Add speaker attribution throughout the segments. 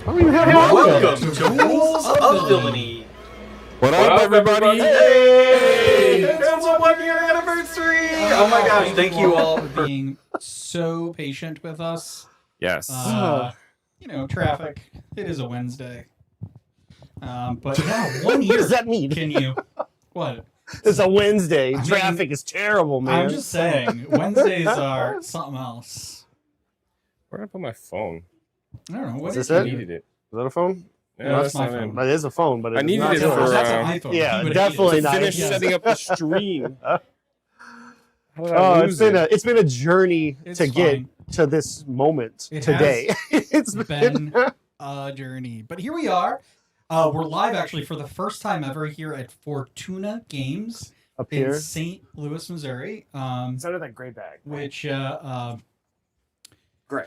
Speaker 1: Welcome to Rules of Villainy.
Speaker 2: What up, everybody?
Speaker 1: Hey! It's a 1 year anniversary! Oh my gosh, thank you all
Speaker 3: for being so patient with us.
Speaker 2: Yes.
Speaker 3: Traffic. It is a Wednesday. But yeah, 1 year.
Speaker 4: What does that mean?
Speaker 3: Can you? What?
Speaker 4: It's a Wednesday. Traffic is terrible, man.
Speaker 3: I'm just saying, Wednesdays are something else.
Speaker 2: Where did I put my phone?
Speaker 3: I don't know. What
Speaker 4: Is
Speaker 3: is
Speaker 4: this
Speaker 2: I
Speaker 4: it?
Speaker 2: needed it.
Speaker 4: Is that a phone?
Speaker 2: Yeah,
Speaker 3: No,
Speaker 2: that's
Speaker 3: that's my
Speaker 2: not
Speaker 3: phone.
Speaker 2: in.
Speaker 4: It is a phone, but
Speaker 2: I needed
Speaker 4: not
Speaker 2: it
Speaker 4: yours.
Speaker 2: for,
Speaker 3: That's an iPhone.
Speaker 4: yeah,
Speaker 3: You would
Speaker 4: definitely
Speaker 3: hate
Speaker 4: not.
Speaker 2: Finish
Speaker 3: Yes.
Speaker 2: setting up the stream. How did I
Speaker 4: Oh,
Speaker 2: lose
Speaker 4: it's been a journey
Speaker 3: It's
Speaker 4: to get
Speaker 3: fine.
Speaker 4: to this moment
Speaker 3: It
Speaker 4: today. It's
Speaker 3: It's been a journey. But here we are. We're live actually for the first time ever here at Fortuna Games
Speaker 4: up
Speaker 3: in
Speaker 4: here.
Speaker 3: St. Louis, Missouri.
Speaker 5: Instead of that gray bag.
Speaker 3: Which
Speaker 5: Gray.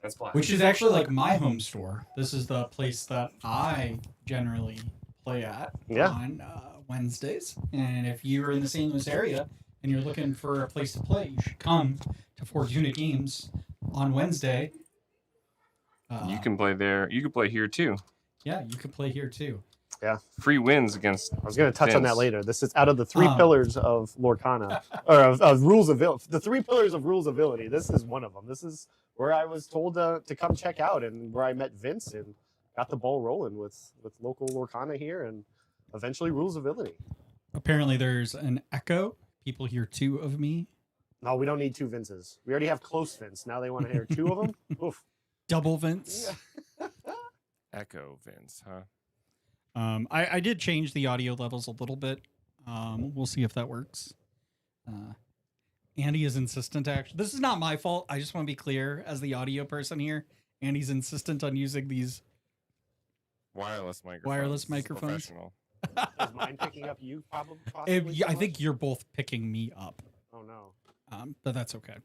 Speaker 5: That's black.
Speaker 3: Which is actually like my home store. This is the place that I generally play at on Wednesdays. And if you're in the St. Louis area and you're looking for a place to play, you should come to Fortuna Games on Wednesday.
Speaker 2: You can play there. You can play here too.
Speaker 3: Yeah, you can play here too.
Speaker 2: Free wins against.
Speaker 4: I was going to touch on that
Speaker 2: Vince.
Speaker 4: later. This is out of the three pillars of Lorcana, or of Rules of Villainy. The three pillars of Rules of Villainy. This is one of them. This is where I was told to come check out, and where I met Vince and got the ball rolling with local Lorcana here, and eventually Rules of Villainy.
Speaker 3: Apparently there's an echo. People hear two of me.
Speaker 4: No, we don't need two Vinces. We already have close Vince. Now they want to hear two of them. Oof.
Speaker 3: Double Vince.
Speaker 2: Echo Vince, huh?
Speaker 3: I did change the audio levels a little bit. We'll see if that works. Andy is insistent actually. This is not my fault. I just want to be clear as the audio person here. Andy's insistent on using these.
Speaker 2: Wireless microphones.
Speaker 3: Wireless microphones.
Speaker 2: Professional.
Speaker 4: Is mine picking up you? Possibly
Speaker 3: I think you're both picking me up.
Speaker 4: Oh no.
Speaker 3: But that's okay.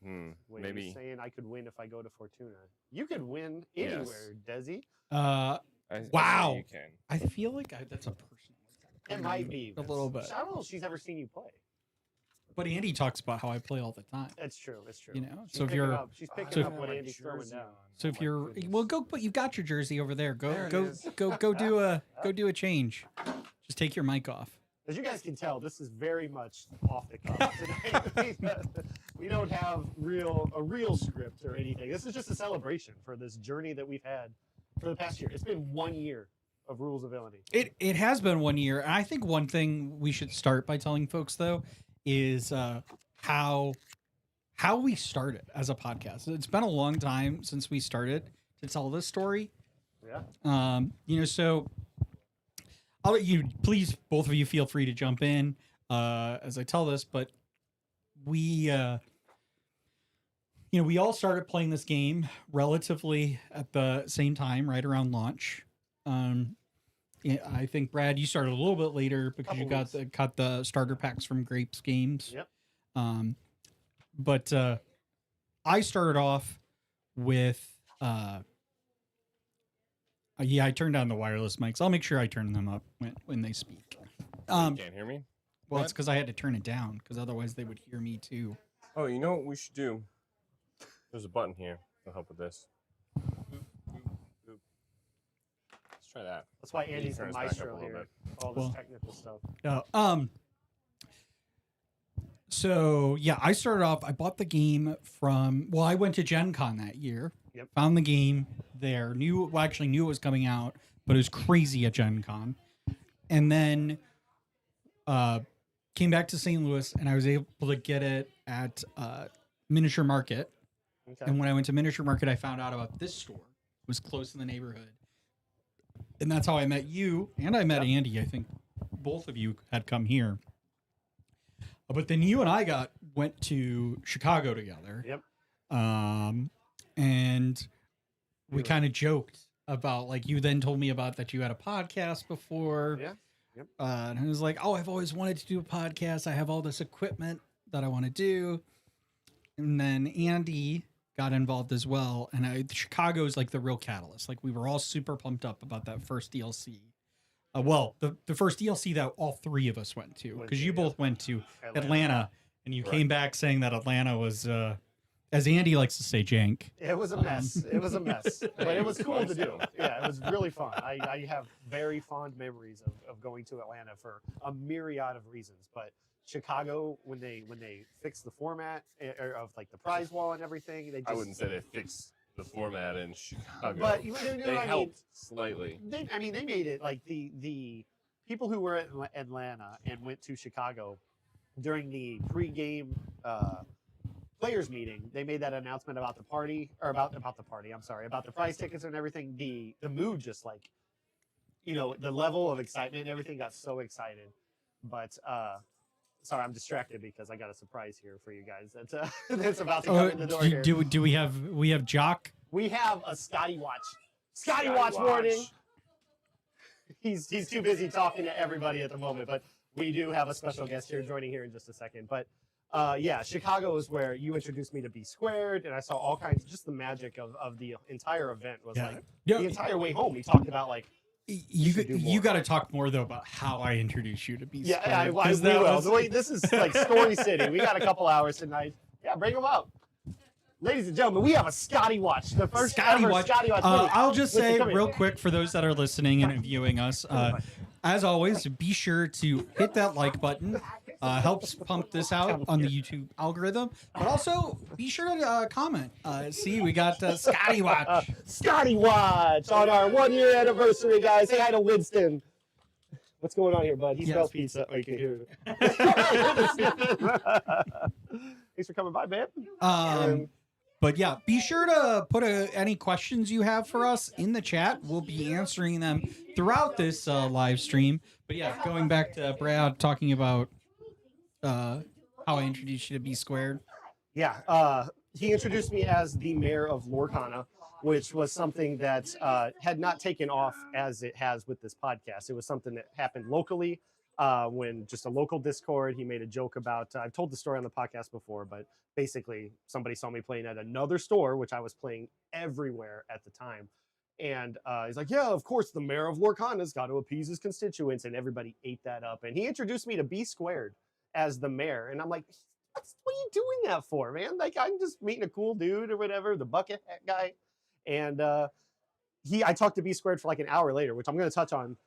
Speaker 4: Wait,
Speaker 2: Maybe.
Speaker 4: you're saying I could win if I go to Fortuna. You could win
Speaker 2: Yes.
Speaker 4: anywhere, Desi.
Speaker 3: Wow.
Speaker 2: I you can.
Speaker 3: I feel like that's a personal.
Speaker 4: It might be.
Speaker 3: A little bit.
Speaker 4: I don't know if she's ever seen you play.
Speaker 3: But Andy talks about how I play all the time.
Speaker 4: That's true. It's true.
Speaker 3: You know,
Speaker 4: She's
Speaker 3: so if
Speaker 4: picking
Speaker 3: you're,
Speaker 4: up, she's picking
Speaker 3: so
Speaker 4: up
Speaker 3: if-
Speaker 4: what Andy's throwing down.
Speaker 3: so if you're,
Speaker 5: goodness.
Speaker 3: well, go. But you've got your jersey over there.
Speaker 5: There
Speaker 3: Go,
Speaker 5: it is.
Speaker 3: go do a change. Just take your mic off.
Speaker 4: As you guys can tell, this is very much off the cuff today. We don't have a real script or anything. This is just a celebration for this journey that we've had for the past year. It's been 1 year of Rules of Villainy.
Speaker 3: It has been 1 year. And I think one thing we should start by telling folks though is how we started as a podcast. It's been a long time since we started to tell this story.
Speaker 4: Yeah.
Speaker 3: So I'll let you, please, both of you feel free to jump in as I tell this, but we all started playing this game relatively at the same time, right around launch. I think, Brad, you started a little bit later because you got the starter packs from Grapes Games.
Speaker 4: Yep.
Speaker 3: But I started off with I turned down the wireless mics. I'll make sure I turn them up when they speak.
Speaker 2: You can't hear me?
Speaker 3: Well, it's because I had to turn it down because otherwise they would hear me too.
Speaker 2: Oh, you know what we should do? There's a button here to help with this. Let's try that.
Speaker 4: That's why Andy's the
Speaker 2: Turn us back up a
Speaker 4: maestro
Speaker 2: little
Speaker 4: here.
Speaker 2: bit.
Speaker 4: All this
Speaker 3: Well-
Speaker 4: technical stuff.
Speaker 3: So yeah, I started off. I bought the game I went to Gen Con that year.
Speaker 4: Yep.
Speaker 3: Found the game there. Knew it was coming out, but it was crazy at Gen Con. And then came back to St. Louis, and I was able to get it at Miniature Market.
Speaker 4: Okay.
Speaker 3: And when I went to Miniature Market, I found out about this store. It was close in the neighborhood. And that's how I met you, and I met Andy. I think both of you had come here. But then you and I went to Chicago together.
Speaker 4: Yep.
Speaker 3: And we kind of joked about, like, you then told me about that you had a podcast before.
Speaker 4: Yeah. Yep.
Speaker 3: And I was like, oh, I've always wanted to do a podcast. I have all this equipment that I want to do. And then Andy got involved as well. And Chicago is like the real catalyst. Like, we were all super pumped up about that first DLC. The first DLC that all three of us went to, because you both went to Atlanta, and you came back saying that Atlanta was as Andy likes to say, jank.
Speaker 4: It was a mess. It was a mess, but it was cool to do. Yeah, it was really fun. I have very fond memories of going to Atlanta for a myriad of reasons. But Chicago, when they fixed the format of like the prize wall and everything, they just,
Speaker 2: I wouldn't say they fixed the format in Chicago.
Speaker 4: But you know
Speaker 2: they
Speaker 4: what I
Speaker 2: helped
Speaker 4: mean?
Speaker 2: slightly.
Speaker 4: They made it like the people who were at Atlanta and went to Chicago during the pregame players meeting. They made that announcement about the party, or about the party. I'm sorry, about the prize tickets and everything. The mood just like, the level of excitement and everything got so excited. But sorry, I'm distracted because I got a surprise here for you guys. That's about to come in the door here.
Speaker 3: Do we have Jock?
Speaker 4: We have a Scottie watch. Scottie watch warning. He's too busy talking to everybody at the moment, but we do have a special guest here joining here in just a second. But yeah, Chicago is where you introduced me to B Squared, and I saw all kinds. Just the magic of the entire event was the entire way home. We talked about like.
Speaker 3: You got to talk more though about how I introduced you to B Squared.
Speaker 4: Yeah, we will. This is like Story City. We got a couple hours tonight. Yeah, bring them up. Ladies and gentlemen, we have a Scottie watch. The first
Speaker 3: Scottie
Speaker 4: ever
Speaker 3: watch.
Speaker 4: Scottie watch.
Speaker 3: I'll just say
Speaker 4: come
Speaker 3: real
Speaker 4: here.
Speaker 3: quick for those that are listening and viewing us, as always, be sure to hit that like button. Helps pump this out on the YouTube algorithm. But also, be sure to comment. See, we got Scottie watch.
Speaker 4: Scottie watch on our 1-year anniversary, guys. Say hi to Winston. What's going on here, bud? He smells pizza. Oh, you can hear it. Thanks for coming by, man.
Speaker 3: But yeah, be sure to put any questions you have for us in the chat. We'll be answering them throughout this live stream. But yeah, going back to Brad talking about how I introduced you to B Squared.
Speaker 4: Yeah, he introduced me as the mayor of Lorcana, which was something that had not taken off as it has with this podcast. It was something that happened locally when just a local Discord, he made a joke about, I've told the story on the podcast before, but basically somebody saw me playing at another store, which I was playing everywhere at the time. And he's like, yeah, of course, the mayor of Lorcana's got to appease his constituents. And everybody ate that up. And he introduced me to B Squared as the mayor. And I'm like, what are you doing that for, man? Like, I'm just meeting a cool dude or whatever, the bucket hat guy. And I talked to B Squared for like an hour later, which I'm going to touch on,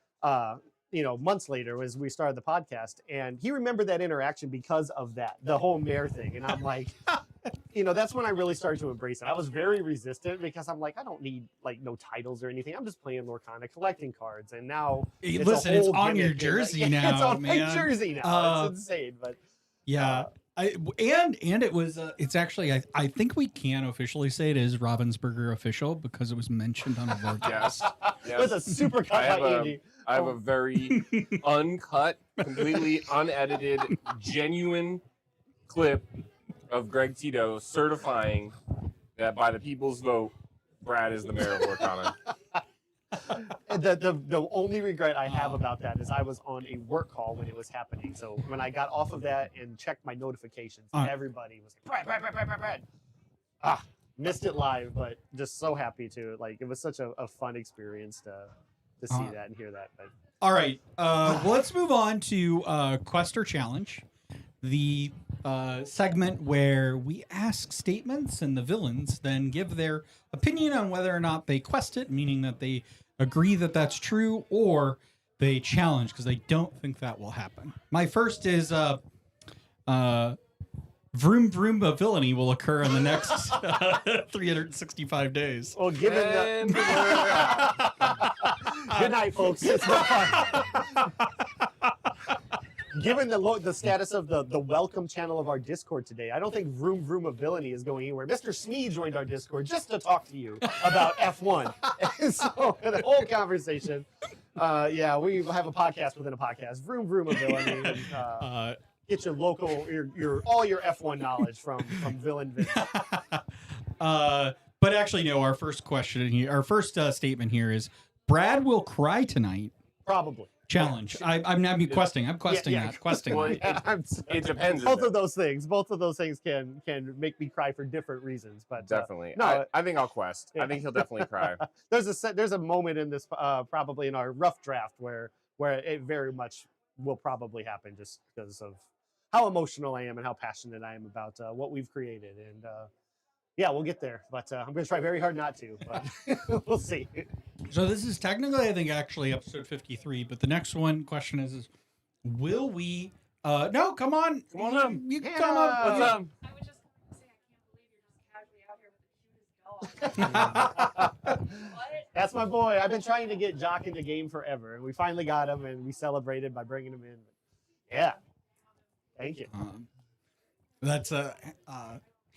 Speaker 4: months later as we started the podcast. And he remembered that interaction because of that, the whole mayor thing. And I'm like, that's when I really started to embrace it. I was very resistant because I'm like, I don't need like no titles or anything. I'm just playing Lorcana, collecting cards. And now
Speaker 3: it's on your jersey now.
Speaker 4: It's on
Speaker 3: man.
Speaker 4: my jersey now. It's insane. But
Speaker 3: yeah. And it was it's actually I think we can officially say it is Ravensburger official because it was mentioned on a podcast.
Speaker 2: Yes.
Speaker 4: With a super cut by Andy.
Speaker 2: I have a very uncut, completely unedited, genuine clip of Greg Tito certifying that by the people's vote, Brad is the mayor of Lorcana.
Speaker 4: The only regret I have about that is I was on a work call when it was happening. So when I got off of that and checked my notifications, everybody was like, Brad. Missed it live, but just so happy to. Like, it was such a fun experience to see that and hear that. But.
Speaker 3: All right. Well, let's move on to Quest or Challenge, the segment where we ask statements and the villains then give their opinion on whether or not they quest it, meaning that they agree that that's true, or they challenge because they don't think that will happen. My first is Vroom Vroom of Villainy will occur in the next 365 days.
Speaker 4: Well, given good night, folks. It's not fun. Given the status of the welcome channel of our Discord today, I don't think Vroom Vroom of Villainy is going anywhere. Mr. Smee joined our Discord just to talk to you about F1. And so the whole conversation, we have a podcast within a podcast. Vroom Vroom of Villainy. And, get your local, all your F1 knowledge from Villain Vince.
Speaker 3: But actually, no. Our first question here, our first statement here is: Brad will cry tonight.
Speaker 4: Probably.
Speaker 3: Challenge. I'm not questing. I'm questing that. Questing.
Speaker 2: Well,
Speaker 3: that.
Speaker 2: it depends.
Speaker 4: Both of those things can make me cry for different reasons. But
Speaker 2: Definitely.
Speaker 4: no,
Speaker 2: I think I'll quest. I think he'll definitely cry.
Speaker 4: There's a moment in this probably in our rough draft where it very much will probably happen just because of how emotional I am and how passionate I am about what we've created. And Yeah, we'll get there, but I'm going to try very hard not to, but we'll see.
Speaker 3: So this is technically, I think, actually episode 53. But the next question is will we? No, come on,
Speaker 2: Come on up.
Speaker 3: You can come up.
Speaker 2: What's up?
Speaker 6: I was just saying, I can't believe you're just casually out here with the cutest dog. What?
Speaker 4: That's my boy. I've been trying to get Jock in the game forever, and we finally got him, and we celebrated by bringing him in. Yeah. Thank you.
Speaker 3: That's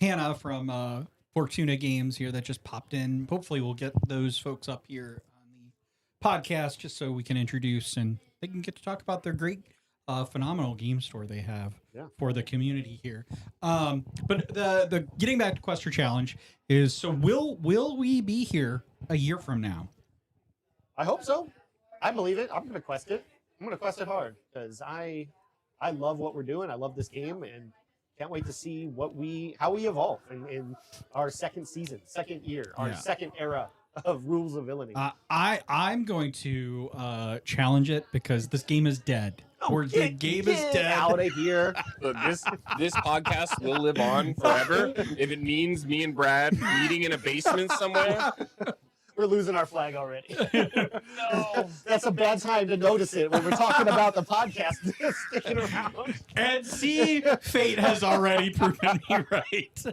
Speaker 3: Hannah from Fortuna Games here that just popped in. Hopefully, we'll get those folks up here on the podcast just so we can introduce and they can get to talk about their great, phenomenal game store they have for the community here. But the getting back to Quester Challenge is so will we be here a year from now?
Speaker 4: I hope so. I believe it. I'm going to quest it. I'm going to quest it hard because I love what we're doing. I love this game and can't wait to see how we evolve in our second season, second year, our second era of Rules of Villainy.
Speaker 3: I'm going to challenge it because this game is dead. The game is dead.
Speaker 4: Out of here.
Speaker 2: Look, this podcast will live on forever if it means me and Brad meeting in a basement somewhere.
Speaker 4: We're losing our flag already. No, that's a bad time to notice it when we're talking about the podcast sticking around.
Speaker 3: And see, fate has already proven me right.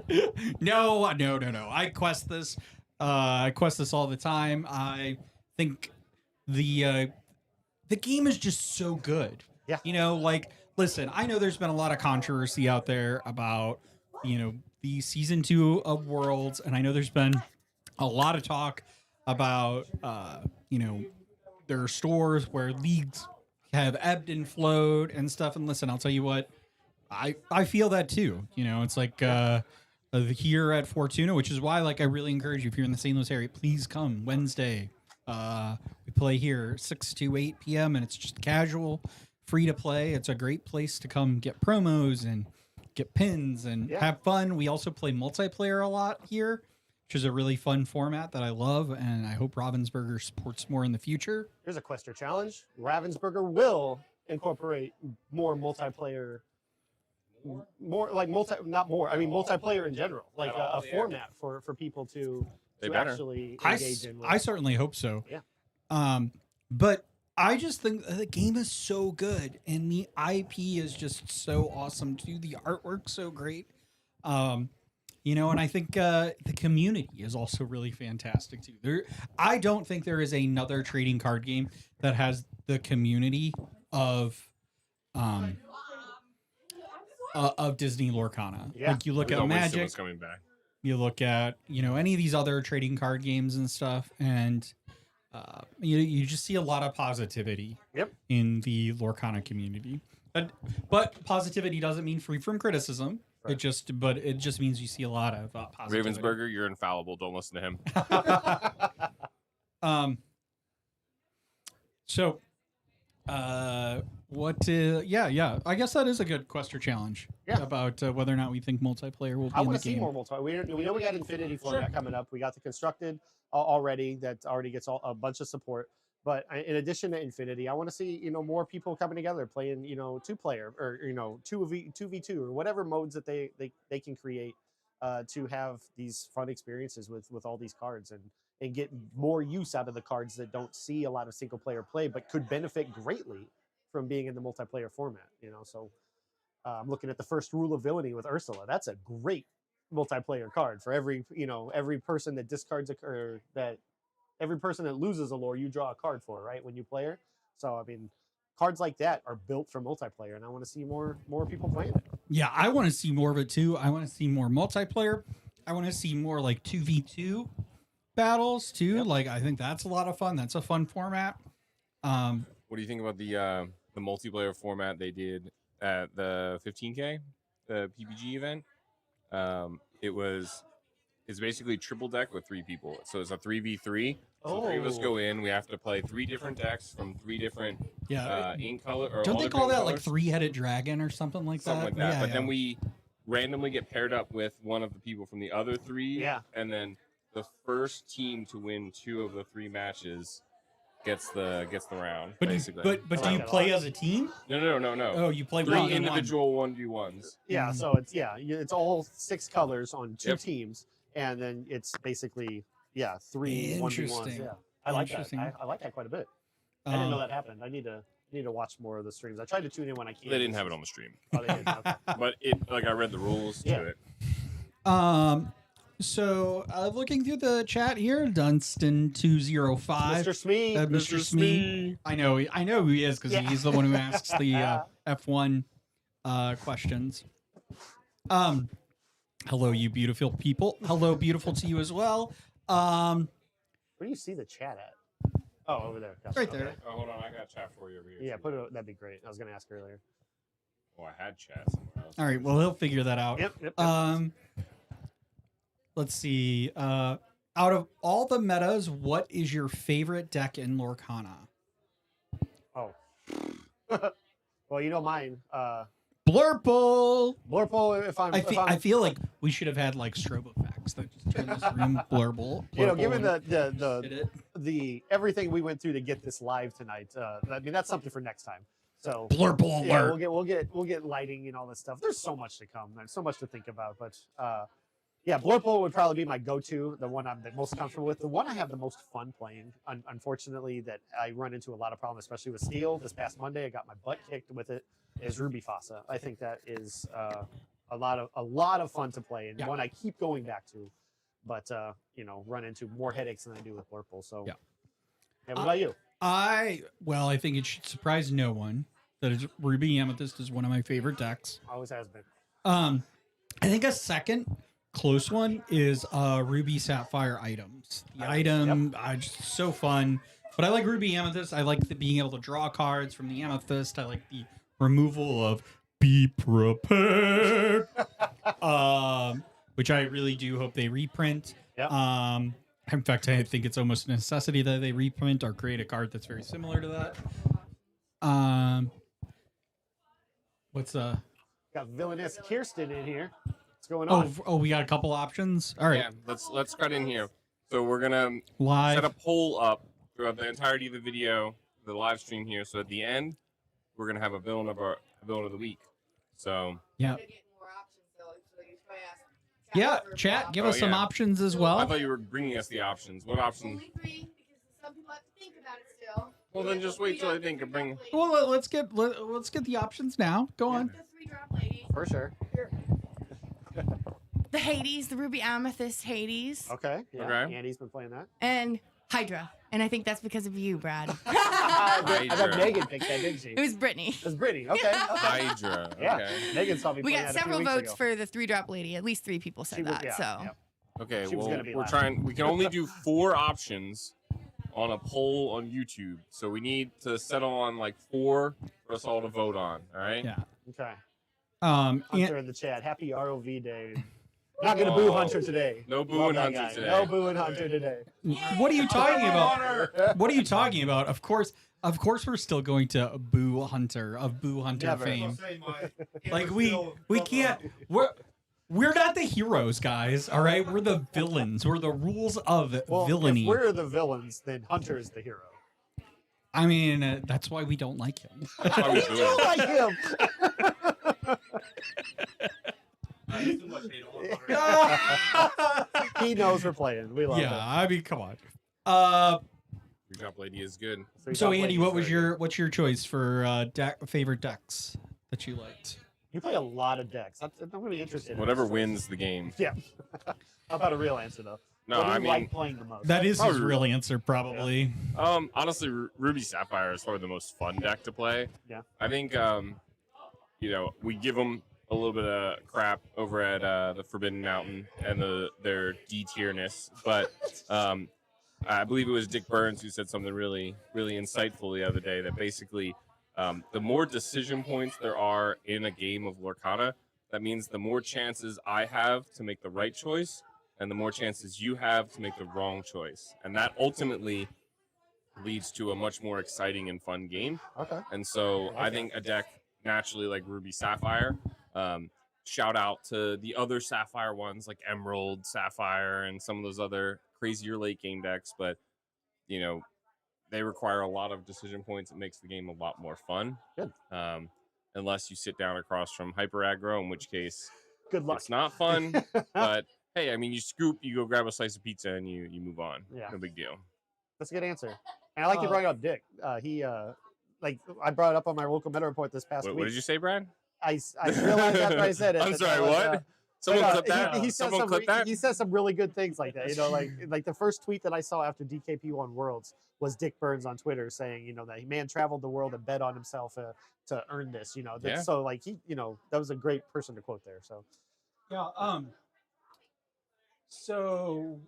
Speaker 3: No. I quest this. I quest this all the time. I think the game is just so good.
Speaker 4: Yeah.
Speaker 3: You know, like, listen, I know there's been a lot of controversy out there about, the season 2 of Worlds, and I know there's been a lot of talk about, there are stores where leagues have ebbed and flowed and stuff. And listen, I'll tell you what, I feel that too. It's like here at Fortuna, which is why, like, I really encourage you, if you're in the St. Louis area, please come Wednesday. We play here 6 to 8 p.m. and it's just casual, free to play. It's a great place to come get promos and get pins and have fun. We also play multiplayer a lot here, which is a really fun format that I love, and I hope Ravensburger supports more in the future.
Speaker 4: Here's a Quester challenge. Ravensburger will incorporate more multiplayer, multiplayer in general, like a format for people to actually engage in.
Speaker 3: I certainly hope so.
Speaker 4: Yeah.
Speaker 3: But I just think the game is so good, and the IP is just so awesome too. The artwork's so great. And I think the community is also really fantastic too. I don't think there is another trading card game that has the community of Disney Lorcana.
Speaker 4: Yeah.
Speaker 3: Like you look at Magic,
Speaker 2: coming back.
Speaker 3: you look at any of these other trading card games and stuff, and you just see a lot of positivity in the Lorcana community. But positivity doesn't mean free from criticism. Right. It just means you see a lot of positivity.
Speaker 2: Ravensburger, you're infallible. Don't listen to him.
Speaker 3: I guess that is a good Quester challenge about whether or not we think multiplayer will be in the game.
Speaker 4: I want to see more multiplayer. We know we got Infinity format coming up. We got the Constructed already that already gets a bunch of support. But in addition to Infinity, I want to see more people coming together playing 2-player or 2v2 or whatever modes that they can create to have these fun experiences with all these cards and get more use out of the cards that don't see a lot of single player play but could benefit greatly from being in the multiplayer format. So I'm looking at the first Rule of Villainy with Ursula. That's a great multiplayer card for every person that discards every person that loses a lore, you draw a card for, right, when you play her. So, cards like that are built for multiplayer, and I want to see more people playing it.
Speaker 3: Yeah, I want to see more of it, too. I want to see more multiplayer. I want to see more, like, 2v2 battles, too. Yep. Like, I think that's a lot of fun. That's a fun format.
Speaker 2: What do you think about the multiplayer format they did at the 15K, the PPG event? It's basically triple deck with 3 people. So it's a 3v3. So 3 of us go in. We have to play 3 different decks from 3 different ink color. Or
Speaker 3: don't they call that like 3-headed dragon or something like that?
Speaker 2: Something like that. But then we randomly get paired up with one of the people from the other 3.
Speaker 4: Yeah.
Speaker 2: And then the first team to win 2 of the 3 matches gets the round.
Speaker 3: But
Speaker 2: basically.
Speaker 3: But do you play as a team?
Speaker 2: No.
Speaker 3: Oh, you play
Speaker 2: 3 individual 1v1s.
Speaker 4: Yeah. So it's all 6 colors on 2 teams. and then it's basically 3 1v1s.
Speaker 3: Interesting.
Speaker 4: Yeah, I like that.
Speaker 3: Interesting.
Speaker 4: I like that quite a bit. I didn't know that happened. I need to watch more of the streams. I tried to tune in when I can.
Speaker 2: They didn't have it on the stream,
Speaker 4: Oh, they didn't. Okay.
Speaker 2: but I read the rules
Speaker 4: Yeah.
Speaker 2: to it.
Speaker 3: So looking through the chat here, Dunstan205.
Speaker 4: Mr. Smee.
Speaker 3: Mr. Smee. I know who he is because
Speaker 4: Yeah.
Speaker 3: he's the one who asks the F1 questions. Hello, you beautiful people. Hello, beautiful to you as well.
Speaker 4: Where do you see the chat at? Oh, over there. Gotcha.
Speaker 3: Right there.
Speaker 2: Oh, hold on, I got chat for you over here.
Speaker 4: Yeah,
Speaker 2: too.
Speaker 4: put it. That'd be great. I was going to ask earlier.
Speaker 2: Oh, I had chat somewhere else.
Speaker 3: All right, well, he'll figure that out.
Speaker 4: Yep.
Speaker 3: Let's see. Out of all the metas, what is your favorite deck in Lorcana?
Speaker 4: Oh. Well, you know mine.
Speaker 3: Blurple.
Speaker 4: Blurple. If I'm,
Speaker 3: I feel like we should have had like strobe effects that just turn this room blurble.
Speaker 4: given
Speaker 3: Blurple and-
Speaker 4: the everything we went through to get this live tonight, I mean that's something for next time. So
Speaker 3: Blurple
Speaker 4: yeah,
Speaker 3: alert.
Speaker 4: we'll get lighting and all this stuff. There's so much to come. There's so much to think about. But yeah, Blurple would probably be my go-to, the one I'm the most comfortable with, the one I have the most fun playing. Unfortunately, that I run into a lot of problems, especially with Steel. This past Monday, I got my butt kicked with it. Is Ruby Fossa. I think that is a lot of fun to play and one I keep going back to, but run into more headaches than I do with Blurple. So
Speaker 3: Yeah.
Speaker 4: What about you?
Speaker 3: I think it should surprise no one that is Ruby Amethyst is one of my favorite decks.
Speaker 4: Always has been.
Speaker 3: I think a second close one is Ruby Sapphire items. The item just so fun. But I like Ruby Amethyst. I like being able to draw cards from the Amethyst. I like the removal of be prepared, which I really do hope they reprint.
Speaker 4: Yep.
Speaker 3: In fact, I think it's almost a necessity that they reprint or create a card that's very similar to that. What's
Speaker 4: Got villainous Kirsten in here. What's going on?
Speaker 3: we got a couple options. All right,
Speaker 2: Yeah, let's cut in here. So we're gonna
Speaker 3: live.
Speaker 2: set a poll up throughout the entirety of the video, the live stream here. So at the end, we're gonna have a villain of the week. So
Speaker 3: Yeah. Yeah, chat, give us some options as
Speaker 2: I
Speaker 3: well.
Speaker 2: thought you were bringing us the options. What options?
Speaker 6: Only 3 because some people have to think about it still.
Speaker 2: Well, then just wait till I think and bring.
Speaker 3: Well, let's get the options now. Go on.
Speaker 6: The 3-drop lady.
Speaker 4: For sure.
Speaker 6: The Hades, the Ruby Amethyst Hades,
Speaker 4: Okay. Yeah.
Speaker 2: Okay.
Speaker 4: Andy's been playing that.
Speaker 6: and Hydra. And I think that's because of you, Brad.
Speaker 4: I bet Megan picked that, didn't she?
Speaker 6: It was Brittany.
Speaker 4: It was Brittany. Okay.
Speaker 2: Hydra.
Speaker 4: Yeah.
Speaker 2: Okay.
Speaker 4: Megan saw me
Speaker 6: We
Speaker 4: playing
Speaker 6: got
Speaker 4: that a few
Speaker 6: several
Speaker 4: weeks
Speaker 6: votes
Speaker 4: ago.
Speaker 6: for the 3-drop lady. At least 3 people said
Speaker 4: She was-
Speaker 6: that.
Speaker 4: yeah,
Speaker 6: So
Speaker 4: yeah.
Speaker 2: Okay.
Speaker 4: She was
Speaker 2: Well,
Speaker 4: gonna be
Speaker 2: we're
Speaker 4: last.
Speaker 2: trying. We can only do 4 options on a poll on YouTube. So we need to settle on like 4 for us all to vote on. All right.
Speaker 3: Yeah.
Speaker 4: Okay.
Speaker 3: And-
Speaker 4: Hunter in the chat. Happy ROV day. Not gonna boo Hunter today.
Speaker 2: No
Speaker 4: Love
Speaker 2: booing
Speaker 4: that
Speaker 2: Hunter
Speaker 4: guy.
Speaker 2: today.
Speaker 4: No booing Hunter today.
Speaker 3: what are you talking about? What are you talking about? Of course, we're still going to boo Hunter of Boo Hunter
Speaker 4: Never.
Speaker 3: fame. Like we can't. We're not the heroes, guys. All right, we're the villains. We're the rules of
Speaker 4: Well,
Speaker 3: villainy.
Speaker 4: if we're the villains, then Hunter is the hero.
Speaker 3: I mean, that's why we don't like him.
Speaker 2: That's why we boo him.
Speaker 4: like him. He knows we're playing. We love
Speaker 3: Yeah,
Speaker 4: it.
Speaker 3: I mean, come on.
Speaker 2: Drop lady is good.
Speaker 3: So Andy, what's your choice for favorite decks that you liked?
Speaker 4: You play a lot of decks. I'm really interested. in
Speaker 2: Whatever
Speaker 4: this.
Speaker 2: wins the game.
Speaker 4: Yeah. How about a real answer though?
Speaker 2: No,
Speaker 4: What do you
Speaker 2: I mean,
Speaker 4: like playing the most.
Speaker 3: That is his
Speaker 2: Probably-
Speaker 3: real answer, probably.
Speaker 2: honestly, Ruby Sapphire is probably the most fun deck to play.
Speaker 4: Yeah.
Speaker 2: I think, we give them a little bit of crap over at the Forbidden Mountain and their D-tierness, but I believe it was Dick Burns who said something really, really insightful the other day that basically the more decision points there are in a game of Lorcana, that means the more chances I have to make the right choice and the more chances you have to make the wrong choice. And that ultimately leads to a much more exciting and fun game.
Speaker 4: Okay.
Speaker 2: And so I think a deck naturally like Ruby Sapphire, shout out to the other Sapphire ones like Emerald, Sapphire, and some of those other crazier late game decks, but they require a lot of decision points. It makes the game a lot more fun.
Speaker 4: Good.
Speaker 2: Unless you sit down across from Hyper Aggro, in which case
Speaker 4: Good luck.
Speaker 2: it's not fun. But hey, I mean, you scoop, you go grab a slice of pizza, and you move on.
Speaker 4: Yeah.
Speaker 2: No big deal.
Speaker 4: That's a good answer. And I like you brought up Dick. He like I brought it up on my local meta report this past
Speaker 2: What
Speaker 4: week.
Speaker 2: did you say, Brad?
Speaker 4: I realized after I said it.
Speaker 2: I'm
Speaker 4: that
Speaker 2: sorry,
Speaker 4: was,
Speaker 2: what? Someone clip that?
Speaker 4: He says
Speaker 2: Someone
Speaker 4: some,
Speaker 2: clip that?
Speaker 4: He says some really good things like that. You know, like the first tweet that I saw after DKP won Worlds was Dick Burns on Twitter saying, you know, that man traveled the world and bet on himself to earn this. You know,
Speaker 2: Yeah.
Speaker 4: So like he, you know, that was a great person to quote there. So
Speaker 3: Yeah. So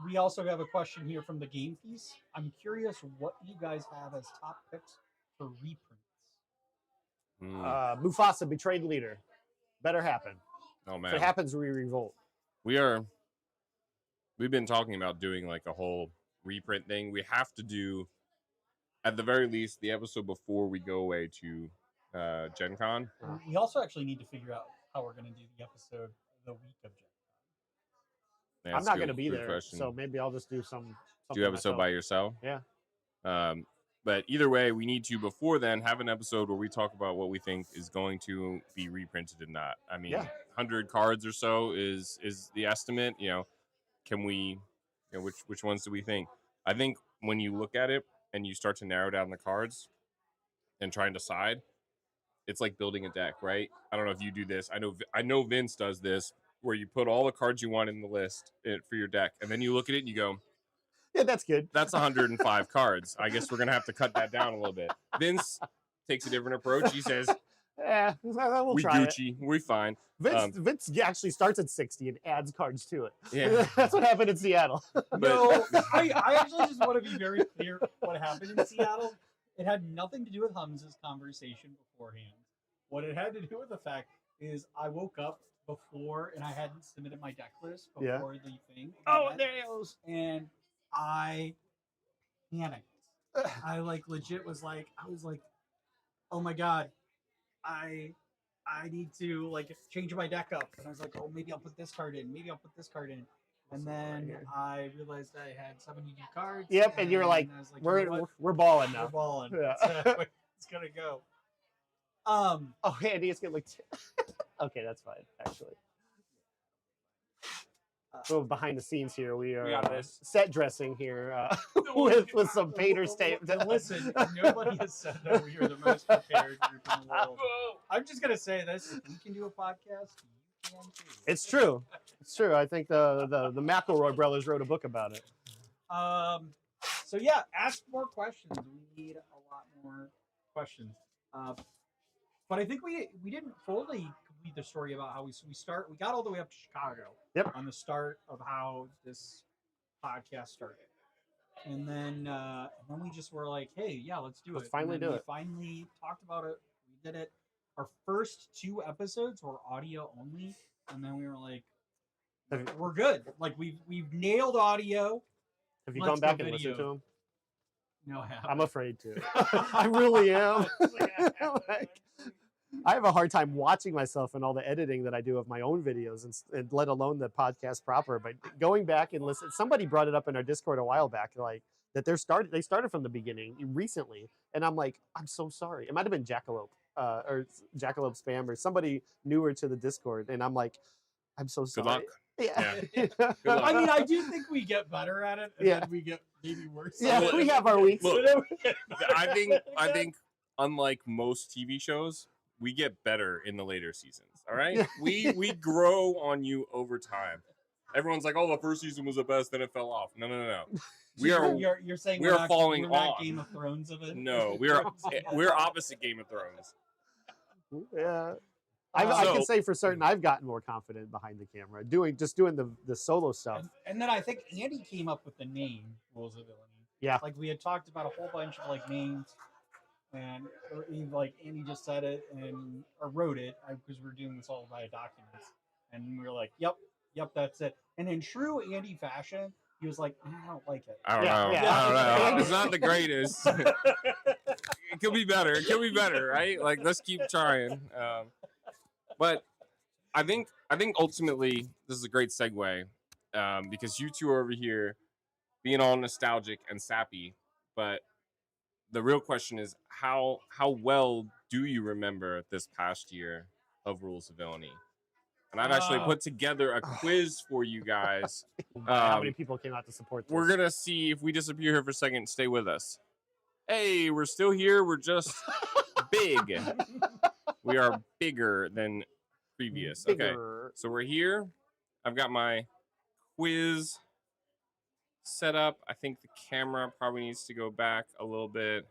Speaker 3: we also have a question here from the Game Piece. I'm curious what you guys have as top picks for reprints.
Speaker 4: Mufasa betrayed leader. Better happen.
Speaker 2: Oh
Speaker 4: If
Speaker 2: man,
Speaker 4: it happens, we revolt.
Speaker 2: we've been talking about doing like a whole reprint thing. We have to do, at the very least, the episode before we go away to Gen Con.
Speaker 3: And we also actually need to figure out how we're going to do the episode the week of Gen
Speaker 2: Yeah,
Speaker 4: I'm
Speaker 2: that's
Speaker 4: not
Speaker 2: good-
Speaker 4: going to be
Speaker 2: good
Speaker 4: there,
Speaker 2: question.
Speaker 4: so maybe I'll just do something
Speaker 2: Do episode by yourself.
Speaker 4: Yeah.
Speaker 2: But either way, we need to before then have an episode where we talk about what we think is going to be reprinted and not. I mean, 100 cards or so is the estimate. You know, can we? You know, which ones do we think? I think when you look at it and you start to narrow down the cards and try and decide, it's like building a deck, right? I don't know if you do this. I know Vince does this, where you put all the cards you want in the list for your deck, and then you look at it and you go,
Speaker 4: Yeah, that's good.
Speaker 2: that's 105 cards. I guess we're going to have to cut that down a little bit. Vince takes a different approach. He says,
Speaker 4: Yeah, we'll
Speaker 2: we
Speaker 4: try it.
Speaker 2: Gucci, we fine.
Speaker 4: Vince actually starts at 60 and adds cards to it.
Speaker 2: Yeah.
Speaker 4: That's what happened in Seattle.
Speaker 3: No, I actually just want to be very clear what happened in Seattle. It had nothing to do with Hum's conversation beforehand. What it had to do with the fact is I woke up before and I hadn't submitted my deck list before the thing.
Speaker 4: Oh, there it goes.
Speaker 3: And I panicked. I legit was like, oh my God, I need to change my deck up. And I was like, oh, maybe I'll put this card in. Maybe I'll put this card in. And then I realized I had 72 cards.
Speaker 4: Yep, and you were like,
Speaker 3: I was like, you know what?
Speaker 4: we're balling
Speaker 3: We're
Speaker 4: now.
Speaker 3: balling.
Speaker 4: Yeah.
Speaker 3: It's gonna go.
Speaker 4: Oh, Andy, it's getting okay, that's fine, actually. So behind the scenes here, we are
Speaker 2: got this.
Speaker 4: set dressing here with some painters tape.
Speaker 3: Listen, nobody has said that we are the most prepared group in the world. I'm just gonna say this: if we can do a podcast, you can too.
Speaker 4: It's true. It's true. I think the McElroy brothers wrote a book about it.
Speaker 3: So yeah, ask more questions. We need a lot more questions. But I think we didn't fully complete the story about how we got all the way up to Chicago.
Speaker 4: Yep.
Speaker 3: On the start of how this podcast started. And then we just were like, hey, yeah, let's do
Speaker 4: Let's
Speaker 3: it.
Speaker 4: finally
Speaker 3: and then
Speaker 4: do
Speaker 3: we
Speaker 4: it.
Speaker 3: finally talked about it. We did it. Our first 2 episodes were audio only, and then we were like, we're good. We've nailed audio.
Speaker 4: Have you
Speaker 3: Let's
Speaker 4: gone back
Speaker 3: go
Speaker 4: and listened
Speaker 3: video.
Speaker 4: to them?
Speaker 3: No, I haven't.
Speaker 4: I'm afraid to. I really am. I have a hard time watching myself and all the editing that I do of my own videos, and let alone the podcast proper. But going back and listen, somebody brought it up in our Discord a while back, that they started from the beginning recently, and I'm like, I'm so sorry. It might have been Jackalope or Jackalope Spam or somebody newer to the Discord, and I'm like, I'm so sorry.
Speaker 2: Good luck.
Speaker 4: Yeah.
Speaker 2: Good luck.
Speaker 3: I mean, I do think we get better at it, and
Speaker 4: Yeah.
Speaker 3: then we get maybe worse.
Speaker 4: Yeah,
Speaker 3: at it.
Speaker 4: we have our weeks.
Speaker 2: Look,
Speaker 3: And then we get better
Speaker 2: I
Speaker 3: at it.
Speaker 2: think unlike most TV shows, we get better in the later seasons. All right,
Speaker 4: Yeah.
Speaker 2: we grow on you over time. Everyone's like, "Oh, the first season was the best, then it fell off." No. We are
Speaker 3: You're saying
Speaker 2: we are falling
Speaker 3: we're not
Speaker 2: off.
Speaker 3: Game of Thrones of it.
Speaker 2: no, we're opposite Game of Thrones.
Speaker 4: Yeah. I
Speaker 2: So-
Speaker 4: can say for certain I've gotten more confident behind the camera, doing the solo stuff.
Speaker 3: And then I think Andy came up with the name Rules of Villainy.
Speaker 4: Yeah.
Speaker 3: We had talked about a whole bunch of names, and Andy just said it or wrote it because we're doing this all via documents, and we were like, yep, that's it. And in true Andy fashion, he was like, I don't like it.
Speaker 2: I don't
Speaker 4: Yeah,
Speaker 2: know.
Speaker 4: yeah.
Speaker 2: I don't know. It's not the greatest. It could be better. Right? Let's keep trying. But I think ultimately this is a great segue because you two are over here being all nostalgic and sappy. But the real question is how well do you remember this past year of Rules of Villainy? and I've actually put together a quiz for you guys.
Speaker 4: How many people came out to support this?
Speaker 2: We're gonna see if we disappear here for a second. Stay with us. Hey, we're still here. We're just big. We are bigger than previous. Okay,
Speaker 4: Bigger.
Speaker 2: so we're here. I've got my quiz set up. I think the camera probably needs to go back a little bit.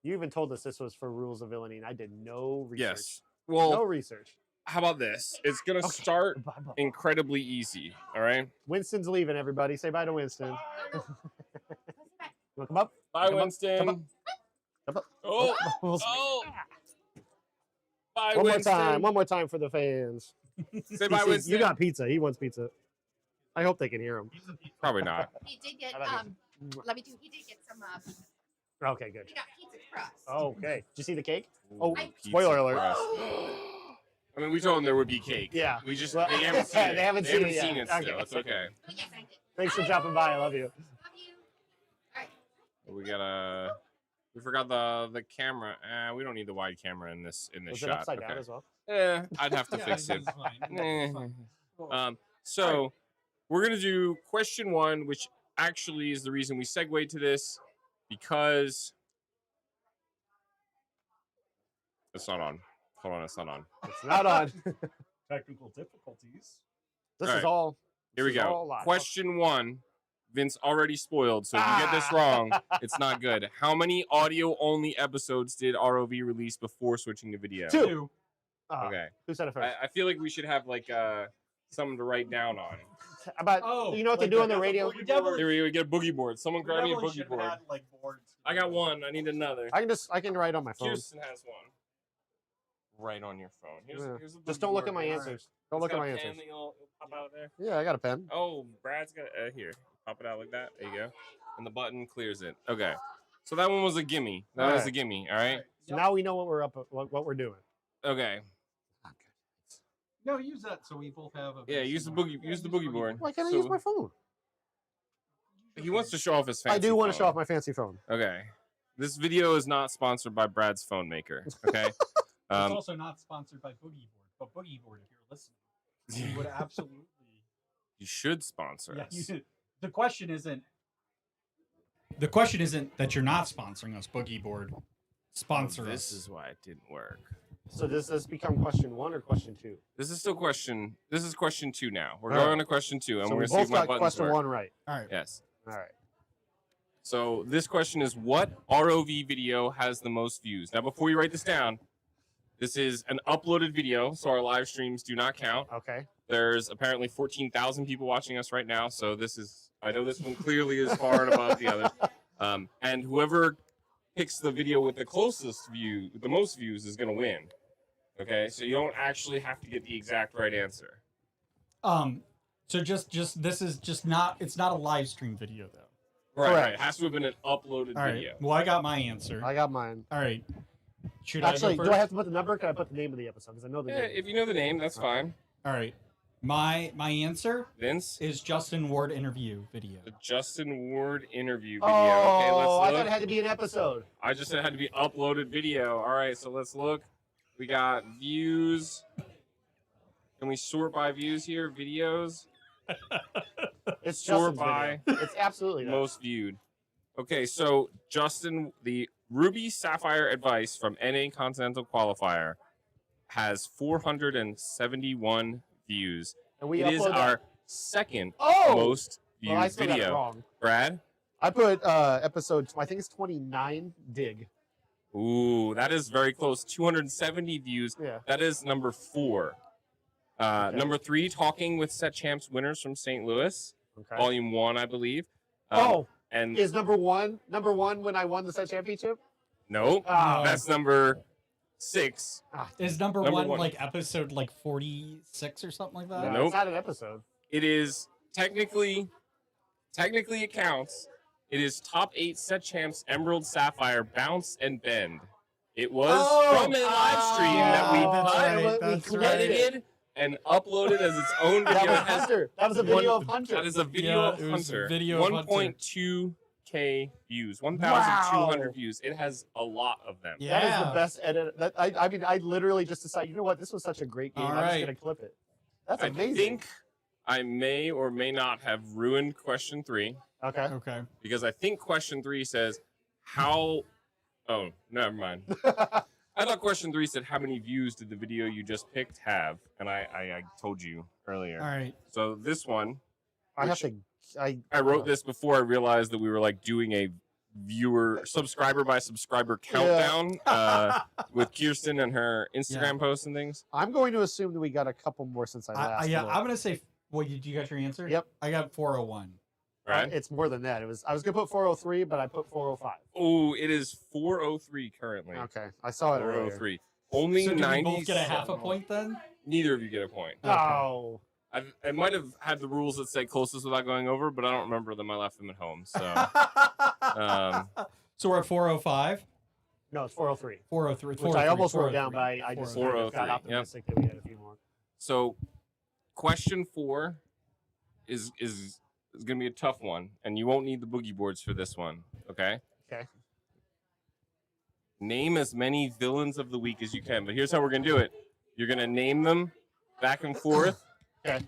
Speaker 4: You even told us this was for Rules of Villainy, and I did no research.
Speaker 2: Yes. Well,
Speaker 4: no research.
Speaker 2: how about this? It's gonna start incredibly easy. All right.
Speaker 4: Winston's leaving, everybody. Say bye to Winston. Wanna come up?
Speaker 2: Bye,
Speaker 4: Come up,
Speaker 2: Winston.
Speaker 4: come up. Come up.
Speaker 2: Oh,
Speaker 4: We'll-
Speaker 2: oh. Bye,
Speaker 4: One more
Speaker 2: Winston.
Speaker 4: time. One more time for the fans.
Speaker 2: Say bye,
Speaker 4: He says,
Speaker 2: Winston.
Speaker 4: you got pizza. He wants pizza. I hope they can hear him.
Speaker 2: Probably not.
Speaker 6: He did get,
Speaker 4: How about
Speaker 6: he did get some,
Speaker 4: Okay, good.
Speaker 6: he got pizza crust.
Speaker 4: Okay. Did you see the cake?
Speaker 2: Ooh,
Speaker 4: Oh,
Speaker 2: pizza
Speaker 4: spoiler alert.
Speaker 2: crust. I mean, we told them there would be cake.
Speaker 4: Yeah.
Speaker 2: We just
Speaker 4: Well,
Speaker 2: they haven't seen it.
Speaker 4: they haven't seen it yet.
Speaker 2: seen it still.
Speaker 4: Okay.
Speaker 2: It's okay.
Speaker 6: Oh, yes, I did.
Speaker 4: Thanks for dropping by. I love you.
Speaker 6: Love you. All right.
Speaker 2: We forgot the camera. We don't need the wide camera in this
Speaker 4: Was
Speaker 2: shot.
Speaker 4: it upside
Speaker 2: okay.
Speaker 4: down as well?
Speaker 2: I'd have to fix it.
Speaker 3: It's fine. It's fine.
Speaker 2: So we're gonna do question 1, which actually is the reason we segued to this, because it's not on. Hold on, it's not on.
Speaker 4: It's not on.
Speaker 5: Technical difficulties.
Speaker 4: This
Speaker 2: All
Speaker 4: is
Speaker 2: right.
Speaker 4: all.
Speaker 2: Here we
Speaker 4: this is
Speaker 2: go.
Speaker 4: all live.
Speaker 2: Question 1. Vince already spoiled, so if you get this wrong, it's not good. How many audio-only episodes did ROV release before switching to video?
Speaker 4: 2.
Speaker 2: Okay.
Speaker 4: Who said it first?
Speaker 2: I feel like we should have like something to write down on.
Speaker 4: You know what they do on the radio?
Speaker 5: We definitely
Speaker 2: Here we get a boogie board. Someone grab me a boogie
Speaker 5: should
Speaker 2: board.
Speaker 5: have had, like, boards.
Speaker 2: I got one. I need another.
Speaker 4: I can write on my phone.
Speaker 2: Kirsten has one. Right on your phone. Here's
Speaker 4: Yeah.
Speaker 2: here's a
Speaker 4: Just
Speaker 2: boogie
Speaker 4: don't look
Speaker 2: board.
Speaker 4: at my answers. Don't look at my
Speaker 2: It's got a
Speaker 4: answers.
Speaker 2: pen that you'll pop out of there.
Speaker 4: Yeah, I got a pen.
Speaker 2: Oh, Brad's got here. Pop it out like that. There you go. And the button clears it. Okay. So that one was a gimme. That was
Speaker 4: Alright.
Speaker 2: a gimme. All right.
Speaker 4: So now we know what we're what we're doing.
Speaker 2: Okay.
Speaker 3: No, use that so we both have a.
Speaker 2: Yeah. Use the boogie board.
Speaker 4: Why can't I
Speaker 2: So-
Speaker 4: use my phone?
Speaker 2: He wants to show off his fancy
Speaker 4: I do want to
Speaker 2: phone.
Speaker 4: show off my fancy phone.
Speaker 2: Okay. This video is not sponsored by Brad's phone maker. Okay.
Speaker 3: It's also not sponsored by Boogie Board, but Boogie Board, if you're listening, you would absolutely.
Speaker 2: You should sponsor
Speaker 3: Yeah,
Speaker 2: us.
Speaker 3: the question isn't. The question isn't that you're not sponsoring us, Boogie Board. Sponsor
Speaker 2: This
Speaker 3: us.
Speaker 2: is why it didn't work.
Speaker 4: So does this become question 1 or question 2?
Speaker 2: This is still question. This is question 2 now. We're
Speaker 4: Alright.
Speaker 2: going to question 2, and
Speaker 4: So
Speaker 2: we're
Speaker 4: we
Speaker 2: going to see
Speaker 4: both
Speaker 2: if my
Speaker 4: got
Speaker 2: buttons
Speaker 4: question
Speaker 2: work.
Speaker 4: 1 right.
Speaker 3: All right.
Speaker 2: Yes.
Speaker 4: All right.
Speaker 2: So this question is, what ROV video has the most views? Now, before you write this down, this is an uploaded video, so our live streams do not count.
Speaker 4: Okay.
Speaker 2: There's apparently 14,000 people watching us right now, so this is, I know this one clearly is far and above the others. And whoever picks the video with the closest view, the most views, is going to win. Okay, so you don't actually have to get the exact right answer.
Speaker 3: So just this is just not. It's not a live stream video though.
Speaker 2: Right,
Speaker 4: Correct.
Speaker 2: It has to have been an uploaded
Speaker 3: All right.
Speaker 2: video.
Speaker 3: Well, I got my answer.
Speaker 4: I got mine.
Speaker 3: All right. Should
Speaker 4: Actually,
Speaker 3: I go
Speaker 4: do I
Speaker 3: first?
Speaker 4: have to put the number? Or can I put the name of the episode? Because I know the
Speaker 2: Yeah,
Speaker 4: name.
Speaker 2: if you know the name, that's fine.
Speaker 3: All right. My answer
Speaker 2: Vince,
Speaker 3: is Justin Ward interview video.
Speaker 2: the Justin Ward interview video.
Speaker 4: Oh,
Speaker 2: Okay,
Speaker 4: I
Speaker 2: let's
Speaker 4: thought
Speaker 2: look.
Speaker 4: it had to be an episode.
Speaker 2: I just said it had to be uploaded video. All right, so let's look. We got views. Can we sort by views here? Videos,
Speaker 4: It's
Speaker 2: Sort
Speaker 4: Justin's
Speaker 2: by
Speaker 4: video. It's absolutely that.
Speaker 2: most viewed. Okay, so Justin, the Ruby Sapphire Advice from NA Continental Qualifier has 471 views.
Speaker 4: And we
Speaker 2: It is
Speaker 4: upload that.
Speaker 2: our second
Speaker 4: Oh!
Speaker 2: most viewed
Speaker 4: Well, I still got it
Speaker 2: video.
Speaker 4: wrong.
Speaker 2: Brad?
Speaker 4: I put episode, I think it's 29, dig.
Speaker 2: Ooh, that is very close. 270 views.
Speaker 4: Yeah.
Speaker 2: That is number 4.
Speaker 4: Okay.
Speaker 2: Number 3, Talking with Set Champs winners from St. Louis,
Speaker 4: Okay.
Speaker 2: Volume 1, I believe. And
Speaker 4: Is number one when I won the set championship?
Speaker 2: nope,
Speaker 4: Ah.
Speaker 2: that's number 6.
Speaker 3: Is number
Speaker 2: Number
Speaker 3: one
Speaker 2: one.
Speaker 3: like episode like 46 or something like that?
Speaker 4: No,
Speaker 2: Nope.
Speaker 4: It's not an episode.
Speaker 2: It is technically it counts. It is top 8 Set Champs Emerald Sapphire Bounce and Bend. It was from a live stream that we
Speaker 3: that's
Speaker 2: cut,
Speaker 3: right, that's right.
Speaker 2: edited, and uploaded as its own
Speaker 4: That
Speaker 2: video.
Speaker 4: was
Speaker 2: It has
Speaker 4: Hunter. That was a video of Hunter.
Speaker 2: That is a video
Speaker 3: Yeah,
Speaker 2: of
Speaker 3: it was a
Speaker 2: Hunter.
Speaker 3: video of Hunter.
Speaker 2: 1.2K views, 1,200
Speaker 4: Wow.
Speaker 2: views. It has a lot of them.
Speaker 3: Yeah.
Speaker 4: That is the best edit. I mean, I literally just decided, you know what? This was such a great game.
Speaker 3: All
Speaker 4: I'm just
Speaker 3: right.
Speaker 4: going to clip it. That's
Speaker 2: I
Speaker 4: amazing.
Speaker 2: think I may or may not have ruined question 3
Speaker 4: Okay.
Speaker 3: Okay.
Speaker 2: because I think question 3 says how. Oh, never mind. I thought question 3 said how many views did the video you just picked have, and I told you earlier.
Speaker 3: All right.
Speaker 2: So this one,
Speaker 4: I have to.
Speaker 2: I wrote this before I realized that we were like doing a subscriber by subscriber countdown with Kirsten and her Instagram posts and things.
Speaker 4: I'm going to assume that we got a couple more since I last.
Speaker 3: Yeah,
Speaker 4: looked.
Speaker 3: I'm gonna say. What you got your answer?
Speaker 4: Yep.
Speaker 3: I got 401.
Speaker 2: Right?
Speaker 4: It's more than that. I was gonna put 403, but I put 405.
Speaker 2: Oh, it is 403 currently.
Speaker 4: Okay, I saw it earlier.
Speaker 2: 403. Only
Speaker 3: So do we
Speaker 2: 90.
Speaker 3: both get a half a point then?
Speaker 2: Neither of you get a point.
Speaker 4: Oh,
Speaker 2: I might have had the rules that say closest without going over, but I don't remember them. I left them at home. So,
Speaker 3: So we're at 405.
Speaker 4: no, it's 403.
Speaker 3: 403.
Speaker 4: Which I almost wrote down, but I just
Speaker 2: 403,
Speaker 4: got optimistic that we had a few more.
Speaker 2: so question 4 is going to be a tough one, and you won't need the boogie boards for this one. Okay.
Speaker 4: Okay.
Speaker 2: Name as many villains of the week as you can, but here's how we're going to do it. You're going to name them back and forth.
Speaker 4: Okay.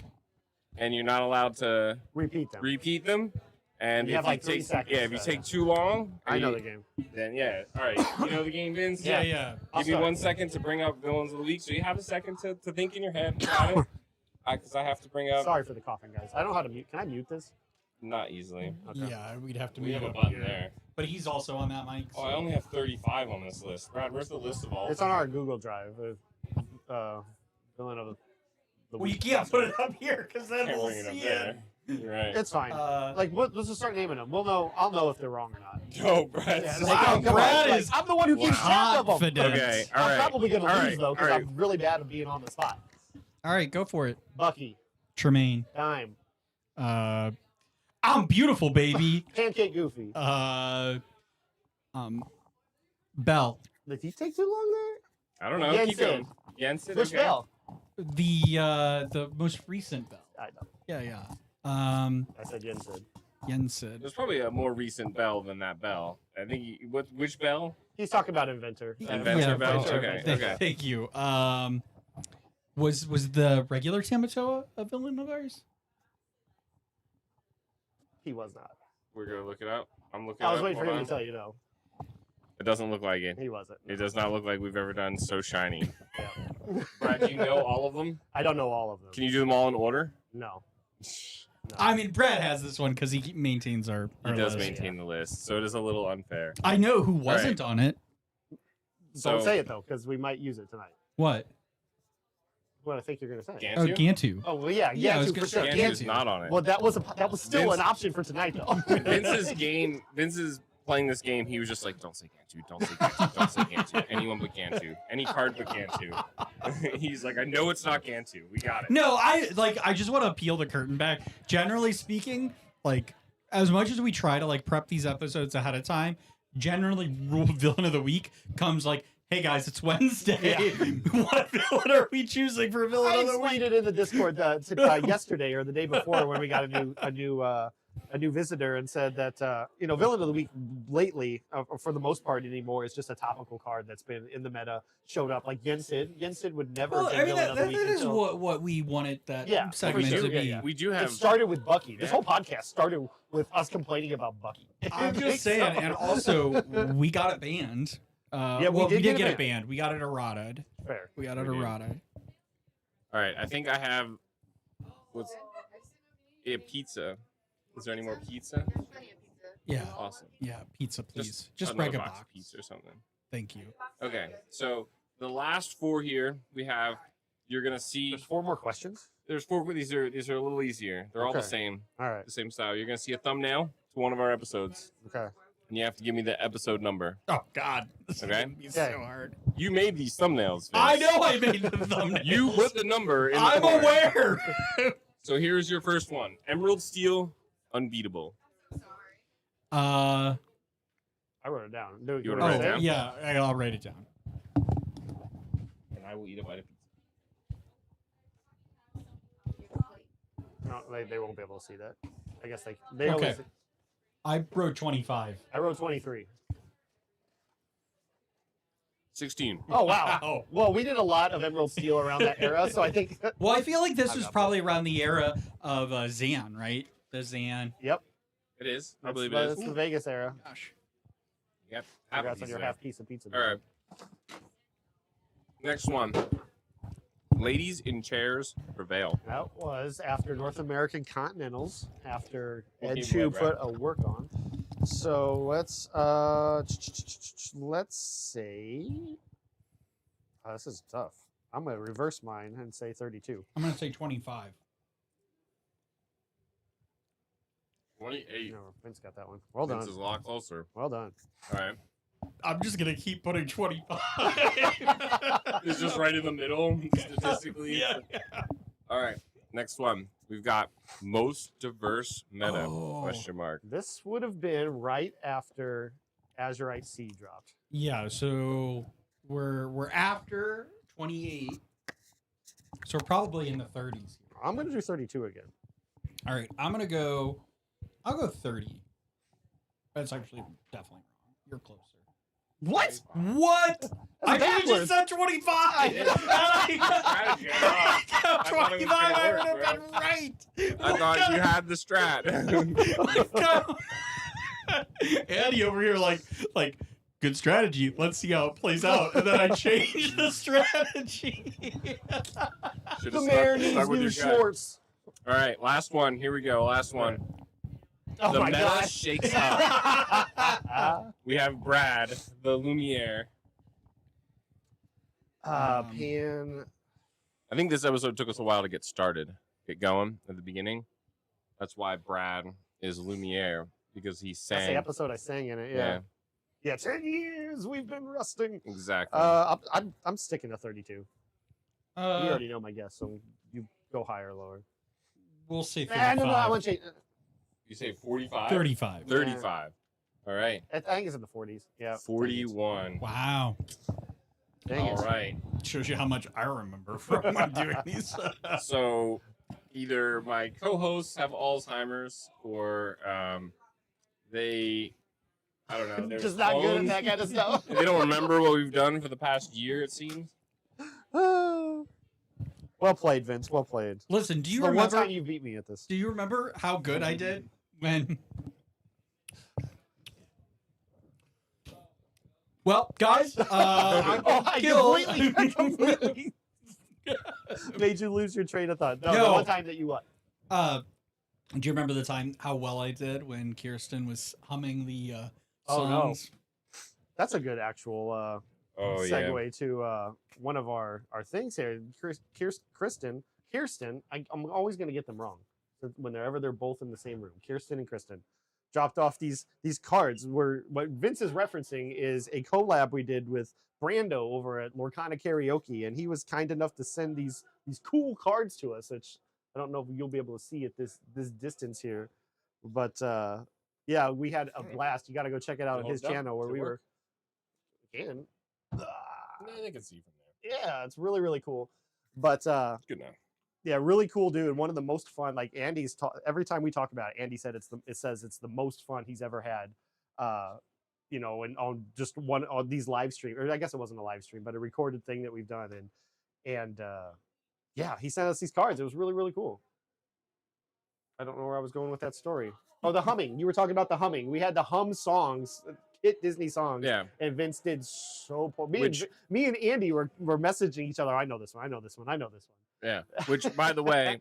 Speaker 2: And you're not allowed to
Speaker 4: Repeat them.
Speaker 2: repeat them. And
Speaker 4: You
Speaker 2: if
Speaker 4: have like
Speaker 2: you
Speaker 4: 3
Speaker 2: take,
Speaker 4: seconds,
Speaker 2: yeah, if you
Speaker 4: so-
Speaker 2: take too long,
Speaker 4: I know the game.
Speaker 2: then yeah. All right, you know the game, Vince.
Speaker 3: Yeah.
Speaker 4: I'll
Speaker 2: Give me
Speaker 4: start.
Speaker 2: 1 second to bring up villains of the week, so you have a second to think in your head about it. Because I have to bring up
Speaker 4: Sorry for the coughing, guys. I don't know how to mute. Can I mute this?
Speaker 2: not easily.
Speaker 4: Okay.
Speaker 3: Yeah, we'd have to
Speaker 2: We
Speaker 3: mute
Speaker 2: have a
Speaker 3: him.
Speaker 2: button there.
Speaker 3: But he's also on that mic.
Speaker 2: Oh, I only have 35 on this list. Brad, where's the list of all?
Speaker 4: It's on our Google Drive. Villain of the
Speaker 3: Well, you
Speaker 4: week.
Speaker 3: can't put it up here because then
Speaker 2: Can't
Speaker 3: we'll
Speaker 2: bring it up
Speaker 3: see
Speaker 2: there.
Speaker 3: it.
Speaker 2: You're right.
Speaker 4: It's fine. Let's just start naming them. We'll know. I'll know if they're wrong or not.
Speaker 2: No, Brad.
Speaker 4: Yeah,
Speaker 2: stop.
Speaker 3: Wow,
Speaker 4: come on,
Speaker 3: Brad
Speaker 4: like,
Speaker 3: is
Speaker 4: I'm the one who keeps track of them.
Speaker 3: confident.
Speaker 2: Okay, all
Speaker 4: I'm
Speaker 2: right.
Speaker 4: probably gonna
Speaker 2: all
Speaker 4: lose
Speaker 2: right,
Speaker 4: though because
Speaker 2: all right.
Speaker 4: I'm really bad at being on the spot.
Speaker 3: All right, go for it.
Speaker 4: Bucky,
Speaker 3: Tremaine.
Speaker 4: Dime,
Speaker 3: I'm beautiful, baby.
Speaker 4: Pancake Goofy.
Speaker 3: Bell.
Speaker 4: Did he take too long
Speaker 2: I don't know.
Speaker 4: there?
Speaker 2: Keep going. Jensen.
Speaker 4: Which
Speaker 2: okay.
Speaker 4: Bell?
Speaker 3: The most recent Bell.
Speaker 4: I know.
Speaker 3: Yeah.
Speaker 4: I said Jensen.
Speaker 3: Jensen.
Speaker 2: There's probably a more recent Bell than that Bell. I think. Which Bell?
Speaker 4: He's talking about Inventor.
Speaker 2: Inventor Bell? Okay, okay.
Speaker 3: Thank you. Was the regular Tamatoa a villain of ours?
Speaker 4: He was not.
Speaker 2: We're gonna look it up. I'm looking.
Speaker 4: I was
Speaker 2: it up.
Speaker 4: waiting for
Speaker 2: Hold
Speaker 4: him
Speaker 2: on.
Speaker 4: to tell you no.
Speaker 2: It doesn't look like it.
Speaker 4: He wasn't.
Speaker 2: It does not look like we've ever done So Shiny.
Speaker 4: Yeah.
Speaker 2: Brad, do you know all of them?
Speaker 4: I don't know all of them.
Speaker 2: Can you do them all in order?
Speaker 4: No. No.
Speaker 3: I mean, Brad has this one because he maintains our
Speaker 2: He does
Speaker 3: list.
Speaker 2: maintain the list, so it is a little unfair.
Speaker 3: I know who wasn't on it.
Speaker 4: Don't
Speaker 2: So
Speaker 4: say it though, because we might use it tonight.
Speaker 3: What?
Speaker 4: What I think you're gonna say.
Speaker 2: Gantu?
Speaker 3: Oh, Gantu.
Speaker 4: Oh well, yeah,
Speaker 3: Yeah, I was
Speaker 4: for
Speaker 3: gonna
Speaker 4: sure.
Speaker 3: say
Speaker 2: Gantu's
Speaker 3: Gantu.
Speaker 2: not on it.
Speaker 4: Well, that was still
Speaker 2: Vince-
Speaker 4: an option for tonight though.
Speaker 2: Vince is playing this game. He was just like, "Don't say Gantu, don't say Gantu, don't say Gantu. Anyone but Gantu. Any card but Gantu." He's like, "I know it's not Gantu. We got it."
Speaker 3: No, I just want to peel the curtain back. Generally speaking, like as much as we try to like prep these episodes ahead of time, generally rule villain of the week comes like, hey guys, it's Wednesday. What villain are we choosing for villain
Speaker 4: I
Speaker 3: of the week?
Speaker 4: explained it in the Discord yesterday or the day before when we got a new visitor and said that villain of the week lately, for the most part anymore, is just a topical card that's been in the meta, showed up like Yensid. Yensid would never
Speaker 3: Well,
Speaker 4: have
Speaker 3: I
Speaker 4: been
Speaker 3: mean,
Speaker 4: villain of the week
Speaker 3: that is
Speaker 4: until
Speaker 3: what we wanted that
Speaker 4: Yeah,
Speaker 3: segment
Speaker 4: for sure.
Speaker 3: to be.
Speaker 4: Yeah.
Speaker 2: We do
Speaker 4: it
Speaker 2: have.
Speaker 4: started with Bucky. This
Speaker 2: Yeah.
Speaker 4: whole podcast started with us complaining about Bucky.
Speaker 3: I'm just saying, and also we got it banned.
Speaker 4: Yeah, we
Speaker 3: well,
Speaker 4: did
Speaker 3: we did
Speaker 4: get it
Speaker 3: get it banned. We got it errataed.
Speaker 4: Fair.
Speaker 3: We got it
Speaker 2: We did.
Speaker 3: errataed.
Speaker 2: All right, I think I have. What's pizza? Is there any more pizza?
Speaker 3: Yeah,
Speaker 2: Awesome.
Speaker 3: yeah. Pizza, please. Just
Speaker 2: another
Speaker 3: break a
Speaker 2: box
Speaker 3: box.
Speaker 2: of pizza or something.
Speaker 3: Thank you.
Speaker 2: Okay, so the last 4 here we have. You're gonna see.
Speaker 4: There's 4 more questions.
Speaker 2: There's 4. These are a little easier. They're all the
Speaker 4: Okay.
Speaker 2: same,
Speaker 4: All right.
Speaker 2: the same style. You're gonna see a thumbnail to one of our episodes,
Speaker 4: Okay.
Speaker 2: and you have to give me the episode number.
Speaker 3: Oh God, this
Speaker 2: Okay.
Speaker 3: is gonna be
Speaker 4: Okay.
Speaker 3: so hard.
Speaker 2: You made these thumbnails. Vince.
Speaker 3: I know I made the thumbnail.
Speaker 2: You put the number in the
Speaker 3: I'm
Speaker 2: corner.
Speaker 3: aware.
Speaker 2: So here's your first one. Emerald Steel, Unbeatable.
Speaker 4: I wrote it down. Do
Speaker 2: You
Speaker 4: wanna
Speaker 2: wanna
Speaker 3: Oh
Speaker 2: write it
Speaker 4: say
Speaker 2: down?
Speaker 3: yeah, I'll write it down.
Speaker 2: And I will eat a bite of pizza.
Speaker 4: No, they won't be able to see that. I guess they
Speaker 3: Okay.
Speaker 4: always.
Speaker 3: I wrote 25.
Speaker 4: I wrote 23.
Speaker 2: 16.
Speaker 4: Oh wow. Well, we did a lot of Emerald Steel around that era, so I think.
Speaker 3: Well, I feel like this
Speaker 4: I'm
Speaker 3: was
Speaker 4: not
Speaker 3: probably around the era of Zan, right? The Zan.
Speaker 4: Yep.
Speaker 2: It is. I
Speaker 4: That's
Speaker 2: believe
Speaker 4: the,
Speaker 2: it
Speaker 4: It's
Speaker 2: is.
Speaker 4: the Vegas era.
Speaker 3: Gosh.
Speaker 2: Yep.
Speaker 4: Congrats on your half piece of pizza.
Speaker 2: All right. Next one. Ladies in chairs prevail.
Speaker 4: That was after North American Continentals, after
Speaker 2: What
Speaker 4: Ed
Speaker 2: game
Speaker 4: Chu
Speaker 2: was that,
Speaker 4: put a work on. So let's say this is tough. I'm gonna reverse mine and say 32.
Speaker 3: I'm gonna say 25.
Speaker 2: 28.
Speaker 4: No, Vince got that one. Well
Speaker 2: Vince
Speaker 4: done.
Speaker 2: is a lot closer.
Speaker 4: Well done.
Speaker 2: All right.
Speaker 3: I'm just gonna keep putting 25.
Speaker 2: It's just right in the middle, statistically.
Speaker 3: Yeah.
Speaker 2: All right. Next one. We've got most diverse meta,
Speaker 3: Oh.
Speaker 2: question mark.
Speaker 4: This would have been right after Azurite Sea dropped.
Speaker 3: Yeah, so we're after 28. So we're probably in the 30s.
Speaker 4: I'm gonna do 32 again.
Speaker 3: All right, I'll go 30. That's actually definitely wrong. You're closer. What? What? I could have just said 25.
Speaker 2: Strategy, I thought it was
Speaker 3: 25,
Speaker 2: gonna
Speaker 3: I
Speaker 2: work,
Speaker 3: would have been right.
Speaker 2: I thought you had the strat.
Speaker 3: Andy over here like good strategy. Let's see how it plays out. And then I changed the strategy.
Speaker 2: Should've
Speaker 4: The mayor
Speaker 2: stuck
Speaker 4: needs
Speaker 2: with
Speaker 4: new
Speaker 2: your gut.
Speaker 4: shorts.
Speaker 2: All right, last one. Here we go. Last one.
Speaker 4: Oh
Speaker 2: The
Speaker 4: my
Speaker 2: meta
Speaker 4: god.
Speaker 2: shakes up. We have Brad, the Lumiere.
Speaker 4: Pan.
Speaker 2: I think this episode took us a while to get going at the beginning. That's why Brad is Lumiere, because he sang.
Speaker 4: That's the episode I sang in it. Yeah. Yeah. 10 years we've been rusting.
Speaker 2: Exactly.
Speaker 4: I'm sticking to 32. You
Speaker 3: Uh,
Speaker 4: already know my guess, so you go higher or lower.
Speaker 3: we'll say
Speaker 4: No,
Speaker 3: 35.
Speaker 4: I want to change.
Speaker 2: You say 45?
Speaker 3: 35.
Speaker 2: 35. All right.
Speaker 4: I think it's in the 40s. Yeah.
Speaker 2: 41.
Speaker 3: Wow.
Speaker 4: Dang
Speaker 2: All
Speaker 4: it.
Speaker 2: right.
Speaker 3: Shows you how much I remember from when doing these.
Speaker 2: So either my co-hosts have Alzheimer's or they, I don't know. they're
Speaker 4: Just not good at
Speaker 2: clones.
Speaker 4: that kind of stuff.
Speaker 2: They don't remember what we've done for the past year, it seems.
Speaker 4: Well played, Vince. Well played.
Speaker 3: Listen, do you
Speaker 4: The one
Speaker 3: remember?
Speaker 4: time you beat me at this.
Speaker 3: Do you remember how good I did when? Well, guys,
Speaker 4: I
Speaker 3: killed.
Speaker 4: completely made you lose your train of thought. No, the
Speaker 3: No.
Speaker 4: one time that you what?
Speaker 3: Do you remember the time how well I did when Kirsten was humming the
Speaker 4: Oh, no.
Speaker 3: songs?
Speaker 4: That's a good actual segue to one of our things here. Kirsten, I'm always going to get them wrong whenever they're both in the same room. Kirsten and Kristen dropped off these cards. Where what Vince is referencing is a collab we did with Brando over at Lorcana Karaoke, and he was kind enough to send these cool cards to us, which I don't know if you'll be able to see at this distance here, but yeah, we had a blast. You got to go check it out on his channel where we were. Again.
Speaker 2: I can see from there.
Speaker 4: Yeah, it's really, really cool. But
Speaker 2: Good enough.
Speaker 4: yeah, really cool dude. And one of the most fun, like Andy's every time we talk about it, Andy said it says it's the most fun he's ever had. You know, and on just one on these live stream, or I guess it wasn't a live stream, but a recorded thing that we've done. And yeah, he sent us these cards. It was really, really cool. I don't know where I was going with that story. Oh, the humming. You were talking about the humming. We had to hum songs, hit Disney songs.
Speaker 2: Yeah.
Speaker 4: And Vince did so poor. Me and Andy were messaging each other. I know this one. I know this one. I know this one.
Speaker 2: Yeah. Which, by the way,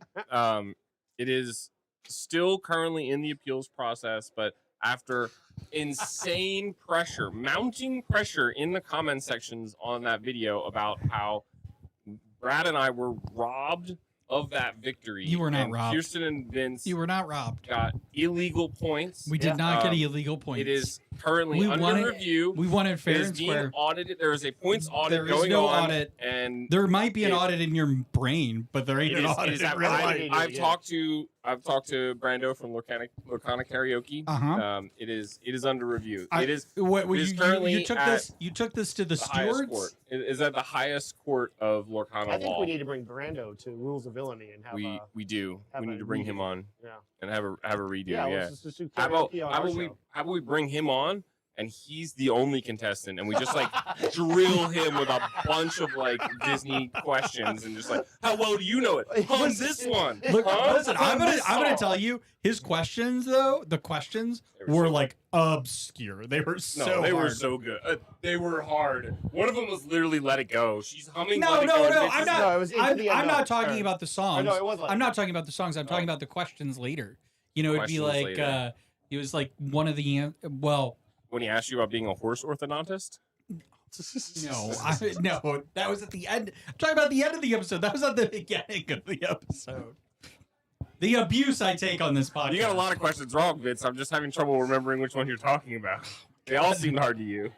Speaker 2: it is still currently in the appeals process, but after insane pressure, mounting pressure in the comment sections on that video about how Brad and I were robbed of that victory.
Speaker 3: You were not
Speaker 2: and
Speaker 3: robbed.
Speaker 2: Kirsten and Vince
Speaker 3: You were not robbed.
Speaker 2: got illegal points.
Speaker 3: We did
Speaker 4: Yeah.
Speaker 3: not get illegal points.
Speaker 2: It is currently
Speaker 3: We
Speaker 2: under
Speaker 3: wanted-
Speaker 2: review.
Speaker 3: We wanted
Speaker 2: It
Speaker 3: fair
Speaker 2: is
Speaker 3: and
Speaker 2: being
Speaker 3: square.
Speaker 2: audited. There is a points audit
Speaker 3: There is
Speaker 2: going
Speaker 3: no
Speaker 2: on,
Speaker 3: audit.
Speaker 2: and
Speaker 3: There might be an
Speaker 2: It-
Speaker 3: audit in your brain, but there ain't
Speaker 2: it
Speaker 3: an
Speaker 2: is,
Speaker 3: audit
Speaker 2: it is
Speaker 3: in real life.
Speaker 4: life.
Speaker 2: I've
Speaker 4: Yeah.
Speaker 2: talked to Brando from Lorcana Karaoke.
Speaker 3: Uh-huh.
Speaker 2: It is under review.
Speaker 3: I-
Speaker 2: It is
Speaker 3: What,
Speaker 2: it is currently
Speaker 3: you took
Speaker 2: at
Speaker 3: this? You took this to the
Speaker 2: the highest
Speaker 3: stewards.
Speaker 2: court. It is at the highest court of Lorcana
Speaker 4: I think
Speaker 2: law.
Speaker 4: we need to bring Brando to Rules of Villainy and have
Speaker 2: we do.
Speaker 4: have
Speaker 2: We
Speaker 4: a
Speaker 2: need to bring him
Speaker 4: redo.
Speaker 2: on
Speaker 4: Yeah.
Speaker 2: and have a redo.
Speaker 4: Yeah.
Speaker 2: Yeah.
Speaker 4: Let's just do
Speaker 2: How
Speaker 4: karaoke on our
Speaker 2: about we
Speaker 4: show.
Speaker 2: how about we bring him on and he's the only contestant, and we just like drill him with a bunch of like Disney questions, and just like, how well do you know it? On this one.
Speaker 3: Look,
Speaker 2: Huh?
Speaker 3: listen, I'm gonna tell you his questions though. The questions were like obscure. They were so
Speaker 2: they were
Speaker 3: hard.
Speaker 2: so good. They were hard. One of them was literally "Let It Go." She's humming.
Speaker 3: No,
Speaker 2: Let It
Speaker 3: no,
Speaker 2: Go, and
Speaker 3: no.
Speaker 2: Vince
Speaker 3: I'm
Speaker 2: is
Speaker 3: not.
Speaker 4: No, it was into the
Speaker 3: I'm
Speaker 4: end,
Speaker 3: not
Speaker 4: no.
Speaker 3: talking
Speaker 4: Or-
Speaker 3: about the songs.
Speaker 4: no, it was like
Speaker 3: I'm not
Speaker 4: that.
Speaker 3: talking about the songs. I'm talking about the questions later. You know, it'd be
Speaker 2: Questions
Speaker 3: like
Speaker 2: later.
Speaker 3: it was like one of the well.
Speaker 2: When he asked you about being a horse orthodontist.
Speaker 3: No, that was at the end. I'm talking about the end of the episode. That was at the beginning of the episode. The abuse I take on this podcast.
Speaker 2: You got a lot of questions wrong, Vince. I'm just having trouble remembering which one you're talking about. They all seemed hard to you.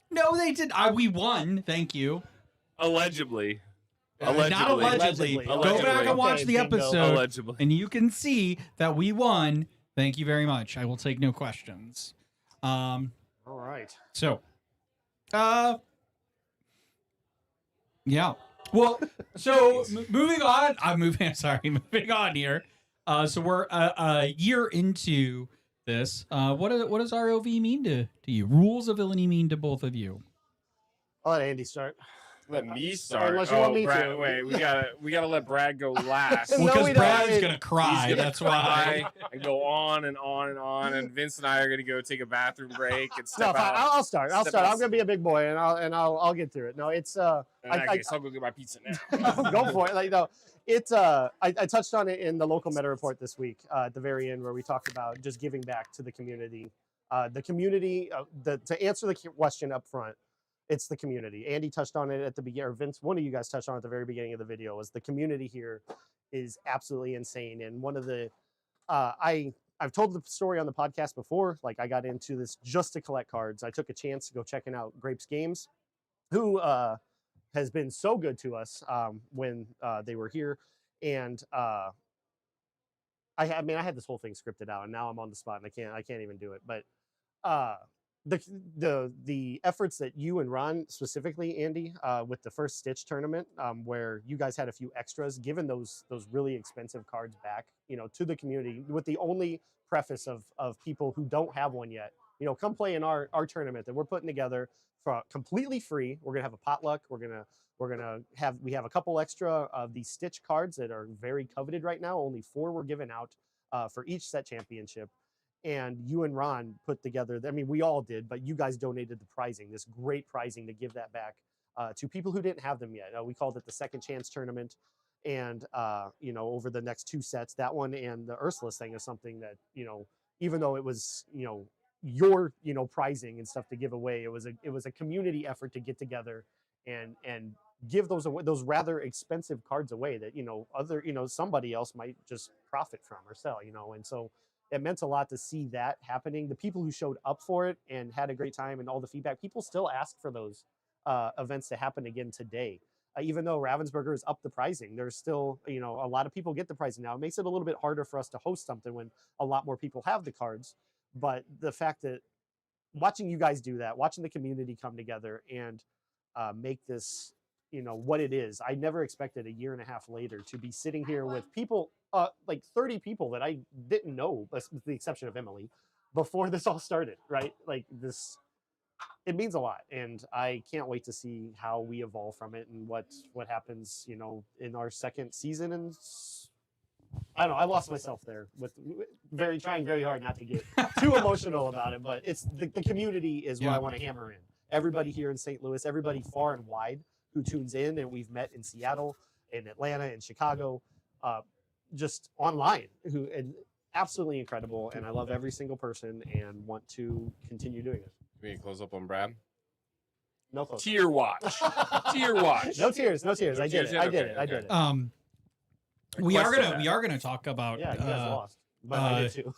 Speaker 3: No, they did. We won. Thank you.
Speaker 2: Allegedly.
Speaker 3: Not allegedly. Go
Speaker 2: Allegedly.
Speaker 3: back and watch
Speaker 4: Okay,
Speaker 3: the
Speaker 4: bingo.
Speaker 3: episode,
Speaker 2: Allegedly.
Speaker 3: and you can see that we won. Thank you very much. I will take no questions.
Speaker 4: All right.
Speaker 3: So, yeah. Well, so moving on. I'm moving. Sorry, moving on here. So we're a year into this. What does ROV mean to you? Rules of Villainy mean to both of you?
Speaker 4: I'll let Andy start.
Speaker 2: Let me start.
Speaker 4: Unless you want me
Speaker 2: Brad,
Speaker 4: to.
Speaker 2: wait, we gotta let Brad go last.
Speaker 4: No,
Speaker 3: Well, because
Speaker 4: we don't.
Speaker 3: Brad's gonna cry.
Speaker 2: He's gonna
Speaker 3: That's why.
Speaker 2: cry and go on and on and on, and Vince and I are gonna go take a bathroom break and
Speaker 4: No,
Speaker 2: step
Speaker 4: fine.
Speaker 2: out.
Speaker 4: I'll start. I'll
Speaker 2: Step
Speaker 4: start.
Speaker 2: out.
Speaker 4: I'm gonna be a big boy, and I'll get through it. No, it's
Speaker 2: In that case, I'll go get my pizza now.
Speaker 4: go for it. Like no, it's I touched on it in the local meta report this week at the very end where we talked about just giving back to the community. To answer the question up front, it's the community. Andy touched on it at the beginning, or Vince, one of you guys touched on it at the very beginning of the video, was the community here is absolutely insane. And one of the I've told the story on the podcast before. Like I got into this just to collect cards. I took a chance to go checking out Grapes Games, who has been so good to us when they were here. And I had this whole thing scripted out, and now I'm on the spot and I can't even do it. But the efforts that you and Ron specifically, Andy, with the first Stitch tournament, where you guys had a few extras, given those really expensive cards back, to the community, with the only preface of people who don't have one yet, come play in our tournament that we're putting together for completely free. We're gonna have a potluck. We have a couple extra of these Stitch cards that are very coveted right now. Only 4 were given out for each set championship. And you and Ron put together, we all did, but you guys donated the prizing, this great prizing, to give that back to people who didn't have them yet. We called it the Second Chance Tournament. And, over the next 2 sets, that one and the Ursula's thing is something that, even though it was, your, prizing and stuff to give away, it was a community effort to get together and give those rather expensive cards away that, somebody else might just profit from or sell, and so it meant a lot to see that happening. The people who showed up for it and had a great time and all the feedback, people still ask for those events to happen again today. Even though Ravensburger has upped the pricing, there's still, a lot of people get the pricing now. It makes it a little bit harder for us to host something when a lot more people have the cards. But the fact that watching you guys do that, watching the community come together and make this, what it is, I never expected a year and a half later to be sitting here with people, like 30 people that I didn't know, with the exception of Emily, before this all started, right? Like this, it means a lot, and I can't wait to see how we evolve from it and what happens, in our second season. And I don't know, I lost myself there with trying very hard not to get too emotional about it, but it's the community is what I want to hammer in. Everybody here in St. Louis, everybody far and wide who tunes in, and we've met in Seattle, in Atlanta, in Chicago, just online, and absolutely incredible. And I love every single person and want to continue doing it.
Speaker 2: Can we close up on Brad?
Speaker 4: No close.
Speaker 2: Tier watch. Tier watch.
Speaker 4: No tears. I did it. I did it.
Speaker 3: We are gonna talk about.
Speaker 4: Yeah, you guys lost, but I did too.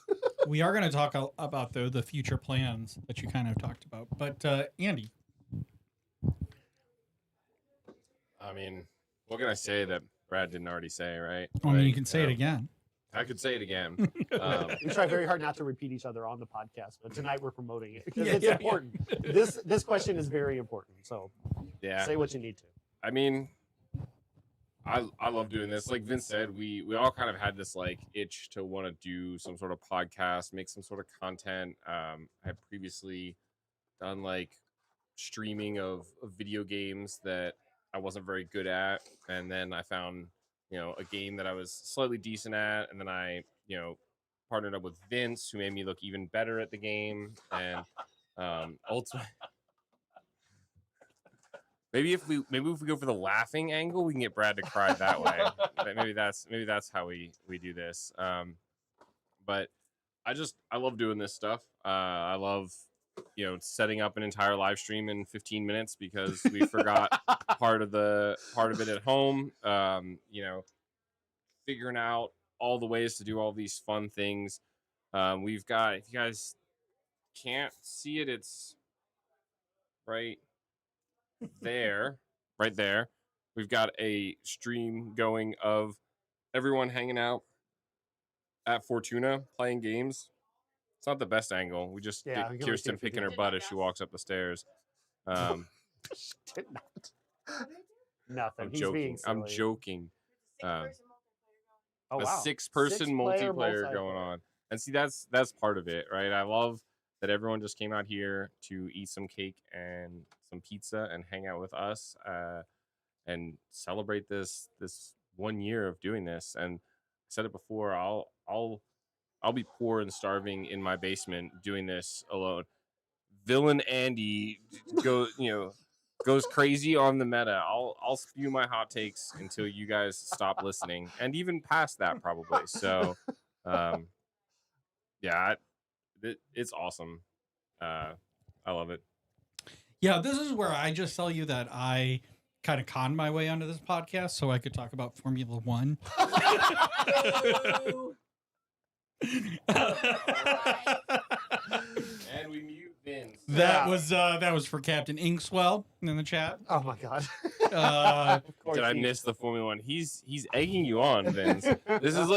Speaker 3: We are gonna talk about the future plans that you kind of talked about. But Andy,
Speaker 2: what can I say that Brad didn't already say, right?
Speaker 3: you can say it again.
Speaker 2: I could say it again.
Speaker 4: We try very hard not to repeat each other on the podcast, but tonight we're promoting it because
Speaker 3: Yeah,
Speaker 4: it's
Speaker 3: yeah,
Speaker 4: important. This question is very important. So
Speaker 2: Yeah.
Speaker 4: say what you need to.
Speaker 2: I love doing this. Like Vince said, we all kind of had this like itch to want to do some sort of podcast, make some sort of content. I previously done like streaming of video games that I wasn't very good at, and then I found a game that I was slightly decent at, and then I partnered up with Vince, who made me look even better at the game, and ultimately. Maybe if we go for the laughing angle, we can get Brad to cry that way. maybe that's how we do this. But I love doing this stuff. I love setting up an entire live stream in 15 minutes because we forgot part of it at home. Figuring out all the ways to do all these fun things. We've got, if you guys can't see it, it's right there. We've got a stream going of everyone hanging out at Fortuna playing games. It's not the best angle. We just get Kirsten picking her butt as she walks up the stairs.
Speaker 4: Did not. Nothing.
Speaker 2: I'm joking.
Speaker 4: Oh,
Speaker 2: A
Speaker 4: wow.
Speaker 2: 6-person multiplayer going on. And see, that's part of it, right? I love that everyone just came out here to eat some cake and some pizza and hang out with us and celebrate this 1 year of doing this. And I said it before, I'll be poor and starving in my basement doing this alone. Villain Andy goes crazy on the meta. I'll spew my hot takes until you guys stop listening, and even past that probably. So, yeah, it's awesome. I love it.
Speaker 3: Yeah, this is where I just tell you that I kind of conned my way onto this podcast so I could talk about Formula One.
Speaker 2: And we mute Vince.
Speaker 3: That was for Captain Inkswell in the chat.
Speaker 4: Oh my god.
Speaker 2: Did I miss the Formula One? He's egging you on, Vince. This is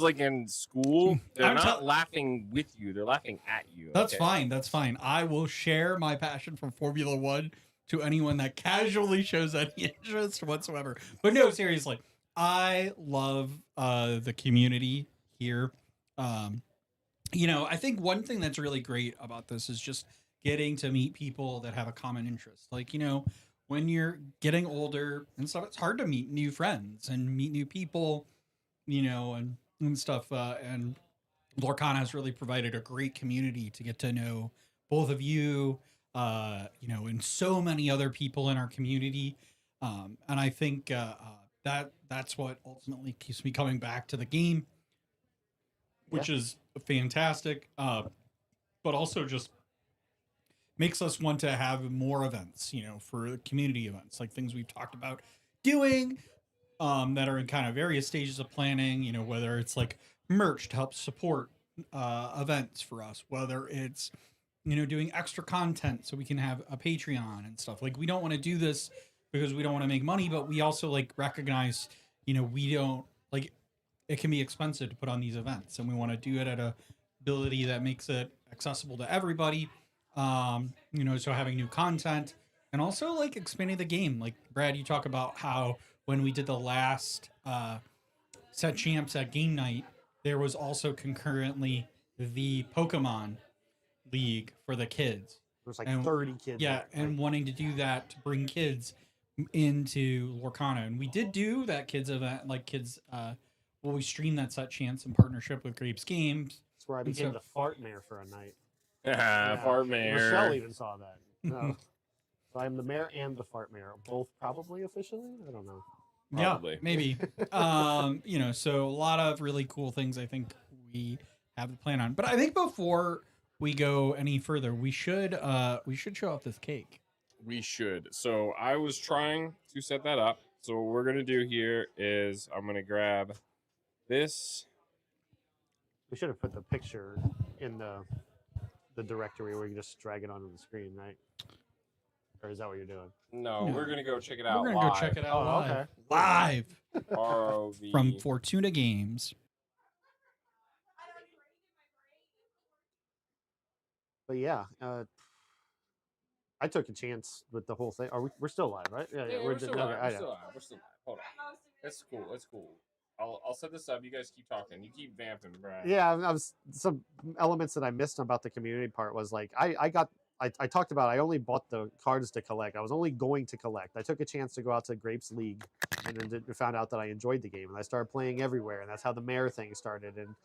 Speaker 2: like in school. They're not laughing with you; they're laughing at you.
Speaker 3: That's fine. That's fine. I will share my passion for Formula One to anyone that casually shows any interest whatsoever. But no, seriously, I love the community here. I think one thing that's really great about this is just getting to meet people that have a common interest. Like, when you're getting older and stuff, it's hard to meet new friends and meet new people, and stuff. And Lorcana has really provided a great community to get to know both of you, and so many other people in our community. And I think that's what ultimately keeps me coming back to the game, which is fantastic, but also just makes us want to have more events, for community events, like things we've talked about doing that are in kind of various stages of planning, whether it's like merch to help support events for us, whether it's, doing extra content so we can have a Patreon and stuff. Like, we don't want to do this because we don't want to make money, but we also recognize, we don't it can be expensive to put on these events, and we want to do it at a ability that makes it accessible to everybody. So having new content and also expanding the game. Like, Brad, you talk about how when we did the last set champs at game night, there was also concurrently the Pokemon League for the kids.
Speaker 4: There's 30 kids.
Speaker 3: Yeah, and wanting to do that to bring kids into Lorcana. And we did do that kids event, we streamed that set chance in partnership with Grapes Games.
Speaker 4: That's where I became the fart mayor for a night.
Speaker 2: Fart mayor.
Speaker 4: Michelle even saw that. No. So I'm the mayor and the fart mayor, both probably officially. I don't know.
Speaker 2: Probably.
Speaker 3: Yeah, maybe. So a lot of really cool things I think we have the plan on. But I think before we go any further, we should show off this cake.
Speaker 2: We should. So I was trying to set that up. So what we're gonna do here is I'm gonna grab this.
Speaker 4: We should have put the picture in the directory where you just drag it onto the screen, right? Or is that what you're doing?
Speaker 2: No, we're gonna go check it out.
Speaker 3: We're gonna go check it out live.
Speaker 4: Okay.
Speaker 3: Live
Speaker 2: ROV
Speaker 3: from Fortuna Games.
Speaker 4: But yeah, I took a chance with the whole thing. We're still live, right?
Speaker 2: Yeah, we're still live. We're still live. Hold on. It's cool. I'll set this up. You guys keep talking. You keep vamping, Brad.
Speaker 4: Yeah, I was some elements that I missed about the community part was I got I talked about I only bought the cards to collect. I was only going to collect. I took a chance to go out to Grapes League, and then found out that I enjoyed the game, and I started playing everywhere, and that's how the Mare thing started. And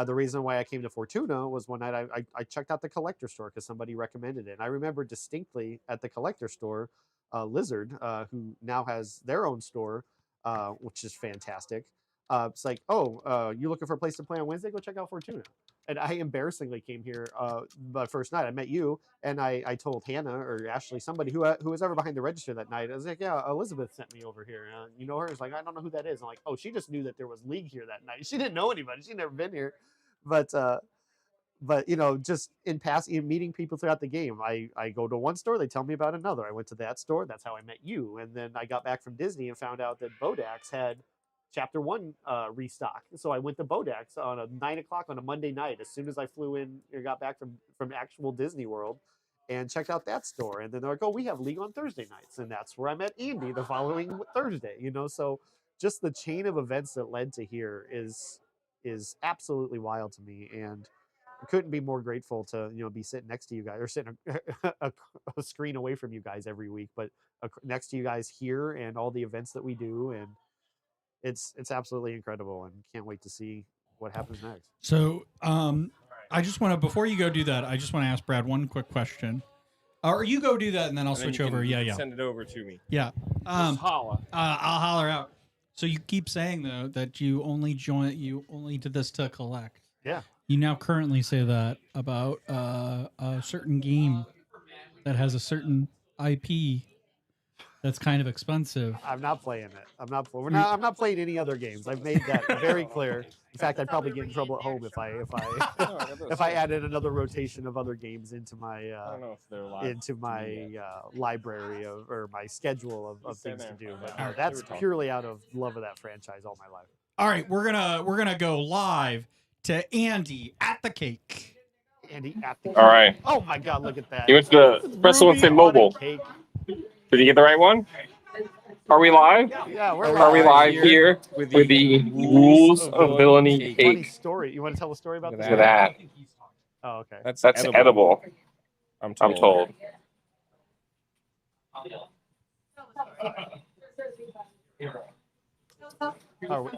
Speaker 4: the reason why I came to Fortuna was one night I checked out the collector store because somebody recommended it. And I remember distinctly at the collector store, Lizard, who now has their own store, which is fantastic. It's like, oh, you looking for a place to play on Wednesday? Go check out Fortuna. And I embarrassingly came here the first night. I met you, and I told Hannah or Ashley, somebody who was ever behind the register that night. I was like, yeah, Elizabeth sent me over here. You know her? It's like, I don't know who that is. I'm like, oh, she just knew that there was League here that night. She didn't know anybody. She'd never been here. But just in passing, meeting people throughout the game, I go to one store, they tell me about another. I went to that store, that's how I met you. And then I got back from Disney and found out that Bodax had Chapter 1 restock. So I went to Bodax on a 9 o'clock on a Monday night as soon as I flew in or got back from actual Disney World, and checked out that store. And then they're like, oh, we have League on Thursday nights. And that's where I met Andy the following Thursday. So just the chain of events that led to here is absolutely wild to me. And I couldn't be more grateful to be sitting next to you guys, or sitting a screen away from you guys every week, but next to you guys here, and all the events that we do. And it's absolutely incredible, and can't wait to see what happens next.
Speaker 3: So, I just want to, before you go do that, I just want to ask Brad one quick question. Or you go do that, and then I'll switch over. Yeah.
Speaker 2: Send it over to me.
Speaker 3: Yeah.
Speaker 2: Just holla.
Speaker 3: I'll holler out. So you keep saying though that you only did this to collect.
Speaker 4: Yeah.
Speaker 3: You now currently say that about a certain game that has a certain IP that's kind of expensive.
Speaker 4: I'm not playing it. I'm not playing any other games. I've made that very clear. In fact, I'd probably get in trouble at home if I added another rotation of other games into my library or my schedule of things to do. But that's purely out of love of that franchise all my life.
Speaker 3: All right, we're gonna go live to Andy at the cake.
Speaker 4: Andy at the cake.
Speaker 2: All right.
Speaker 4: Oh my God! Look at that.
Speaker 2: You went to the press one say mobile.
Speaker 4: Cake.
Speaker 2: Did you get the right one? Are we live?
Speaker 4: Yeah,
Speaker 2: Are we live here with the Rules of Villainy
Speaker 4: Funny
Speaker 2: cake?
Speaker 4: story. You want to tell a story about this?
Speaker 2: Look at that.
Speaker 4: Oh, okay.
Speaker 2: That's edible. I'm told.
Speaker 4: Oh,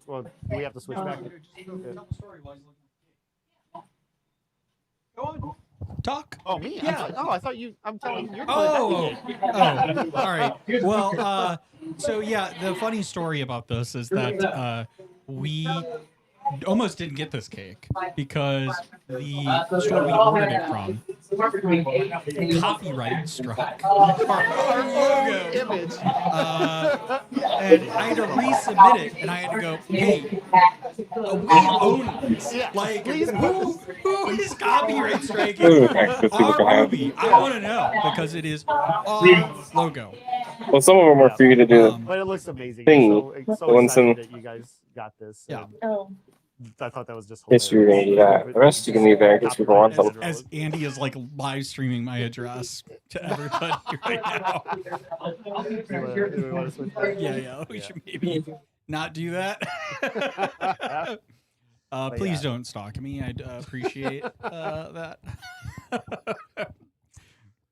Speaker 4: well, we have to switch back.
Speaker 3: Go on. Talk.
Speaker 4: Oh, me?
Speaker 3: Yeah.
Speaker 4: I thought you. I'm telling you.
Speaker 3: Oh, all right. Well, so yeah, the funny story about this is that we almost didn't get this cake because the store we ordered it from copyright struck our logo
Speaker 4: image.
Speaker 3: And I had to resubmit it, and I had to go, hey, we own this.
Speaker 4: Yeah,
Speaker 3: Like,
Speaker 4: please
Speaker 3: who is copyright striking our movie? I want to know, because it is our logo.
Speaker 2: Well, some of them are for you to do.
Speaker 4: But it looks amazing.
Speaker 2: Thing.
Speaker 4: I'm so excited that you guys got this.
Speaker 3: Yeah.
Speaker 4: I thought that was just
Speaker 2: Yes, you're going to do that. The rest you can leave there in case people want them.
Speaker 3: As Andy is like live streaming my address to everybody right now. Yeah, we should maybe not do that. Please don't stalk me. I'd appreciate that.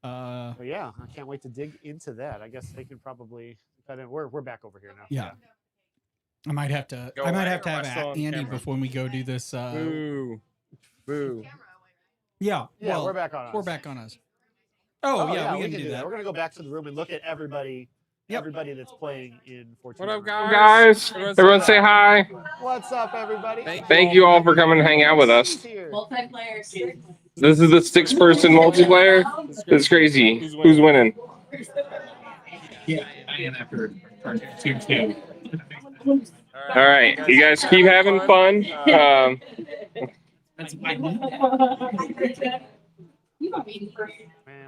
Speaker 4: Yeah, I can't wait to dig into that. I guess they could probably. We're back over here now.
Speaker 3: Yeah. I might have to have Andy before we go do this.
Speaker 2: Boo.
Speaker 3: Yeah. Well,
Speaker 4: we're back on us.
Speaker 3: We're back on us. Oh, yeah, we can do that.
Speaker 4: We're gonna go back to the room and look at everybody. Yep. Everybody that's playing in Fortuna.
Speaker 2: What up, guys? Everyone say hi.
Speaker 4: What's up, everybody?
Speaker 2: Thank you all for coming and hang out with us.
Speaker 6: Multiplayer.
Speaker 2: This is the 6-person multiplayer. It's crazy. Who's winning?
Speaker 7: Yeah, I am after Team 2.
Speaker 2: All right, you guys keep having fun.
Speaker 7: That's my
Speaker 4: Man,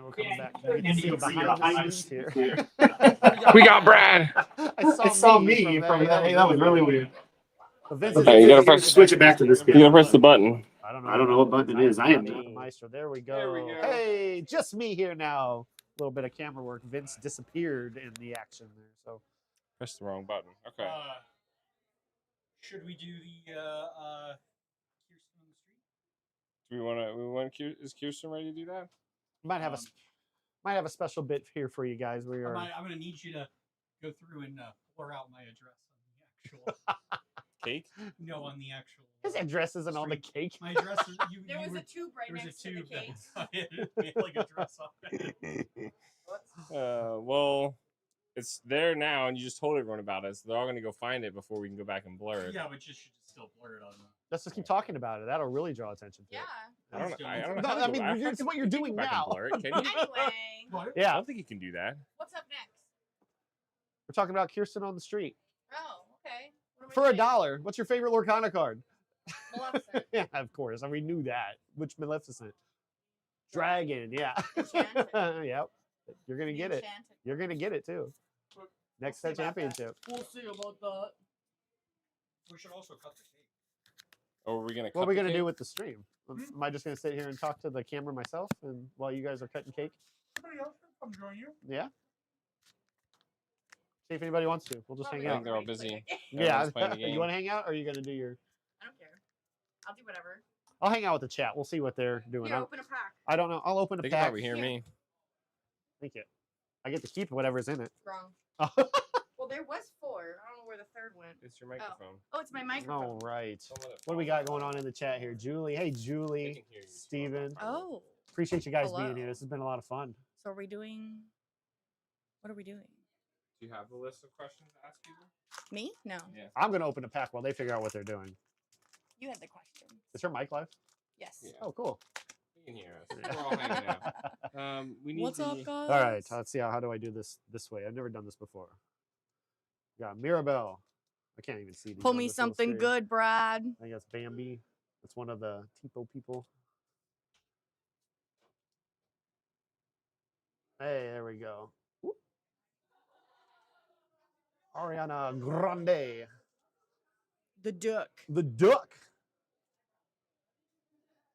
Speaker 4: we're coming back. You can see behind the scenes here.
Speaker 2: We got Brad.
Speaker 4: I saw me from that. Hey, that was really weird.
Speaker 2: Okay, you gotta
Speaker 5: Switch it back to this.
Speaker 2: You gotta press the button.
Speaker 4: I don't know what button it is. I am
Speaker 5: not.
Speaker 4: Maestro. There we go. Hey, just me here now. A little bit of camera work. Vince disappeared in the action there. So
Speaker 2: Press the wrong button. Okay.
Speaker 3: Should we do the Kirsten on the street?
Speaker 2: Do we want? Is Kirsten ready to do that?
Speaker 4: Might have a special bit here for you guys. We are.
Speaker 3: I'm going to need you to go through and blur out my address on the actual.
Speaker 2: Cake?
Speaker 3: No, on the actual.
Speaker 4: His address isn't on the cake.
Speaker 3: My address is.
Speaker 6: There was a tube right
Speaker 3: There was a
Speaker 6: next to the
Speaker 3: tube
Speaker 6: cake.
Speaker 3: that I had mailing address on it.
Speaker 2: Well, it's there now, and you just told everyone about it. So they're all going to go find it before we can go back and blur it.
Speaker 3: Yeah, but you should still blur it on the.
Speaker 4: Let's just keep talking about it. That'll really draw attention to
Speaker 6: Yeah.
Speaker 4: it.
Speaker 2: I don't know. I don't know.
Speaker 4: No,
Speaker 2: how to
Speaker 4: I
Speaker 2: do
Speaker 4: mean,
Speaker 2: it.
Speaker 4: it's what you're doing
Speaker 2: Go back
Speaker 4: now.
Speaker 2: and blur it, can you?
Speaker 6: Anyway,
Speaker 2: I
Speaker 4: Yeah,
Speaker 2: don't think you can do that.
Speaker 6: what's up next?
Speaker 4: we're talking about Kirsten on the street.
Speaker 6: Oh, okay. What are we
Speaker 4: For
Speaker 6: doing?
Speaker 4: $1, what's your favorite Lorcana card?
Speaker 6: Maleficent.
Speaker 4: Yeah, of course. And we knew that. Which Maleficent? Dragon, yeah.
Speaker 6: Enchanted.
Speaker 4: Yep. You're going to get it.
Speaker 6: Enchanted.
Speaker 4: You're going to get it too. Next
Speaker 6: We'll
Speaker 4: set
Speaker 6: see about that.
Speaker 4: championship.
Speaker 6: We'll see about that.
Speaker 3: We should also cut the cake.
Speaker 2: Or are we going to
Speaker 4: What are we going to do with the stream? Am I just going to sit here and talk to the camera myself and while you guys are cutting cake?
Speaker 3: Somebody else can come join you.
Speaker 4: Yeah. See if anybody wants to. We'll just hang
Speaker 2: I
Speaker 4: out.
Speaker 2: think they're all busy.
Speaker 4: Yeah.
Speaker 2: Everyone's playing the
Speaker 4: You
Speaker 2: game.
Speaker 4: want to hang out or are you going to do your.
Speaker 6: I don't care. I'll do whatever.
Speaker 4: I'll hang out with the chat. We'll see what they're doing.
Speaker 6: Here, open a pack.
Speaker 4: I don't know. I'll open a
Speaker 2: They can
Speaker 4: pack.
Speaker 2: probably hear me.
Speaker 4: Thank you. I get to keep whatever's in it.
Speaker 6: Wrong.
Speaker 4: Oh,
Speaker 6: Well, there was 4. I don't know where the third went.
Speaker 2: It's your microphone.
Speaker 6: Oh, it's my microphone.
Speaker 4: all right.
Speaker 2: Don't let it
Speaker 4: What do we
Speaker 2: fall
Speaker 4: got going on in the chat here? Julie. Hey,
Speaker 2: They
Speaker 4: Julie.
Speaker 2: can hear you.
Speaker 4: Steven.
Speaker 6: Oh.
Speaker 4: Appreciate you guys
Speaker 6: Hello.
Speaker 4: being here. This has been a lot of fun.
Speaker 6: So are we doing? What are we doing?
Speaker 2: Do you have the list of questions to ask people?
Speaker 6: Me? No.
Speaker 2: Yeah.
Speaker 4: I'm going to open a pack while they figure out what they're doing.
Speaker 6: You had the question.
Speaker 4: Is her mic live?
Speaker 6: Yes.
Speaker 2: Yeah.
Speaker 4: Oh, cool.
Speaker 2: You can hear us. We're all hanging out. We need
Speaker 6: What's
Speaker 2: the,
Speaker 6: up, guys?
Speaker 4: All right. Let's see. How do I do this way? I've never done this before. We got Mirabelle. I can't even see these
Speaker 6: Pull
Speaker 4: on
Speaker 6: me
Speaker 4: this little
Speaker 6: something
Speaker 4: screen.
Speaker 6: good, Brad.
Speaker 4: I think that's Bambi. That's one of the Tipo people. Hey, there we go. Whoop. Ariana Grande.
Speaker 6: The duck.
Speaker 4: The Duck.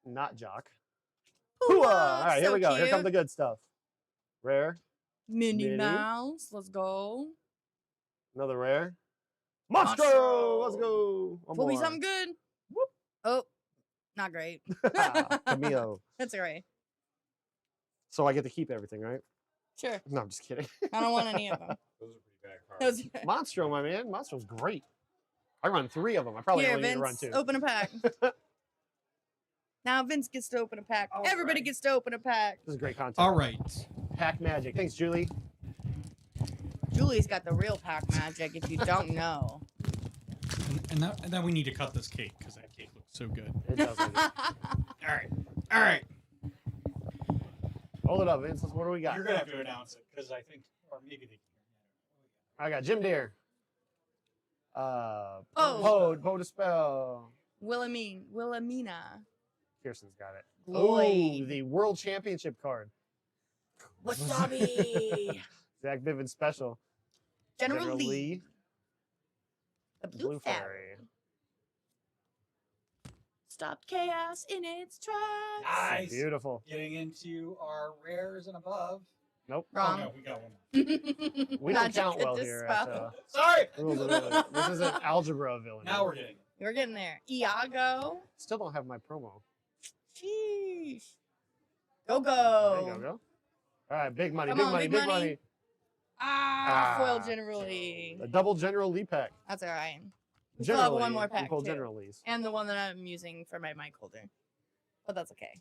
Speaker 4: Not Jock.
Speaker 6: Hooah,
Speaker 4: Hooah! All right, here
Speaker 6: so
Speaker 4: we go. Here comes
Speaker 6: cute.
Speaker 4: the good stuff. Rare.
Speaker 6: Minnie
Speaker 4: Minnie.
Speaker 6: Mouse. Let's go.
Speaker 4: Another rare. Monstro!
Speaker 6: Monstro.
Speaker 4: Let's go. One
Speaker 6: Pull me
Speaker 4: more.
Speaker 6: something good.
Speaker 4: Whoop.
Speaker 6: Oh, not great.
Speaker 4: Camille.
Speaker 6: That's all right.
Speaker 4: So I get to keep everything, right?
Speaker 6: Sure.
Speaker 4: No, I'm just kidding.
Speaker 6: I don't want any of them.
Speaker 2: Those are pretty bad cards.
Speaker 6: Those-
Speaker 4: Monstro, my man. Monstro's great. I run 3 of them. I probably
Speaker 6: Here,
Speaker 4: only need to run
Speaker 6: Vince,
Speaker 4: 2.
Speaker 6: open a pack. Now Vince gets to open a pack.
Speaker 4: All
Speaker 6: Everybody
Speaker 4: right.
Speaker 6: gets to open a pack.
Speaker 4: This is great content.
Speaker 3: All right.
Speaker 4: Pack magic. Thanks, Julie.
Speaker 6: Julie's got the real pack magic, if you don't know.
Speaker 3: And then we need to cut this cake because that cake looks so good.
Speaker 4: It does. look good.
Speaker 3: All right. All right.
Speaker 4: Hold it up, Vince. What do we got?
Speaker 3: You're gonna have to announce it because I think, or maybe they.
Speaker 4: I got Jim Deere.
Speaker 6: Oh.
Speaker 4: Poe to spell.
Speaker 6: Wilhelmina.
Speaker 4: Kirsten's got it.
Speaker 6: Lloyd.
Speaker 4: Oh, the World Championship card.
Speaker 6: Wasabi.
Speaker 4: Zach Bivens special.
Speaker 6: General Lee. The
Speaker 4: Blue
Speaker 6: Blue
Speaker 4: Fairy.
Speaker 6: Fairy. Stopped chaos in its tracks.
Speaker 3: Nice.
Speaker 4: Beautiful.
Speaker 3: Getting into our rares and above.
Speaker 4: Nope.
Speaker 6: Wrong.
Speaker 3: Oh, no, we got one.
Speaker 4: We don't count well here. At,
Speaker 3: Sorry.
Speaker 4: Rules of Villainy. This is an algebra villain.
Speaker 3: Now we're getting it.
Speaker 6: We're getting there. Iago.
Speaker 4: Still don't have my promo.
Speaker 6: Sheesh. Go
Speaker 4: There
Speaker 6: go.
Speaker 4: you go. All right, big money,
Speaker 6: Come
Speaker 4: big
Speaker 6: on,
Speaker 4: money,
Speaker 6: big
Speaker 4: big
Speaker 6: money.
Speaker 4: money.
Speaker 6: Ah, foil
Speaker 4: Ah.
Speaker 6: generally.
Speaker 4: A double General Lee pack.
Speaker 6: That's all right. We still have
Speaker 4: Generally,
Speaker 6: one more
Speaker 4: we
Speaker 6: pack
Speaker 4: pull
Speaker 6: too.
Speaker 4: General Lees.
Speaker 6: And the one that I'm using for my mic holder. But that's okay.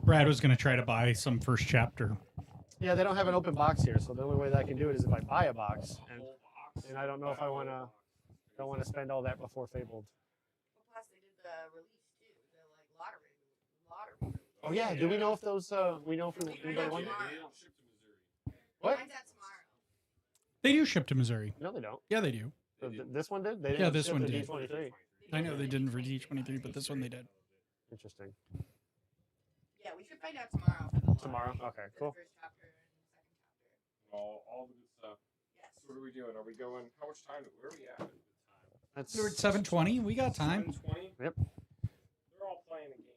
Speaker 3: Brad was gonna try to buy some first chapter.
Speaker 4: Yeah, they don't have an open box here, so the only way that I can do it is if I buy a box, and I don't know if I don't want to spend all that before Fabled.
Speaker 6: Plus, they did the release too, the like lottery.
Speaker 4: Oh yeah, do we know if those we know if anybody won? What?
Speaker 6: Mine's at tomorrow.
Speaker 3: They do ship to Missouri.
Speaker 4: No, they don't.
Speaker 3: Yeah, they do.
Speaker 4: This one did. They
Speaker 3: Yeah,
Speaker 4: didn't
Speaker 3: this
Speaker 4: ship
Speaker 3: one
Speaker 4: the
Speaker 3: did.
Speaker 4: D23.
Speaker 3: I know they didn't for D23, but this one they did.
Speaker 4: Interesting.
Speaker 6: Yeah, we should find out tomorrow. For the lottery,
Speaker 4: Tomorrow? Okay,
Speaker 6: for
Speaker 4: cool.
Speaker 6: The first chapter and second chapter.
Speaker 2: All the good stuff.
Speaker 6: Yes.
Speaker 2: So what are we doing? Are we going? How much time? Where are we at?
Speaker 4: That's
Speaker 3: We're at 7:20. We got time.
Speaker 2: 7:20.
Speaker 4: Yep.
Speaker 2: They're all playing a game.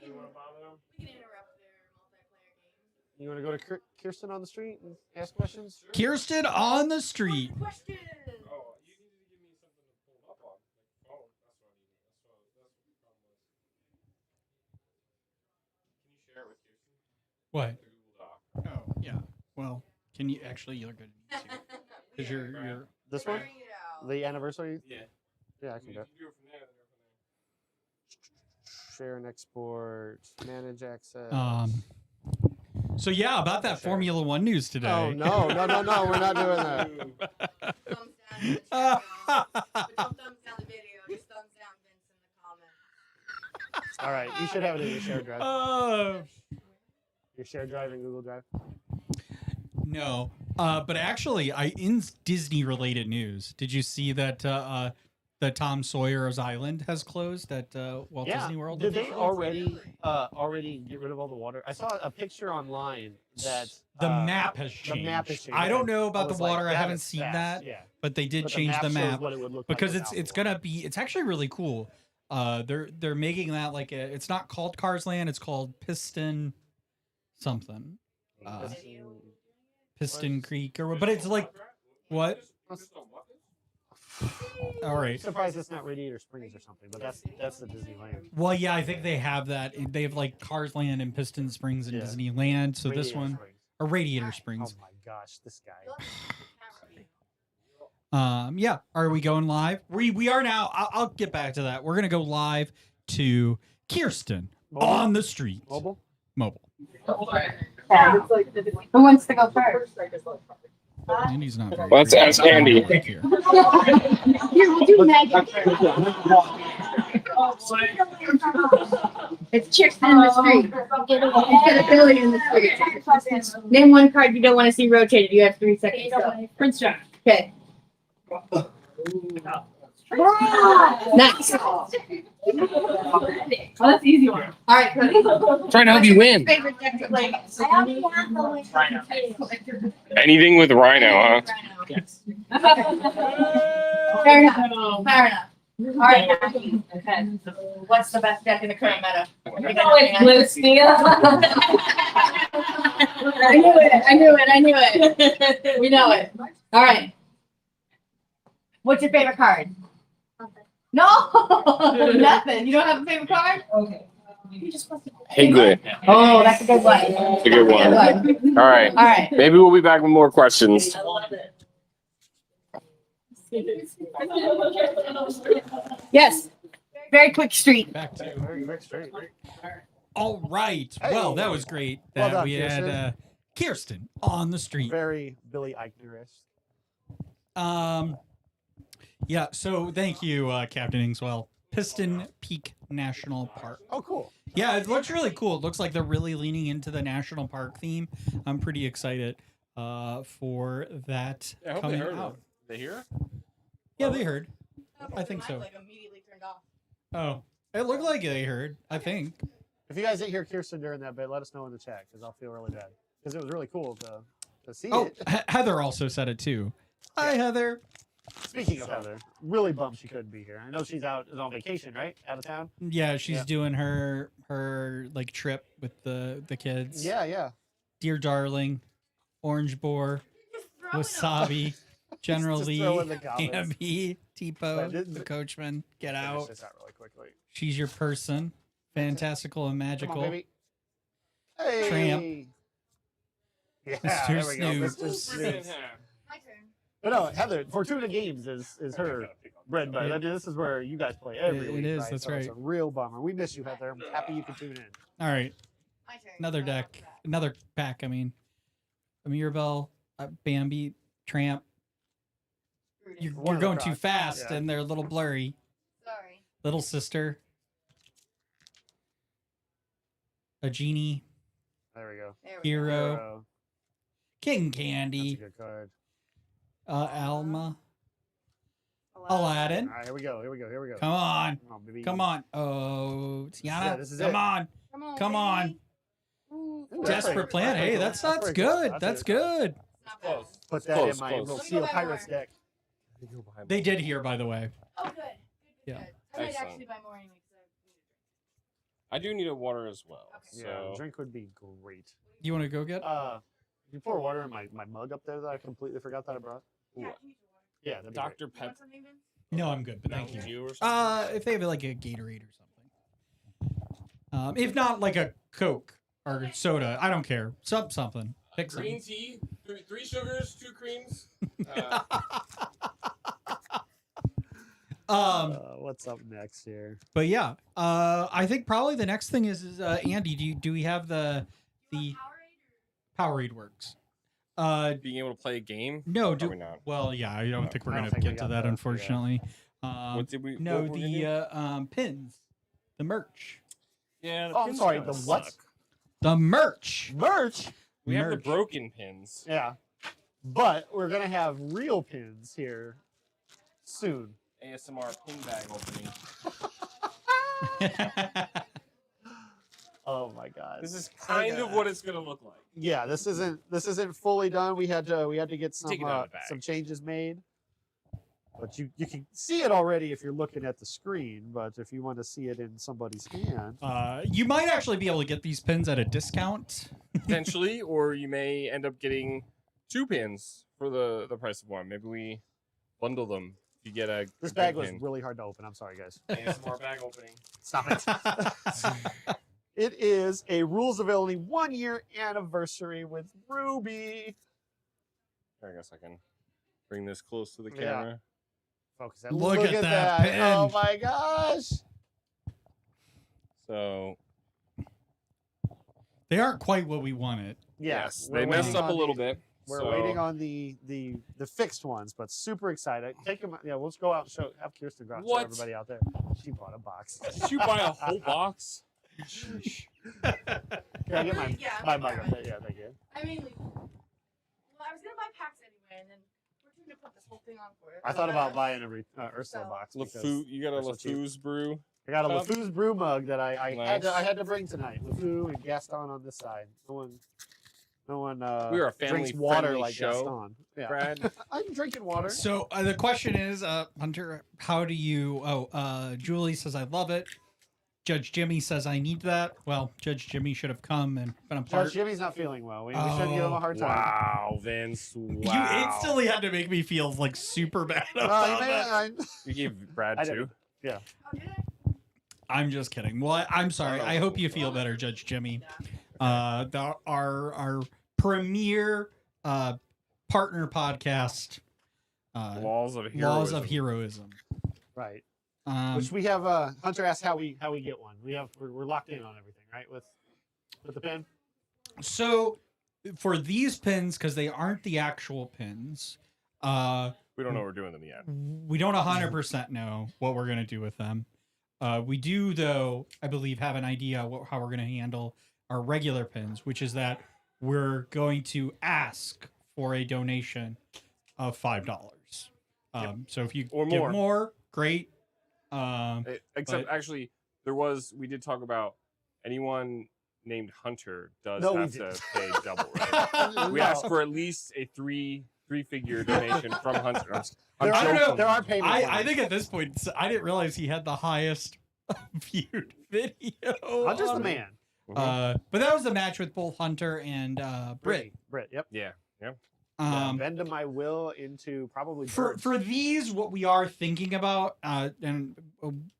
Speaker 2: Do we wanna bother them?
Speaker 6: We can interrupt their multiplayer game.
Speaker 4: You want to go to Kirsten on the street and ask questions?
Speaker 3: Kirsten on the street.
Speaker 6: Question.
Speaker 2: Oh, you needed to give me something to pull up on. Like phone. That's what I needed. That's
Speaker 3: What? Oh, yeah. Well, can you actually? You're good. Because you're.
Speaker 4: This one?
Speaker 6: Figuring it out.
Speaker 4: The anniversary?
Speaker 2: Yeah.
Speaker 4: Yeah, I can do it. Share and export, manage access.
Speaker 3: So yeah, about that
Speaker 4: Sure.
Speaker 3: Formula One news today.
Speaker 4: Oh no, we're not doing that.
Speaker 6: Thumbs down in the chat, y'all. But don't thumbs down the video. Just thumbs down Vince in the comments.
Speaker 4: All right, you should have it in your shared drive. Your shared drive in Google Drive.
Speaker 3: No, but actually, in Disney related news, did you see that the Tom Sawyer's Island has closed at Walt Disney World?
Speaker 4: Did they already get rid of all the water? I saw a picture online that
Speaker 3: The map has changed.
Speaker 4: The map has changed.
Speaker 3: I don't know about the
Speaker 4: was like,
Speaker 3: water. I
Speaker 4: that
Speaker 3: haven't
Speaker 4: is
Speaker 3: seen
Speaker 4: fast.
Speaker 3: that,
Speaker 4: Yeah.
Speaker 3: but they did
Speaker 4: But
Speaker 3: change the
Speaker 4: shows
Speaker 3: map
Speaker 4: what it would look
Speaker 3: because
Speaker 4: like
Speaker 3: it's
Speaker 4: without the
Speaker 3: gonna
Speaker 4: water.
Speaker 3: be. It's actually really cool. They're making that like it's not called Cars Land. It's called Piston something. Piston Creek or but it's like what? All
Speaker 4: I'm
Speaker 3: right.
Speaker 4: surprised it's not Radiator Springs or something, but that's the Disneyland.
Speaker 3: Well, yeah, I think they have that. They have like Cars Land and Piston Springs in
Speaker 4: Yeah.
Speaker 3: Disneyland. So this
Speaker 4: Radiator
Speaker 3: one
Speaker 4: Springs.
Speaker 3: or Radiator
Speaker 4: Oh
Speaker 3: Springs.
Speaker 4: my gosh, this guy.
Speaker 3: Yeah. Are we going live? We are now. I'll get back to that. We're gonna go live to Kirsten
Speaker 4: Mobile?
Speaker 3: on the street.
Speaker 4: Mobile?
Speaker 3: Mobile.
Speaker 6: Who wants to go first?
Speaker 3: Andy's not. Very
Speaker 7: Let's
Speaker 3: creative.
Speaker 7: ask Andy.
Speaker 3: Here.
Speaker 6: Here, we'll do Megan. It's Kirsten in the street. It's ability in the street. Name one card you don't want to see rotated. You have 3 seconds. Go.
Speaker 8: Prince John.
Speaker 6: Okay. Nice.
Speaker 8: Oh, that's an easy one.
Speaker 6: All right, Cody.
Speaker 7: Trying to help you win.
Speaker 6: Favorite deck to play?
Speaker 7: Anything with Rhino, huh?
Speaker 8: Yes.
Speaker 6: Fair enough. Fair enough. All right. Okay. What's the best deck in the current meta?
Speaker 8: Blue Steel.
Speaker 6: I knew it. We know it. All right. What's your favorite card? No, nothing. You don't have a favorite card?
Speaker 8: Okay.
Speaker 7: Piglet.
Speaker 6: Oh, that's a good one.
Speaker 7: That's a good one. All right.
Speaker 6: All right.
Speaker 7: Maybe we'll be back with more questions.
Speaker 8: I love it.
Speaker 6: Yes. Very quick street.
Speaker 3: Back to.
Speaker 4: Very straight.
Speaker 3: All right.
Speaker 4: Hey.
Speaker 3: Well, that was great.
Speaker 4: Well
Speaker 3: That
Speaker 4: done,
Speaker 3: we had
Speaker 4: Kirsten.
Speaker 3: Kirsten on the street.
Speaker 4: Very Billy Eichner-ish.
Speaker 3: Yeah. So thank you, Captain Ingswell. Piston Peak National Park.
Speaker 4: Oh, cool.
Speaker 3: Yeah, it looks really cool. It looks like they're really leaning into the national park theme. I'm pretty excited for that
Speaker 2: I hope
Speaker 3: coming
Speaker 2: they heard
Speaker 3: out.
Speaker 2: it. They hear?
Speaker 3: Yeah, they heard. I think so.
Speaker 6: Like immediately turned off.
Speaker 3: Oh, it looked like they heard. I think.
Speaker 4: If you guys didn't hear Kirsten during that bit, let us know in the chat because I'll feel really bad. Because it was really cool to see
Speaker 3: Oh,
Speaker 4: it.
Speaker 3: Heather also said it too. Hi, Heather.
Speaker 4: Speaking of Heather, really bummed she couldn't be here. I know she's on vacation, right? Out of town?
Speaker 3: Yeah, she's
Speaker 4: Yeah.
Speaker 3: doing her like trip with the kids.
Speaker 4: Yeah.
Speaker 3: Dear Darling, Orange Boar, Wasabi, General
Speaker 4: Just
Speaker 3: Lee,
Speaker 4: throw in the comments.
Speaker 3: Ambi, Tipo,
Speaker 4: But it-
Speaker 3: the coachman, get
Speaker 4: Finish
Speaker 3: out.
Speaker 4: this out really quickly.
Speaker 3: She's your person. Fantastical and
Speaker 4: Come
Speaker 3: magical.
Speaker 4: on, baby. Hey.
Speaker 3: Tramp.
Speaker 4: Yeah,
Speaker 3: Mr.
Speaker 4: there we go.
Speaker 3: Snooze.
Speaker 4: Mr. Snooze.
Speaker 6: My turn.
Speaker 4: But no, Heather, Fortuna Games is her bread and butter. This is where you guys play every
Speaker 3: It
Speaker 4: week,
Speaker 3: is,
Speaker 4: right?
Speaker 3: that's
Speaker 4: So It's a
Speaker 3: right.
Speaker 4: real bummer. We miss you, Heather. I'm happy you could tune in.
Speaker 3: All right,
Speaker 6: My turn.
Speaker 3: another deck, another pack. I mean, a Mirabelle, Bambi, Tramp. You're
Speaker 4: One of the
Speaker 3: going too
Speaker 4: Crocs,
Speaker 3: fast,
Speaker 4: yeah.
Speaker 3: and they're a little blurry.
Speaker 6: Sorry.
Speaker 3: Little sister, a genie,
Speaker 4: There we go.
Speaker 6: There we
Speaker 3: hero,
Speaker 4: Hero.
Speaker 3: King
Speaker 4: That's a
Speaker 3: Candy,
Speaker 4: good card.
Speaker 3: Alma,
Speaker 6: go.
Speaker 3: Aladdin.
Speaker 4: All right, here we go.
Speaker 3: Come on,
Speaker 4: Come on, baby.
Speaker 3: come on. Oh, Tiana,
Speaker 4: This is
Speaker 3: come
Speaker 4: it.
Speaker 3: on.
Speaker 6: Come on.
Speaker 3: Come on.
Speaker 6: baby. Ooh,
Speaker 4: Ooh, that's
Speaker 3: Desperate
Speaker 4: pretty-
Speaker 3: Plan. Hey,
Speaker 4: that's
Speaker 3: that's
Speaker 4: pretty cool.
Speaker 3: good.
Speaker 4: That's
Speaker 3: That's
Speaker 4: pretty cool.
Speaker 3: good.
Speaker 6: not bad.
Speaker 2: Close.
Speaker 4: Put that
Speaker 2: Close,
Speaker 4: in my
Speaker 2: close.
Speaker 4: little
Speaker 6: Let me
Speaker 4: Seal
Speaker 6: go buy
Speaker 4: Pirates
Speaker 6: more.
Speaker 4: deck.
Speaker 3: They did hear, by the way.
Speaker 6: Oh, good.
Speaker 3: Yeah.
Speaker 6: Good. I might
Speaker 2: Excellent.
Speaker 6: actually buy more anyway.
Speaker 2: I do need a water as well.
Speaker 6: Okay.
Speaker 4: Yeah,
Speaker 2: So
Speaker 4: drink would be great.
Speaker 3: You want to go get?
Speaker 4: You pour water in my mug up there that I completely forgot that I brought.
Speaker 6: Yeah,
Speaker 4: Yeah, that'd be
Speaker 2: Dr.
Speaker 6: you
Speaker 2: Pepper.
Speaker 6: want something, Vince?
Speaker 3: No, I'm good, but thank
Speaker 2: Mountain
Speaker 3: you.
Speaker 2: Dew or something?
Speaker 3: If they have like a Gatorade or something. If not like a Coke or soda. I don't care. Something. Pick
Speaker 2: Green
Speaker 3: something.
Speaker 2: tea, three sugars, 2 creams.
Speaker 4: What's up next here?
Speaker 3: But yeah, I think probably the next thing is Andy. Do we have the Powerade works?
Speaker 2: Being able to play a game?
Speaker 3: No,
Speaker 2: Probably not.
Speaker 3: Well, yeah, I don't think we're
Speaker 4: I don't
Speaker 3: gonna
Speaker 4: think we
Speaker 3: get to
Speaker 4: got
Speaker 3: that,
Speaker 4: that,
Speaker 3: unfortunately.
Speaker 2: What did we?
Speaker 3: No,
Speaker 2: what were we gonna
Speaker 3: the pins, the merch,
Speaker 2: do? Yeah.
Speaker 4: Oh, I'm sorry. The what?
Speaker 2: Suck.
Speaker 3: the merch.
Speaker 4: Merch.
Speaker 2: We have the
Speaker 3: Merch.
Speaker 2: broken pins.
Speaker 4: Yeah, but we're gonna have real pins here soon.
Speaker 2: ASMR pin bag opening.
Speaker 4: Oh my god.
Speaker 2: This is kind of what it's gonna look like.
Speaker 4: Yeah, this isn't fully done. We had to get
Speaker 2: Take it out of the bag.
Speaker 4: some changes made. But you can see it already if you're looking at the screen. But if you want to see it in somebody's hand,
Speaker 3: You might actually be able to get these pins at a discount.
Speaker 2: Potentially, or you may end up getting 2 pins for the price of one. Maybe we bundle them. You get a
Speaker 4: this
Speaker 2: a
Speaker 4: bag
Speaker 2: big
Speaker 4: was
Speaker 2: pin.
Speaker 4: really hard to open. I'm sorry, guys.
Speaker 2: ASMR bag opening.
Speaker 4: Stop it. It is a Rules of Villainy 1-year anniversary with Ruby.
Speaker 2: I guess I can bring this close to the
Speaker 4: Yeah.
Speaker 2: camera.
Speaker 4: Focus that.
Speaker 3: Look at that pin.
Speaker 4: Oh my gosh.
Speaker 2: So
Speaker 3: They aren't quite what we wanted.
Speaker 2: yes,
Speaker 4: we're
Speaker 2: they messed
Speaker 4: waiting
Speaker 2: up a
Speaker 4: on
Speaker 2: little
Speaker 4: the-
Speaker 2: bit.
Speaker 4: We're
Speaker 2: so
Speaker 4: waiting on the fixed ones, but super excited. Take them. Yeah, let's go out and have Kirsten go out and show
Speaker 2: What?
Speaker 4: everybody out there. She bought a box.
Speaker 2: Did you buy a whole box?
Speaker 4: Can I get my
Speaker 6: Yeah,
Speaker 4: my
Speaker 6: I'm
Speaker 4: mug?
Speaker 6: alright.
Speaker 4: Yeah, thank you.
Speaker 6: I mean, well, I was gonna buy packs anyway, and then we're trying to put this whole thing on for it.
Speaker 4: I thought about buying a Ursula
Speaker 6: So-
Speaker 4: box. because
Speaker 2: LeFou, you got a
Speaker 4: they're so cheap.
Speaker 2: LeFou's brew.
Speaker 4: I got a
Speaker 2: cup.
Speaker 4: LeFou's brew mug that I had to bring tonight. LeFou and Gaston on this side. No one.
Speaker 2: We are a
Speaker 4: drinks
Speaker 2: family-friendly
Speaker 4: water like
Speaker 2: show,
Speaker 4: Gaston. Yeah.
Speaker 2: Brad.
Speaker 4: I'm drinking water.
Speaker 3: So the question is, Hunter, how do you? Julie says I love it. Judge Jimmy says I need that. Well, Judge Jimmy should have come and been a part.
Speaker 4: Judge Jimmy's not feeling well. We shouldn't give him a hard time.
Speaker 2: Wow, Vince. Wow.
Speaker 3: You instantly had to make me feel like super bad about that.
Speaker 2: You gave Brad
Speaker 4: I
Speaker 2: 2.
Speaker 6: Oh, did I?
Speaker 3: I'm just kidding. Well, I'm sorry. I hope you feel better, Judge Jimmy. Our premier partner podcast,
Speaker 2: Laws of Heroism.
Speaker 3: Laws of Heroism.
Speaker 4: Right.
Speaker 3: Um,
Speaker 4: Which we have. Hunter asked how we get one. We're locked in on everything, right? With the pin.
Speaker 3: so for these pins, because they aren't the actual pins,
Speaker 2: We don't know what we're doing them yet.
Speaker 3: we don't 100% know what we're going to do with them. We do, though, I believe, have an idea how we're going to handle our regular pins, which is that we're going to ask for a donation of $5. So if you
Speaker 2: Or
Speaker 3: give
Speaker 2: more.
Speaker 3: more, great.
Speaker 2: Except
Speaker 3: but-
Speaker 2: actually, we did talk about anyone named Hunter does
Speaker 4: No, we
Speaker 2: have to
Speaker 4: didn't.
Speaker 2: pay double, right? We
Speaker 4: No.
Speaker 2: asked for at least a three-figure donation from Hunter.
Speaker 4: There
Speaker 3: I don't know.
Speaker 4: there are payment
Speaker 3: I
Speaker 4: plans.
Speaker 3: think at this point, I didn't realize he had the highest viewed video.
Speaker 4: Hunter's the
Speaker 3: on it.
Speaker 4: man.
Speaker 3: But that was the match with both Hunter and Britt.
Speaker 4: Britt. Yep.
Speaker 2: Yeah.
Speaker 4: Bend my will into probably
Speaker 3: For
Speaker 4: birds.
Speaker 3: for these, what we are thinking about,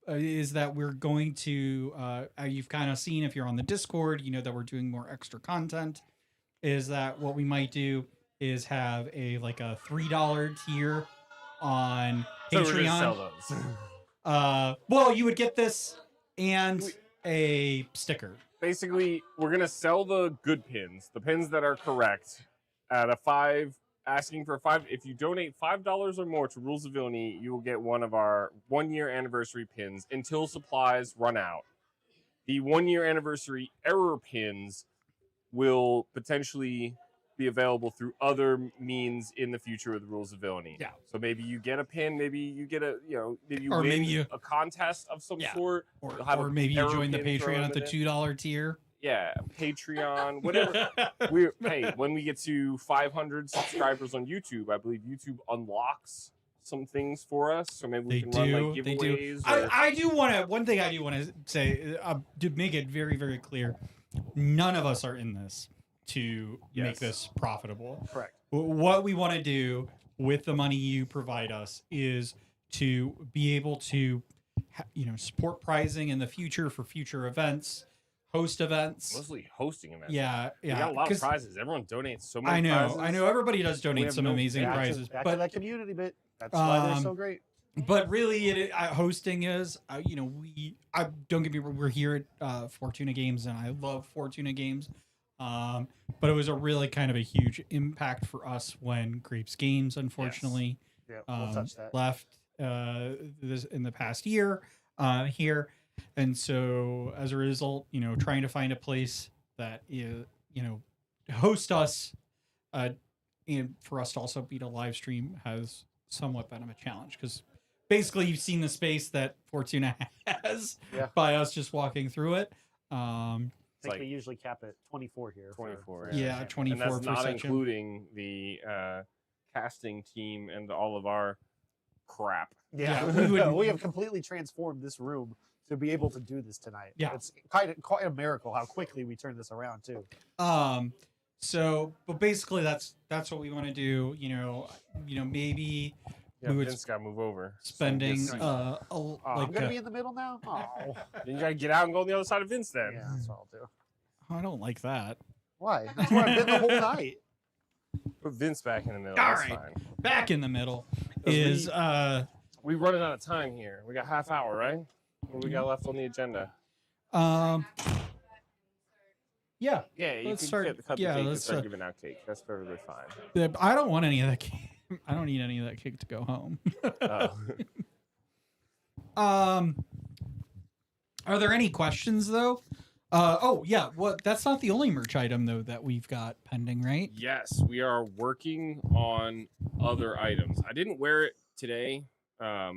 Speaker 3: is that we're going to. You've kind of seen if you're on the Discord, you know that we're doing more extra content. Is that what we might do? Is have a $3 tier on
Speaker 2: So we're gonna
Speaker 3: Patreon.
Speaker 2: sell those.
Speaker 3: Well, you would get this and a sticker.
Speaker 2: Basically, we're gonna sell the good pins, the pins that are correct, at a $5. Asking for $5. If you donate $5 or more to Rules of Villainy, you will get one of our 1-year anniversary pins until supplies run out. The 1-year anniversary error pins will potentially be available through other means in the future with Rules of Villainy.
Speaker 3: Yeah.
Speaker 2: So maybe you get a pin, maybe you get maybe you
Speaker 3: Or
Speaker 2: win
Speaker 3: maybe you-
Speaker 2: a contest of some
Speaker 3: Yeah.
Speaker 2: sort.
Speaker 3: Or,
Speaker 2: You'll have
Speaker 3: or
Speaker 2: a
Speaker 3: maybe you
Speaker 2: error
Speaker 3: join the
Speaker 2: pin thrown
Speaker 3: Patreon at the
Speaker 2: in it.
Speaker 3: $2 tier.
Speaker 2: Yeah, Patreon, whatever. Hey, when we get to 500 subscribers on YouTube, I believe YouTube unlocks some things for us. So maybe we
Speaker 3: They
Speaker 2: can run like
Speaker 3: do. They do.
Speaker 2: giveaways. Or,
Speaker 3: I do want to. One thing I do want to say to make it very, very clear: none of us are in this to make
Speaker 2: Yes.
Speaker 3: this profitable.
Speaker 4: Correct.
Speaker 3: What we want to do with the money you provide us is to be able to, support prizing in the future for future events. host events.
Speaker 2: Mostly hosting events.
Speaker 3: Yeah,
Speaker 2: We
Speaker 3: yeah.
Speaker 2: got a lot of
Speaker 3: 'cause
Speaker 2: prizes. Everyone donates so
Speaker 3: I
Speaker 2: many
Speaker 3: know,
Speaker 2: prizes.
Speaker 3: I know. Everybody does donate
Speaker 2: have
Speaker 3: some
Speaker 2: no-
Speaker 3: amazing
Speaker 2: back to-
Speaker 3: prizes,
Speaker 4: Back to
Speaker 3: but
Speaker 4: that community bit. That's why they're so great.
Speaker 3: but really, hosting is, don't get me wrong, we're here at Fortuna Games, and I love Fortuna Games. But it was a really kind of a huge impact for us when Grapes Games, unfortunately,
Speaker 4: Yeah, we'll touch that.
Speaker 3: left this in the past year here, and so as a result, trying to find a place that is, host us, and for us to also be a live stream has somewhat been of a challenge because basically you've seen the space that Fortuna has by us just walking through it.
Speaker 4: I think
Speaker 2: like-
Speaker 4: we usually cap at 24 here.
Speaker 2: 24.
Speaker 3: Yeah,
Speaker 2: And
Speaker 3: 24
Speaker 2: that's
Speaker 3: per
Speaker 2: not
Speaker 3: section.
Speaker 2: including the casting team and all of our crap.
Speaker 4: Yeah,
Speaker 3: Yeah,
Speaker 4: we have completely transformed this room to be able to do this tonight.
Speaker 3: Yeah.
Speaker 4: It's quite a miracle how quickly we turned this around too.
Speaker 3: So, but basically that's what we want to do. Maybe
Speaker 2: Yeah,
Speaker 3: we would
Speaker 2: Vince got to move over.
Speaker 3: spending
Speaker 2: So he gets-
Speaker 4: I'm gonna be in the middle now. Oh,
Speaker 2: then you got to get out and go on the other side of Vince then.
Speaker 4: yeah, that's what I'll do.
Speaker 3: I don't like that.
Speaker 4: Why? That's where I've been the whole night.
Speaker 2: Put Vince back in the middle.
Speaker 3: All
Speaker 2: That's
Speaker 3: right.
Speaker 2: fine.
Speaker 3: Back in the middle
Speaker 2: Because
Speaker 3: is
Speaker 2: we running out of time here. We got half hour, right? What we got left on the agenda?
Speaker 3: Yeah,
Speaker 2: Yeah, you
Speaker 3: Let's
Speaker 2: can
Speaker 3: start-
Speaker 2: cut the
Speaker 3: yeah,
Speaker 2: cake and
Speaker 3: let's
Speaker 2: start
Speaker 3: start-
Speaker 2: giving out cake. That's perfectly fine.
Speaker 3: I don't want any of that cake. I don't need any of that cake to go home.
Speaker 2: Oh.
Speaker 3: Are there any questions though? Oh yeah, that's not the only merch item though that we've got pending, right?
Speaker 2: Yes, we are working on other items. I didn't wear it today. I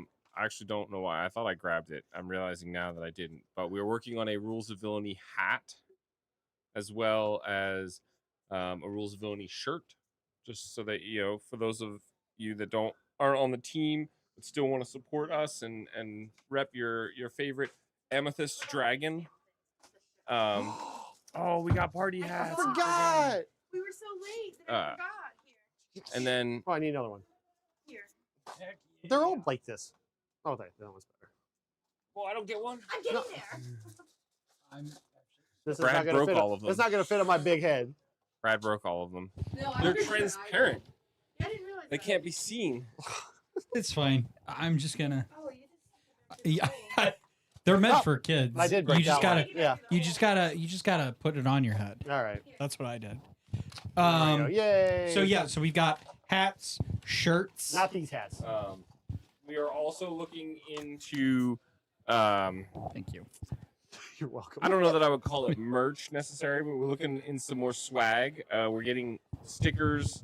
Speaker 2: actually don't know why. I thought I grabbed it. I'm realizing now that I didn't. But we're working on a Rules of Villainy hat, as well as a Rules of Villainy shirt, just so that for those of you that aren't on the team but still want to support us and rep your favorite amethyst dragon. Oh, we got party hats.
Speaker 4: I forgot.
Speaker 6: We were so late that I
Speaker 2: Uh,
Speaker 6: forgot. Here.
Speaker 2: And then
Speaker 4: Oh, I need another one.
Speaker 6: Here.
Speaker 4: They're all like this. Oh, that one's better.
Speaker 2: well, I don't get one.
Speaker 6: I'm getting there.
Speaker 4: This is
Speaker 2: Brad
Speaker 4: not gonna
Speaker 2: broke
Speaker 4: fit.
Speaker 2: all of them.
Speaker 4: It's not gonna fit on my big head.
Speaker 2: Brad broke all of them.
Speaker 6: No,
Speaker 2: They're transparent.
Speaker 6: I didn't realize
Speaker 2: They
Speaker 6: that.
Speaker 2: can't be seen.
Speaker 3: It's fine. I'm just gonna.
Speaker 6: Oh, you just.
Speaker 3: Yeah, they're meant
Speaker 4: Oh,
Speaker 3: for kids.
Speaker 4: I did break
Speaker 3: You just
Speaker 4: that
Speaker 3: gotta.
Speaker 4: one. Yeah.
Speaker 3: You just gotta put it on your head.
Speaker 4: All right.
Speaker 3: That's what I did.
Speaker 4: There we go. Yay.
Speaker 3: So we've got hats, shirts.
Speaker 4: Not these hats.
Speaker 2: We are also looking into.
Speaker 3: Thank you.
Speaker 4: You're welcome.
Speaker 2: I don't know that I would call it merch necessarily, but we're looking in some more swag. We're getting stickers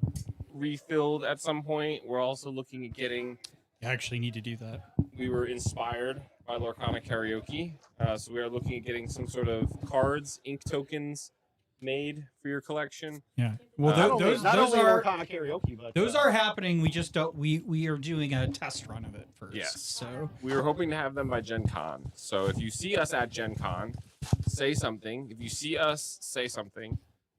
Speaker 2: refilled at some point. We're also looking at getting.
Speaker 3: You actually need to do that.
Speaker 2: We were inspired by Lorcana Karaoke, so we are looking at getting some sort of cards, ink tokens made for your collection.
Speaker 3: Yeah. Well,
Speaker 2: Not
Speaker 4: Not
Speaker 3: those
Speaker 4: only
Speaker 3: are
Speaker 4: Lorcana karaoke, but
Speaker 3: those are happening. We just don't. We are doing a test run of it first.
Speaker 2: Yes.
Speaker 3: So
Speaker 2: We were hoping to have them by Gen Con. So if you see us at Gen Con, say something. If you see us, say something,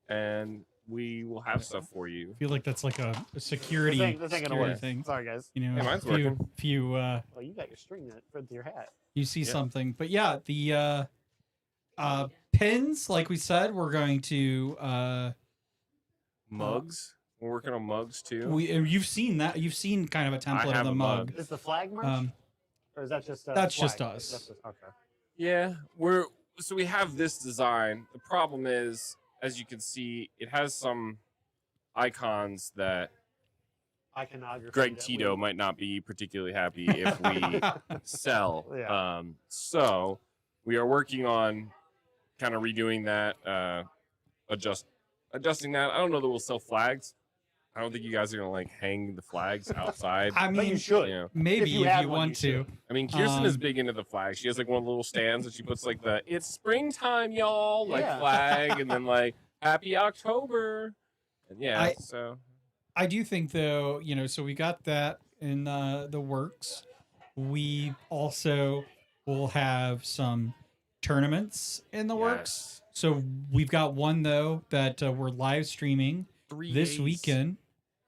Speaker 2: and we will have stuff for you.
Speaker 3: I feel like that's like a security,
Speaker 4: This ain't gonna
Speaker 3: security
Speaker 4: work.
Speaker 3: thing.
Speaker 4: Sorry, guys.
Speaker 3: You know,
Speaker 2: Hey, mine's
Speaker 3: if you,
Speaker 2: working.
Speaker 3: if you
Speaker 4: Well, you got your string that with your hat.
Speaker 3: you see
Speaker 2: Yeah.
Speaker 3: something, but yeah, the pins, like we said, we're going to
Speaker 2: Mugs. We're working on mugs too.
Speaker 3: you've seen that. You've seen kind of a template of
Speaker 2: have
Speaker 3: the
Speaker 2: a
Speaker 3: mug.
Speaker 2: mug.
Speaker 4: Is the flag merch? Or is that just
Speaker 3: that's
Speaker 4: flag?
Speaker 3: just us.
Speaker 4: That's just, okay.
Speaker 2: Yeah, so we have this design. The problem is, as you can see, it has some icons that
Speaker 4: Iconography.
Speaker 2: Greg
Speaker 4: that
Speaker 2: Tito
Speaker 4: we-
Speaker 2: might not be particularly happy if we sell.
Speaker 4: Yeah.
Speaker 2: So we are working on kind of redoing that, adjusting that. I don't know that we'll sell flags. I don't think you guys are gonna like hang the flags outside.
Speaker 3: I
Speaker 4: But
Speaker 3: mean,
Speaker 4: you should.
Speaker 2: You know.
Speaker 3: maybe
Speaker 4: If you
Speaker 3: if
Speaker 4: had
Speaker 3: you
Speaker 4: one,
Speaker 3: want
Speaker 4: you
Speaker 3: to.
Speaker 4: should.
Speaker 2: I mean, Kirsten is
Speaker 3: Um,
Speaker 2: big into the flags. She has like one of the little stands that she puts like the "It's springtime, y'all" like
Speaker 4: Yeah.
Speaker 2: flag, and then like "Happy October." And yeah,
Speaker 3: I-
Speaker 2: so
Speaker 3: I do think though, so we got that in the works. We also will have some tournaments in the works.
Speaker 2: yes.
Speaker 3: So we've got one though that we're live streaming
Speaker 2: 3
Speaker 3: this
Speaker 2: days.
Speaker 3: weekend,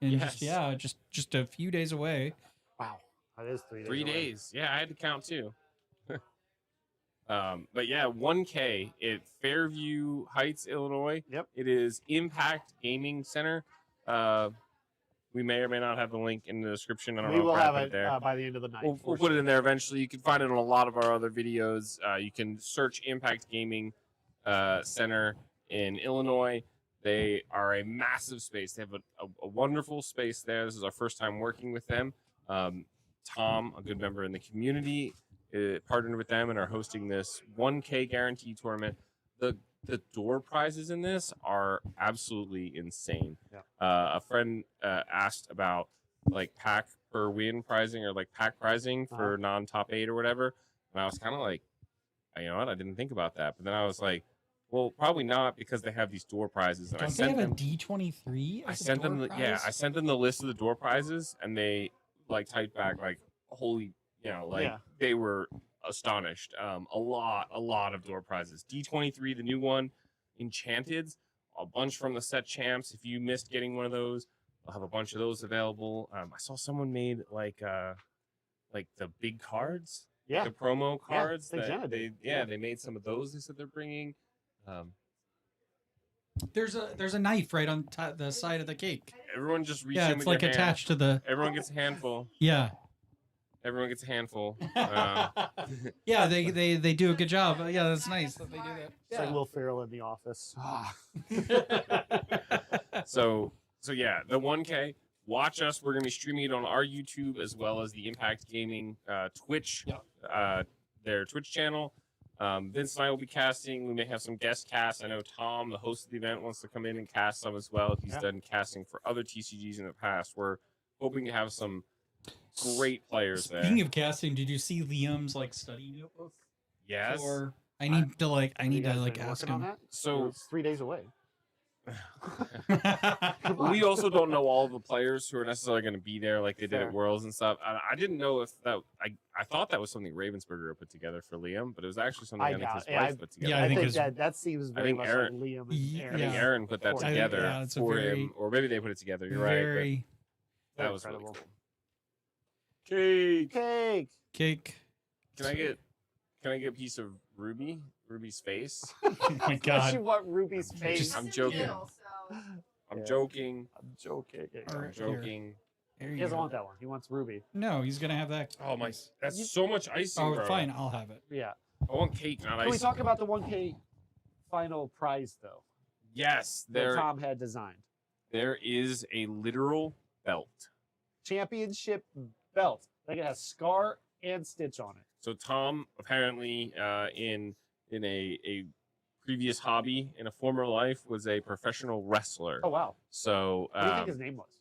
Speaker 3: and
Speaker 2: Yes.
Speaker 3: just a few days away.
Speaker 4: Wow. That is 3 days.
Speaker 2: 3
Speaker 4: away.
Speaker 2: days. Yeah, I had to count too. But yeah, 1K at Fairview Heights, Illinois.
Speaker 4: Yep.
Speaker 2: It is Impact Gaming Center. We may or may not have the link in the description. I don't
Speaker 4: We
Speaker 2: know
Speaker 4: will
Speaker 2: if I
Speaker 4: have
Speaker 2: put
Speaker 4: it
Speaker 2: it there.
Speaker 4: by the end of the night.
Speaker 2: We'll put it in there eventually. You can find it on a lot of our other videos. You can search Impact Gaming Center in Illinois. They are a massive space. They have a wonderful space there. This is our first time working with them. Tom, a good member in the community, partnered with them and are hosting this 1K guarantee tournament. The door prizes in this are absolutely insane.
Speaker 4: Yeah.
Speaker 2: A friend asked about like pack per win pricing or like pack pricing for non-top 8 or whatever, and I was kind of like, you know what, I didn't think about that. But then I was like, well, probably not, because they have these door prizes. And
Speaker 3: Don't
Speaker 2: I
Speaker 3: they
Speaker 2: sent
Speaker 3: have
Speaker 2: them
Speaker 3: a D23?
Speaker 2: I sent them I sent them the list of the door prizes, and they like typed back like, holy, they were astonished. A lot of door prizes. D23, the new one, Enchanted, a bunch from the set champs. If you missed getting one of those, I'll have a bunch of those available. I saw someone made like the big cards,
Speaker 4: Yeah.
Speaker 2: the promo cards.
Speaker 4: I think Jenna did.
Speaker 2: They made some of those. They said they're bringing.
Speaker 3: There's a knife right on the side of the cake.
Speaker 2: Everyone just reach
Speaker 3: Yeah,
Speaker 2: in
Speaker 3: it's
Speaker 2: with
Speaker 3: like
Speaker 2: your hand.
Speaker 3: attached to the.
Speaker 2: Everyone gets a handful.
Speaker 3: Yeah.
Speaker 2: Everyone gets a handful.
Speaker 3: Yeah, they do a good job. Yeah, that's nice that they do that.
Speaker 4: It's like Will Ferrell in The Office.
Speaker 2: So yeah, the 1K. Watch us. We're gonna be streaming it on our YouTube as well as the Impact Gaming Twitch, their Twitch channel. Vince and I will be casting. We may have some guest casts. I know Tom, the host of the event, wants to come in and cast some as well. He's done casting for other TCGs in the past. We're hoping to have some great players there.
Speaker 3: Speaking of casting, did you see Liam's like study notebook?
Speaker 2: Yes.
Speaker 3: Or I need to ask
Speaker 4: on
Speaker 3: him.
Speaker 4: that.
Speaker 2: So
Speaker 4: It's 3 days away.
Speaker 2: we also don't know all of the players who are necessarily going to be there, like they did
Speaker 4: Fair.
Speaker 2: at Worlds and stuff. I didn't know if that. I thought that was something Ravensburger put together for Liam, but it was actually something I think his wife put together.
Speaker 3: Yeah,
Speaker 4: I think
Speaker 3: it's-
Speaker 4: that seems very
Speaker 2: think
Speaker 4: much
Speaker 2: Aaron-
Speaker 4: like Liam and
Speaker 3: Yeah.
Speaker 4: Aaron.
Speaker 2: I think Aaron put that
Speaker 4: I think-
Speaker 2: together
Speaker 3: yeah, it's a
Speaker 2: for
Speaker 3: very-
Speaker 2: him, or maybe they put it together. You're right.
Speaker 3: Very
Speaker 2: But that was really
Speaker 4: Incredible.
Speaker 2: cool. Cake.
Speaker 4: Cake.
Speaker 3: cake.
Speaker 2: Can I get a piece of Ruby's face?
Speaker 3: Oh my
Speaker 4: Does
Speaker 3: god.
Speaker 4: she want Ruby's face?
Speaker 2: I'm joking. I'm
Speaker 4: Yeah.
Speaker 2: joking.
Speaker 4: I'm joking.
Speaker 3: All
Speaker 2: I'm
Speaker 3: right,
Speaker 2: joking.
Speaker 3: There
Speaker 4: He
Speaker 3: you
Speaker 4: doesn't
Speaker 3: go.
Speaker 4: want that one. He wants Ruby.
Speaker 3: No, he's gonna have that.
Speaker 2: Oh my! That's so much icing,
Speaker 3: Oh,
Speaker 2: bro.
Speaker 3: fine, I'll have it.
Speaker 4: Yeah.
Speaker 2: I want cake, not
Speaker 4: Can we
Speaker 2: icing.
Speaker 4: talk about the 1K final prize though
Speaker 2: Yes,
Speaker 4: that Tom had designed?
Speaker 2: there is a literal belt.
Speaker 4: Championship belt. Like it has scar and stitch on it.
Speaker 2: So Tom apparently in a previous hobby in a former life was a professional wrestler.
Speaker 4: Oh wow.
Speaker 2: So
Speaker 4: What do you think his name was?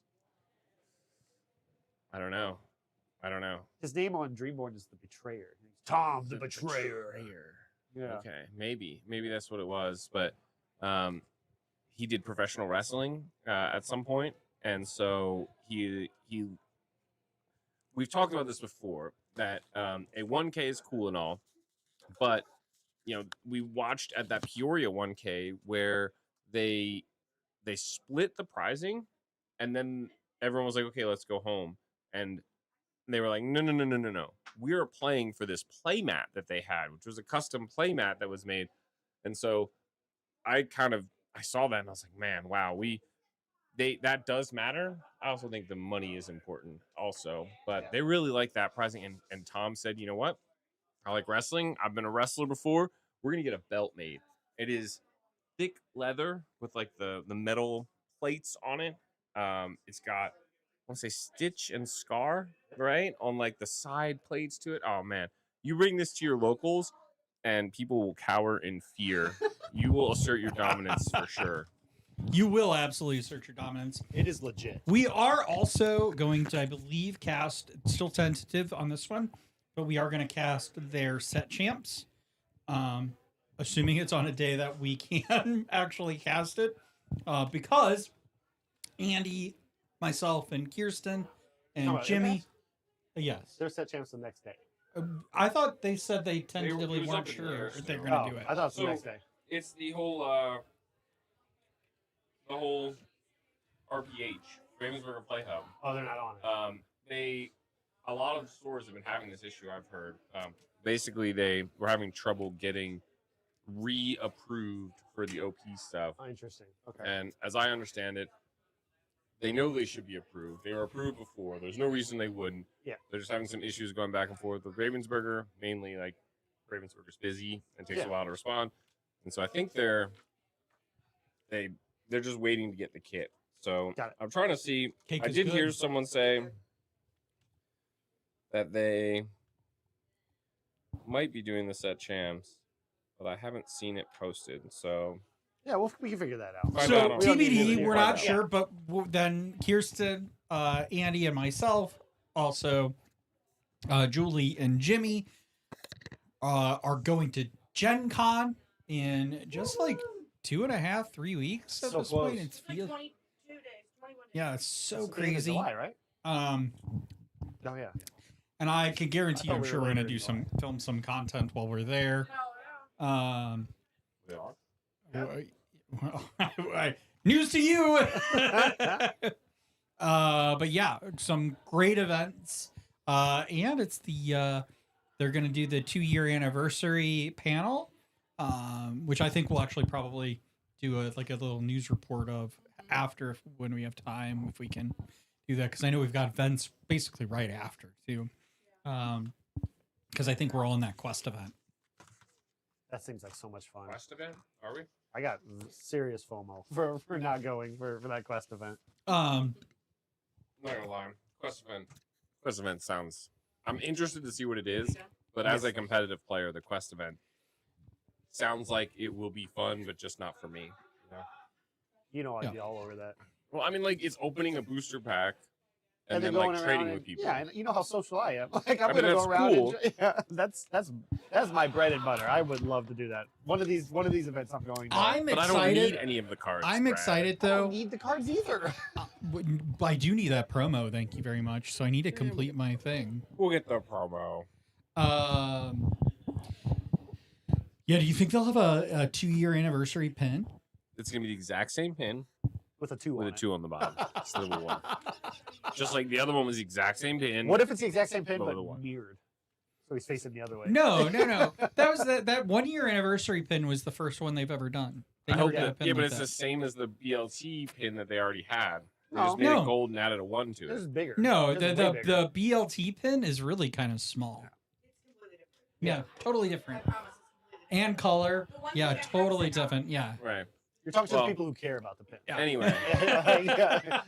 Speaker 2: I don't know.
Speaker 4: His name on Dreamborn is the Betrayer. Tom the Betrayer. Yeah.
Speaker 2: Okay, maybe that's what it was, but he did professional wrestling at some point, and so he we've talked about this before, that a 1K is cool and all, but we watched at that Peoria 1K where they split the prizing, and then everyone was like, okay, let's go home, and they were like, no. We are playing for this play mat that they had, which was a custom play mat that was made. And so I saw that and I was like, man, wow, that does matter. I also think the money is important also, but they really like that prizing. And Tom said, you know what? I like wrestling. I've been a wrestler before. We're going to get a belt made. It is thick leather with like the metal plates on it. It's got, I want to say stitch and scar, right? On like the side plates to it. Oh man, you bring this to your locals and people will cower in fear. You will assert your dominance for sure.
Speaker 3: You will absolutely assert your dominance.
Speaker 4: It is legit.
Speaker 3: We are also going to, I believe, cast, it's still tentative on this one, but we are going to cast their set champs. Assuming it's on a day that we can actually cast it. Because Andy, myself, and Kirsten, and
Speaker 4: about
Speaker 3: Jimmy. Yes.
Speaker 4: They're set champs the next day.
Speaker 3: I thought they said they
Speaker 2: he
Speaker 3: tentatively
Speaker 2: was
Speaker 3: weren't
Speaker 2: up in the
Speaker 3: sure
Speaker 2: air,
Speaker 3: if they were
Speaker 2: so-
Speaker 3: going to do it.
Speaker 4: I thought it was the
Speaker 2: So-
Speaker 4: next day.
Speaker 2: It's the whole RPH, Ravensburger Play Hub.
Speaker 4: Oh, they're not on it.
Speaker 2: a lot of stores have been having this issue. I've heard. Basically, they were having trouble getting re-approved for the OP stuff.
Speaker 4: Oh, interesting. Okay.
Speaker 2: And as I understand it, they know they should be approved. They were approved before. There's no reason they wouldn't.
Speaker 4: Yeah.
Speaker 2: They're just having some issues going back and forth with Ravensburger, mainly like Ravensburger's busy and takes a while to respond. And so I think they're just waiting to get the kit. So I'm trying to see.
Speaker 3: Cake
Speaker 2: I
Speaker 3: is
Speaker 2: did
Speaker 3: good.
Speaker 2: hear someone say that they might be doing this at Champs, but I haven't seen it posted. So
Speaker 4: yeah, well, we can figure that out.
Speaker 2: Find
Speaker 3: So
Speaker 2: out on-
Speaker 3: TBD, we're not
Speaker 2: out.
Speaker 3: sure, but then Kirsten, Andy, and myself, also Julie and Jimmy, are going to Gen Con in just like 2.5, 3 weeks at
Speaker 4: So
Speaker 3: this
Speaker 4: close.
Speaker 3: point. It's
Speaker 6: Like
Speaker 3: feels
Speaker 6: 22 days, 21 days.
Speaker 3: yeah, it's so
Speaker 4: It's the beginning of
Speaker 3: crazy.
Speaker 4: July, right? Oh yeah.
Speaker 3: And I can guarantee you,
Speaker 4: I thought
Speaker 3: I'm
Speaker 4: we
Speaker 3: sure
Speaker 4: were
Speaker 3: we're gonna
Speaker 4: later
Speaker 3: do
Speaker 4: in
Speaker 3: film some content while we're there.
Speaker 6: Oh, yeah.
Speaker 3: News to you. But yeah, some great events. And it's the they're gonna do the 2-year anniversary panel, which I think we'll actually probably do a little news report of after when we have time, if we can do that, because I know we've got events basically right after too. Because I think we're all in that quest event.
Speaker 4: That seems like so much fun.
Speaker 2: Quest event? Are we?
Speaker 4: I got serious FOMO for not going for that quest event.
Speaker 2: I'm not gonna lie. Quest event sounds. I'm interested to see what it is, but as a competitive player, the quest event sounds like it will be fun, but just not for me. You know?
Speaker 4: I'd be all over that.
Speaker 2: Well, I mean, like it's opening a booster pack and then
Speaker 4: going
Speaker 2: like
Speaker 4: around
Speaker 2: trading
Speaker 4: and-
Speaker 2: with people.
Speaker 4: Yeah, and you know how social I am. Like I'm
Speaker 2: I mean,
Speaker 4: gonna go
Speaker 2: that's
Speaker 4: around.
Speaker 2: cool.
Speaker 4: And, yeah, that's my bread and butter. I would love to do that. One of these events I'm going to.
Speaker 3: I'm
Speaker 2: But I don't need
Speaker 3: excited.
Speaker 2: any of the cards.
Speaker 3: I'm
Speaker 2: Brad.
Speaker 3: excited
Speaker 4: I don't
Speaker 3: though.
Speaker 4: need the cards either.
Speaker 3: I do need that promo. Thank you very much. So I need to complete my thing.
Speaker 2: We'll get the promo.
Speaker 3: Yeah. Do you think they'll have a 2-year anniversary pin?
Speaker 2: It's gonna be the exact same pin
Speaker 4: With a 2
Speaker 2: with
Speaker 4: on
Speaker 2: a
Speaker 4: it.
Speaker 2: 2 on the bottom. It's the little one. Just like the other one was the exact same pin.
Speaker 4: What if it's the exact same pin
Speaker 2: The
Speaker 4: but
Speaker 2: little one.
Speaker 4: mirrored? So he's facing the other way.
Speaker 3: No. That was that 1-year anniversary pin was the first one they've ever done. They
Speaker 2: I
Speaker 3: never
Speaker 2: hope
Speaker 3: did a
Speaker 2: that,
Speaker 3: pin
Speaker 2: yeah, but
Speaker 3: like
Speaker 2: it's
Speaker 3: that.
Speaker 2: the same as the BLT pin that they already had. They
Speaker 4: No.
Speaker 2: just made
Speaker 3: No.
Speaker 2: it gold and added a 1 to
Speaker 4: This
Speaker 2: it.
Speaker 4: is bigger.
Speaker 3: No,
Speaker 4: This is
Speaker 3: the
Speaker 4: way bigger.
Speaker 3: the BLT pin is really kind of small.
Speaker 6: It's completely different.
Speaker 3: Yeah, totally different.
Speaker 6: I promise it's completely different.
Speaker 3: And color.
Speaker 6: The one
Speaker 3: Yeah,
Speaker 6: thing I have
Speaker 3: totally
Speaker 6: to say about-
Speaker 3: different. Yeah.
Speaker 2: Right.
Speaker 4: You're talking to
Speaker 2: Well-
Speaker 4: the people who care about the pin.
Speaker 2: Anyway.
Speaker 4: Yeah.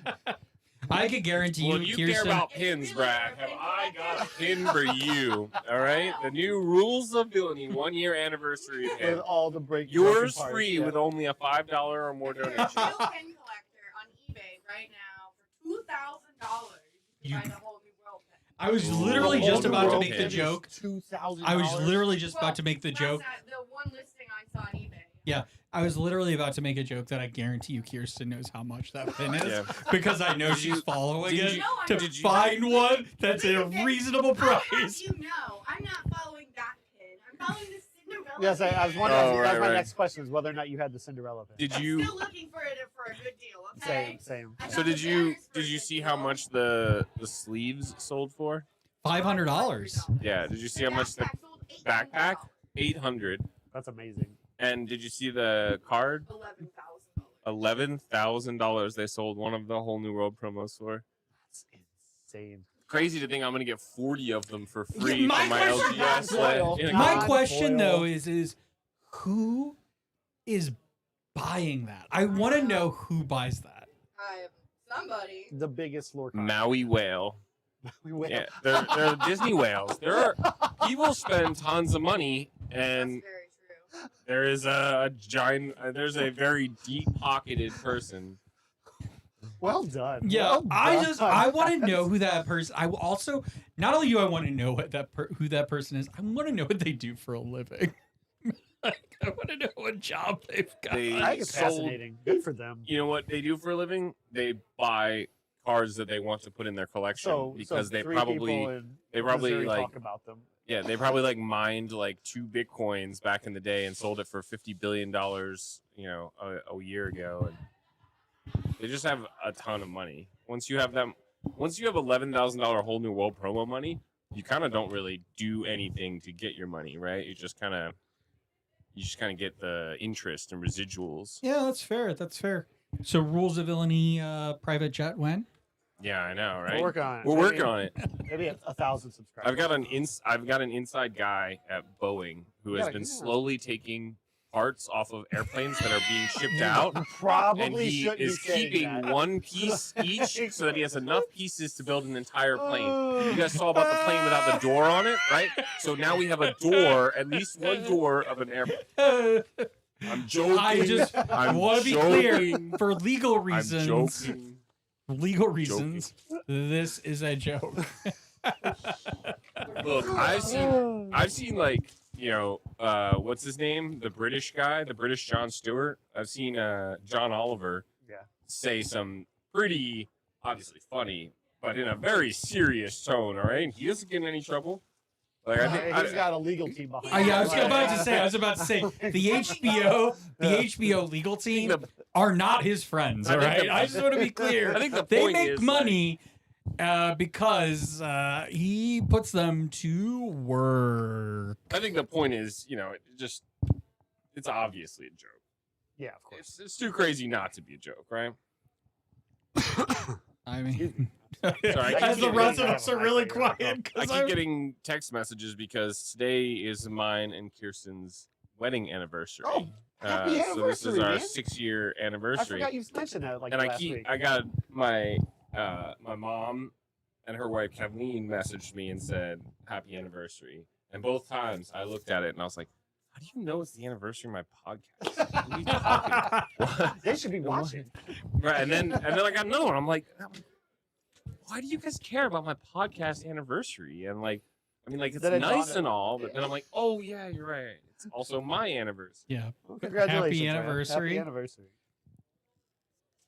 Speaker 3: I could guarantee
Speaker 2: Well,
Speaker 3: you,
Speaker 2: if you care
Speaker 3: Kirsten.
Speaker 2: about pins, Brad, have I got a pin for you? All right? The new Rules of Villainy 1-year anniversary
Speaker 4: With
Speaker 2: pin.
Speaker 4: all the break.
Speaker 2: Yours
Speaker 4: broken parts,
Speaker 2: free
Speaker 4: yeah.
Speaker 2: with only a $5 or more
Speaker 6: There's a
Speaker 2: donation.
Speaker 6: real pin collector on eBay right now for $2,000. You
Speaker 3: You-
Speaker 6: can buy the whole new world pin.
Speaker 3: I was
Speaker 2: Ooh.
Speaker 3: literally
Speaker 2: The
Speaker 3: just
Speaker 2: whole
Speaker 3: about to
Speaker 2: world
Speaker 3: make the
Speaker 2: pin.
Speaker 3: joke.
Speaker 4: $2,000.
Speaker 3: I was literally just about to make the
Speaker 6: That's
Speaker 3: joke.
Speaker 6: not the one listing I saw on eBay.
Speaker 3: I was literally about to make a joke that I guarantee you Kirsten knows how much that pin is
Speaker 2: Yeah.
Speaker 3: because I know
Speaker 2: Did
Speaker 3: she's
Speaker 2: you-
Speaker 3: following
Speaker 2: did
Speaker 3: it
Speaker 2: you-
Speaker 3: to
Speaker 2: did you-
Speaker 3: find one that's at a reasonable
Speaker 6: How have
Speaker 3: price.
Speaker 6: you know, I'm not following that pin. I'm following the Cinderella
Speaker 4: Yes, I was
Speaker 6: pin.
Speaker 4: wondering.
Speaker 2: Oh,
Speaker 4: that
Speaker 2: right,
Speaker 4: was my
Speaker 2: right.
Speaker 4: next question: is whether or not you had the Cinderella pin.
Speaker 2: Did
Speaker 6: I'm
Speaker 2: you
Speaker 6: still looking for a good deal, okay?
Speaker 4: Same.
Speaker 6: I
Speaker 2: So
Speaker 6: got
Speaker 2: did
Speaker 6: the
Speaker 2: you
Speaker 6: banners for a
Speaker 2: did you
Speaker 6: good
Speaker 2: see how
Speaker 6: deal.
Speaker 2: much the sleeves sold for?
Speaker 3: $500.
Speaker 2: Yeah, did you see how much the
Speaker 6: backpack sold
Speaker 2: backpack?
Speaker 6: $800.
Speaker 2: $800.
Speaker 4: That's amazing.
Speaker 2: And did you see the card?
Speaker 6: $11,000.
Speaker 2: $11,000 they sold one of the whole new world promos for.
Speaker 4: That's insane.
Speaker 2: Crazy to think I'm gonna get 40 of them for free
Speaker 3: my
Speaker 2: for my
Speaker 3: question-
Speaker 2: LGS.
Speaker 4: Foil.
Speaker 2: in a
Speaker 3: My
Speaker 2: con.
Speaker 3: question
Speaker 4: foil.
Speaker 3: though is who is buying that? I want to know who buys that.
Speaker 6: Somebody.
Speaker 4: The biggest Lorcana.
Speaker 2: Maui whale.
Speaker 4: Whale.
Speaker 2: Yeah, they're Disney whales. There are people spend tons of money, and
Speaker 6: That's very true.
Speaker 2: there is a giant. There's a very deep-pocketed person.
Speaker 4: Well done.
Speaker 3: Yeah,
Speaker 4: Well
Speaker 3: I
Speaker 4: done.
Speaker 3: want to know who that person. I will also not only do I want to know what who that person is. I want to know what they do for a living. Like, I want to know what job they've got.
Speaker 2: They
Speaker 4: I think it's
Speaker 2: sold-
Speaker 4: fascinating. Good for them.
Speaker 2: You know what they do for a living? They buy cards that they want to put in their collection
Speaker 4: So
Speaker 2: because they
Speaker 4: three
Speaker 2: probably
Speaker 4: people in
Speaker 2: they probably,
Speaker 4: Missouri
Speaker 2: like-
Speaker 4: talk about them.
Speaker 2: yeah they probably like mined like 2 Bitcoins back in the day and sold it for $50 billion a year ago, and they just have a ton of money. Once you have them, once you have $11,000 whole new world promo money, you kind of don't really do anything to get your money, right? You just kind of get the interest and residuals.
Speaker 3: Yeah, that's fair. That's fair. So Rules of Villainy private jet when?
Speaker 2: Yeah, I know, right?
Speaker 4: We're working on it.
Speaker 2: We're working on it.
Speaker 4: Maybe 1,000 subscribers.
Speaker 2: I've got an inside guy at Boeing who has been slowly taking parts off of airplanes that are being shipped out.
Speaker 4: Probably
Speaker 2: And he
Speaker 4: shouldn't
Speaker 2: is
Speaker 4: be saying
Speaker 2: keeping
Speaker 4: that.
Speaker 2: one piece each so that he has enough pieces to build an entire plane. You guys saw about the plane without the door on it, right? So now we have a door, at least one door of an airplane. I'm joking.
Speaker 3: I just want to be clear for legal reasons.
Speaker 2: I'm joking.
Speaker 3: Legal reasons, this is a joke.
Speaker 2: Look, I've seen like, what's his name? The British guy, the British Jon Stewart. I've seen John Oliver say some pretty obviously funny, but in a very serious tone, all right? He doesn't get in any trouble. Like
Speaker 4: He's got a legal team behind him.
Speaker 3: I was about to say the HBO legal team are not his friends. All right, I just want to be clear.
Speaker 2: I think the
Speaker 3: they
Speaker 2: point
Speaker 3: make
Speaker 2: is,
Speaker 3: money because he puts them to work.
Speaker 2: I think the point is, it's obviously a joke.
Speaker 4: Yeah, of course.
Speaker 2: It's too crazy not to be a joke, right?
Speaker 3: I mean,
Speaker 2: Sorry,
Speaker 3: as the rest of us are really quiet.
Speaker 2: I keep getting text messages because today is mine and Kirsten's wedding anniversary.
Speaker 4: Oh, happy
Speaker 2: so this is
Speaker 4: anniversary,
Speaker 2: our
Speaker 4: man.
Speaker 2: 6-year
Speaker 4: I
Speaker 2: anniversary.
Speaker 4: forgot you mentioned that like
Speaker 2: And
Speaker 4: last week.
Speaker 2: I got my mom and her wife Kathleen messaged me and said happy anniversary. And both times I looked at it and I was like, how do you know it's the anniversary of my podcast? What are you talking? What?
Speaker 4: They should be watching.
Speaker 2: Right, and then I got another one. I'm like, why do you guys care about my podcast anniversary? And like, I mean, like it's
Speaker 4: Then it
Speaker 2: nice
Speaker 4: dawned
Speaker 2: and
Speaker 4: on-
Speaker 2: all, but then I'm like, oh yeah, you're right. It's also my anniversary.
Speaker 3: Yeah.
Speaker 4: Well, congratulations.
Speaker 3: Happy
Speaker 4: man.
Speaker 3: anniversary.
Speaker 4: Happy anniversary.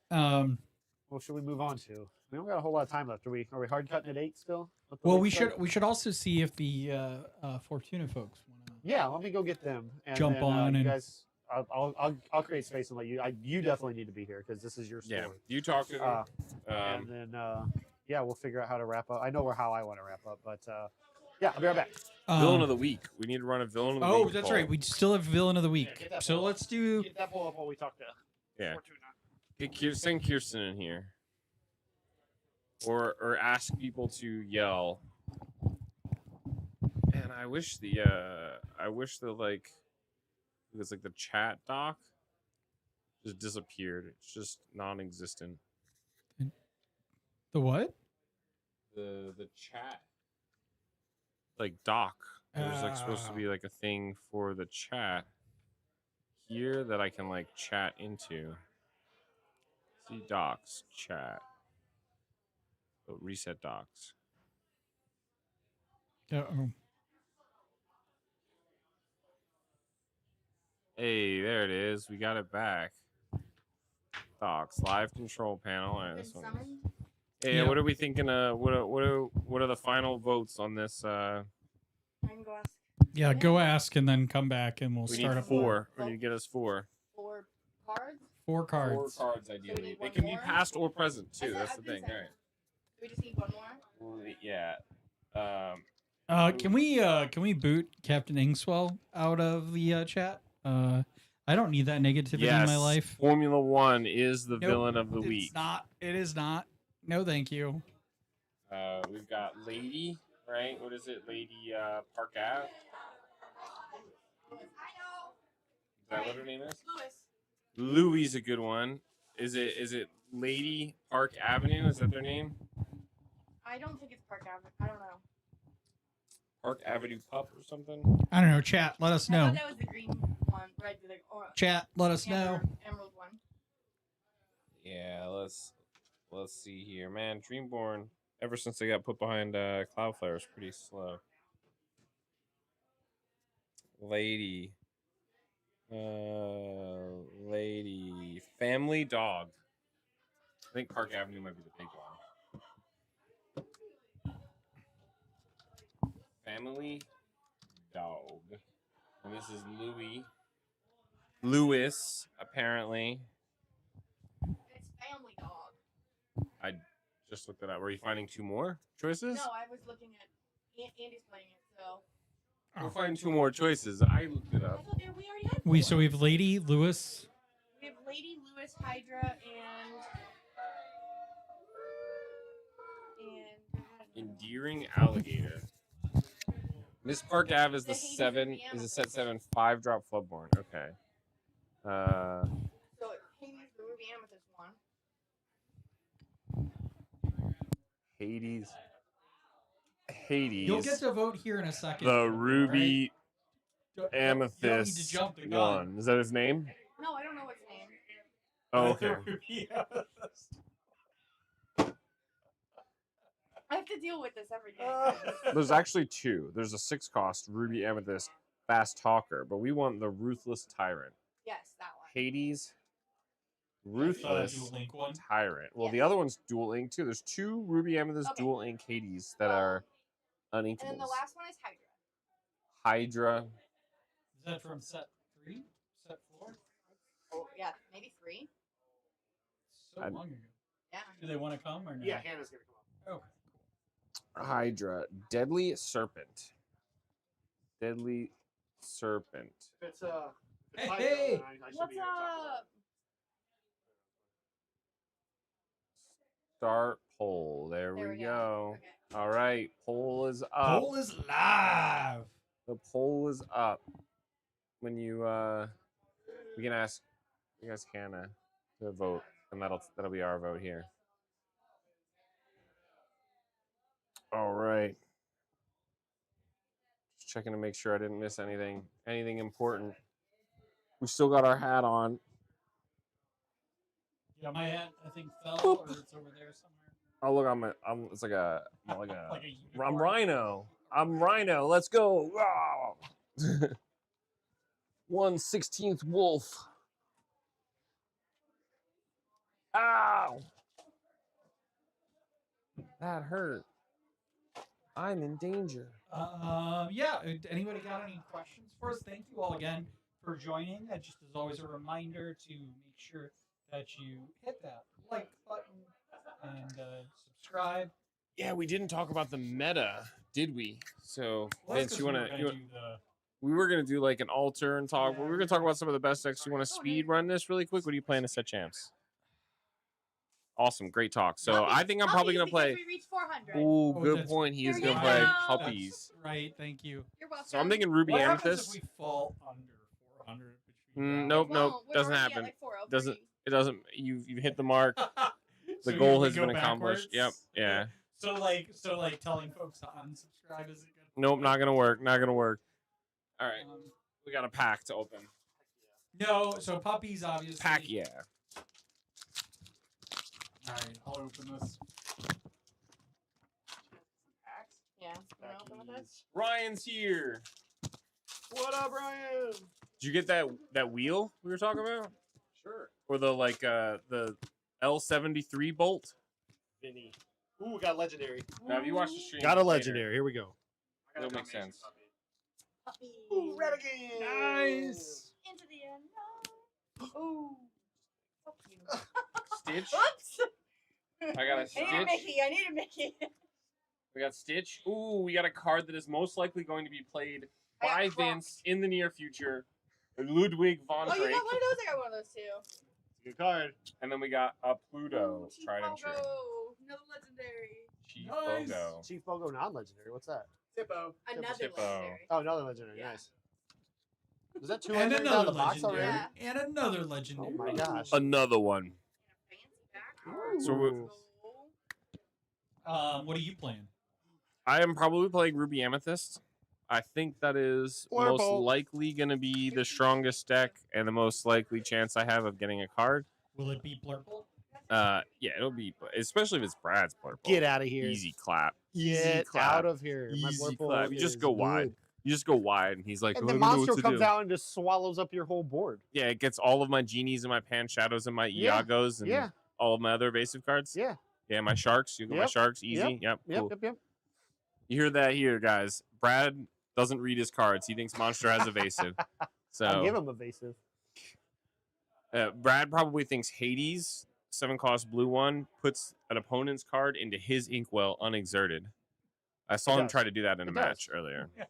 Speaker 4: Well, should we move on to? We don't got a whole lot of time left. Are we hard cutting at 8 still? Let the
Speaker 3: Well,
Speaker 4: late
Speaker 3: we
Speaker 4: start?
Speaker 3: should also see if the Fortuna folks want to.
Speaker 4: Yeah, let me go get them. And
Speaker 3: Jump
Speaker 4: then,
Speaker 3: on
Speaker 4: you
Speaker 3: and-
Speaker 4: guys. I'll create space and let you. You definitely need to be here because this is your story.
Speaker 2: Yeah, you talk to them.
Speaker 4: And then yeah, we'll figure out how to wrap up. I know how I want to wrap up, but yeah, I'll be right back.
Speaker 2: Villain of the week. We need to run a villain of the week.
Speaker 3: Oh, that's
Speaker 2: poll.
Speaker 3: right. We still have villain of the week.
Speaker 4: get that
Speaker 3: So
Speaker 4: poll
Speaker 3: let's do.
Speaker 4: Get that poll up while we talk to
Speaker 2: Yeah.
Speaker 4: Fortuna.
Speaker 2: Send Kirsten in here, or ask people to yell. And I wish the like, it was like the chat doc just disappeared. It's just non-existent.
Speaker 3: The what?
Speaker 2: The chat like doc. There's like supposed to be like a thing for the chat here that I can like chat into. See docs, chat. Oh, reset docs.
Speaker 3: Uh-oh.
Speaker 2: Hey, there it is. We got it back. Docs, live control panel. All right, this one. Hey,
Speaker 3: Yeah.
Speaker 2: what are we thinking? What are the final votes on this?
Speaker 6: I can go ask
Speaker 3: Yeah, go ask and then come back and we'll
Speaker 2: We
Speaker 3: start
Speaker 2: need
Speaker 3: up
Speaker 2: 4. We need to get us 4.
Speaker 6: 4 cards.
Speaker 3: 4 cards.
Speaker 2: 4 cards,
Speaker 6: we
Speaker 2: ideally.
Speaker 6: need
Speaker 2: They
Speaker 6: one
Speaker 2: can be
Speaker 6: more?
Speaker 2: past or present too.
Speaker 6: I
Speaker 2: That's
Speaker 6: said-
Speaker 2: the thing.
Speaker 6: I
Speaker 2: All right.
Speaker 6: We just need one more.
Speaker 2: Well, yeah.
Speaker 3: Can we boot Captain Inkswell out of the chat? I don't need that negativity
Speaker 2: Yes.
Speaker 3: in my life.
Speaker 2: Formula 1 is the
Speaker 3: Nope,
Speaker 2: villain of the
Speaker 3: it's
Speaker 2: week.
Speaker 3: not. It is not. No, thank you.
Speaker 2: We've got Lady, right? What is it? Lady Park Ave. Is that what her name is? Louis is a good one. Is it Lady Park Avenue? Is that their name?
Speaker 6: I don't think it's Park Avenue. I don't know.
Speaker 2: Park Avenue Pup or something?
Speaker 3: I don't know. Chat, let us
Speaker 6: I
Speaker 3: know.
Speaker 6: thought that was the green one, right? The
Speaker 3: Chat, let us know.
Speaker 6: Emerald one.
Speaker 2: Yeah, let's see here. Man, Dreamborn, ever since they got put behind Cloudflare, is pretty slow. Lady. Lady. Family Dog. I think Park Avenue might be the big one. Family Dog. And this is Louis, apparently.
Speaker 6: It's Family Dog.
Speaker 2: Just looked it up. Were you finding 2 more choices?
Speaker 6: No, I was looking at Andy's playing it, so.
Speaker 2: We're finding 2 more choices. I looked it
Speaker 6: I
Speaker 2: up.
Speaker 6: thought we already had.
Speaker 3: So we have Lady, Lewis.
Speaker 6: We have Lady, Lewis, Hydra, and
Speaker 2: Endearing alligator. Miss Park Ave is the 7. Is a set 7 5-drop Floodborn. Okay.
Speaker 6: So Hades, the Ruby Amethyst one.
Speaker 2: Hades.
Speaker 3: You'll get to vote here in a second.
Speaker 2: The Ruby
Speaker 3: Right? You don't need to
Speaker 2: Amethyst
Speaker 3: jump the gun.
Speaker 2: one. Is that his name?
Speaker 6: No, I don't know what's name.
Speaker 2: Oh, okay.
Speaker 6: I have to deal with this every day.
Speaker 2: There's actually 2. There's a 6-cost Ruby Amethyst Fast Talker, but we want the Ruthless Tyrant.
Speaker 6: Yes, that one.
Speaker 2: Hades, Ruthless
Speaker 3: Dual Link one.
Speaker 2: Tyrant. Well, the
Speaker 6: Yes.
Speaker 2: other one's Dual Ink too. There's 2 Ruby Amethyst
Speaker 6: Okay.
Speaker 2: Dual Ink Hades that are uninkables.
Speaker 6: And then the last one is Hydra.
Speaker 2: Hydra.
Speaker 3: Is that from set 3? Set 4?
Speaker 6: Oh, yeah, maybe 3.
Speaker 3: So
Speaker 2: I-
Speaker 3: long ago.
Speaker 6: Yeah.
Speaker 3: Do they want to come or no?
Speaker 4: Yeah, Hannah's gonna come up.
Speaker 3: Okay.
Speaker 2: Hydra. Deadly Serpent. Deadly Serpent.
Speaker 4: If it's
Speaker 3: Hey,
Speaker 4: Hydra,
Speaker 3: hey!
Speaker 4: then I should
Speaker 6: What's
Speaker 4: be able to talk about
Speaker 6: up?
Speaker 2: Start poll. There we go.
Speaker 6: Okay.
Speaker 2: All right. Poll is up.
Speaker 3: Poll is live.
Speaker 2: The poll is up. When you we can ask Hannah to vote, and that'll be our vote here. All right. Just checking to make sure I didn't miss anything important. We still got our hat on.
Speaker 3: Yeah, my hat I think fell or it's over there somewhere.
Speaker 2: Oh look, it's like a
Speaker 3: Like a
Speaker 2: I'm
Speaker 3: unicorn.
Speaker 2: Rhino. I'm Rhino. Let's go. Wow. 1/16th wolf. Ow. That hurt. I'm in danger.
Speaker 3: Yeah. Anybody got any questions for us? Thank you all again for joining. Just as always, a reminder to make sure that you hit that like button and subscribe.
Speaker 2: Yeah, we didn't talk about the meta, did we? So,
Speaker 3: Well, that's
Speaker 2: Vince, you
Speaker 3: 'cause
Speaker 2: want to?
Speaker 3: we were gonna do the-
Speaker 2: We were gonna do like an alter and talk. We were gonna talk about some of the best decks. You want to speed run this really quick? What do you plan to set champs? Awesome, great talk. So I think I'm probably gonna play.
Speaker 6: We reached 400.
Speaker 2: Oh,
Speaker 3: Oh,
Speaker 2: good
Speaker 3: that's-
Speaker 2: point. He is
Speaker 6: There
Speaker 2: gonna
Speaker 6: you
Speaker 2: play
Speaker 6: go.
Speaker 2: puppies.
Speaker 3: Right. Thank you.
Speaker 6: You're welcome.
Speaker 2: So I'm thinking Ruby
Speaker 3: What happens
Speaker 2: Amethyst.
Speaker 3: if we fall under 400 between
Speaker 2: Nope,
Speaker 6: Well,
Speaker 2: nope,
Speaker 6: we're
Speaker 2: doesn't
Speaker 6: already at,
Speaker 2: happen.
Speaker 6: like, 403.
Speaker 2: Doesn't it? Doesn't. You've hit the mark.
Speaker 3: So
Speaker 2: The goal
Speaker 3: we
Speaker 2: has
Speaker 3: go
Speaker 2: been accomplished. Yep.
Speaker 3: backwards?
Speaker 2: Yeah.
Speaker 3: So like telling folks to unsubscribe isn't good.
Speaker 2: Nope, not gonna work. Not gonna work. All right,
Speaker 3: Um,
Speaker 2: we got a pack to open.
Speaker 3: no, so puppies obviously.
Speaker 2: Pack, yeah.
Speaker 3: All right, I'll open this.
Speaker 6: Yeah. You wanna open with us?
Speaker 2: Ryan's here.
Speaker 4: What up, Ryan?
Speaker 2: Did you get that wheel we were talking about,
Speaker 4: Sure.
Speaker 2: or the L73 bolt?
Speaker 4: Vinny. Ooh, we got legendary.
Speaker 2: Now, have you watched the stream?
Speaker 4: Got a
Speaker 2: later,
Speaker 4: legendary. Here we go.
Speaker 2: It'll make sense.
Speaker 6: Puppy.
Speaker 4: Ooh, Renegade.
Speaker 2: Nice.
Speaker 6: Into the unknown. Ooh. So cute.
Speaker 2: Stitch.
Speaker 6: Oops.
Speaker 2: I got a
Speaker 6: I need a
Speaker 2: Stitch.
Speaker 6: Mickey. I need a Mickey.
Speaker 2: We got Stitch. Ooh, we got a card that is most likely going to be played
Speaker 6: I got
Speaker 2: by
Speaker 6: Croc.
Speaker 2: Vince in the near future. Ludwig von
Speaker 6: Oh, you
Speaker 2: Drake.
Speaker 6: got one of those? I got one of those too.
Speaker 4: Good card.
Speaker 2: And then we got a Pluto,
Speaker 6: Chief
Speaker 2: tried and true.
Speaker 6: Bogo. Another legendary.
Speaker 2: Chief
Speaker 3: Nice.
Speaker 2: Bogo.
Speaker 4: Chief Bogo non-legendary. What's that?
Speaker 5: Tippo.
Speaker 6: Another
Speaker 2: Tipo.
Speaker 6: legendary.
Speaker 4: Oh, another legendary.
Speaker 6: Yeah.
Speaker 4: Nice. Was that two
Speaker 3: And
Speaker 4: legendaries out of
Speaker 3: another
Speaker 4: the box already?
Speaker 3: legendary.
Speaker 6: Yeah.
Speaker 3: And another legendary.
Speaker 4: Oh my gosh.
Speaker 2: Another one.
Speaker 6: And a fancy back.
Speaker 2: So we-
Speaker 4: Ooh.
Speaker 3: What are you playing?
Speaker 2: I am probably playing Ruby Amethyst. I think that is most
Speaker 4: Blurple.
Speaker 2: likely going to be the strongest deck and the most likely chance I have of getting a card.
Speaker 3: Will it be Blurple?
Speaker 2: Yeah, it'll be, especially if it's Brad's Blurple.
Speaker 4: Get out of here.
Speaker 2: Easy clap.
Speaker 4: Get
Speaker 2: clap.
Speaker 4: out of here. My
Speaker 2: Easy
Speaker 4: Blurple
Speaker 2: clap. You just
Speaker 4: is
Speaker 2: go wide.
Speaker 4: good.
Speaker 2: You just go wide, and he's like,
Speaker 4: And
Speaker 2: "Oh,
Speaker 4: the
Speaker 2: I don't know
Speaker 4: monster
Speaker 2: what to
Speaker 4: comes
Speaker 2: do."
Speaker 4: out and just swallows up your whole board.
Speaker 2: Yeah, it gets all of my genies and my Pan Shadows and my
Speaker 4: Yeah.
Speaker 2: Iagos and
Speaker 4: Yeah.
Speaker 2: all of my other evasive cards.
Speaker 4: Yeah.
Speaker 2: Yeah, my Sharks. You get my
Speaker 4: Yep.
Speaker 2: Sharks. Easy. Yep. Cool.
Speaker 4: Yep.
Speaker 2: You hear that here, guys. Brad doesn't read his cards. He thinks Monster has evasive.
Speaker 4: I'll give
Speaker 2: So
Speaker 4: him evasive.
Speaker 2: Brad probably thinks Hades 7-cost blue one puts an opponent's card into his inkwell unexerted. I saw him
Speaker 4: does.
Speaker 2: try to do that in a
Speaker 4: It
Speaker 2: match
Speaker 4: does.
Speaker 2: earlier.
Speaker 4: It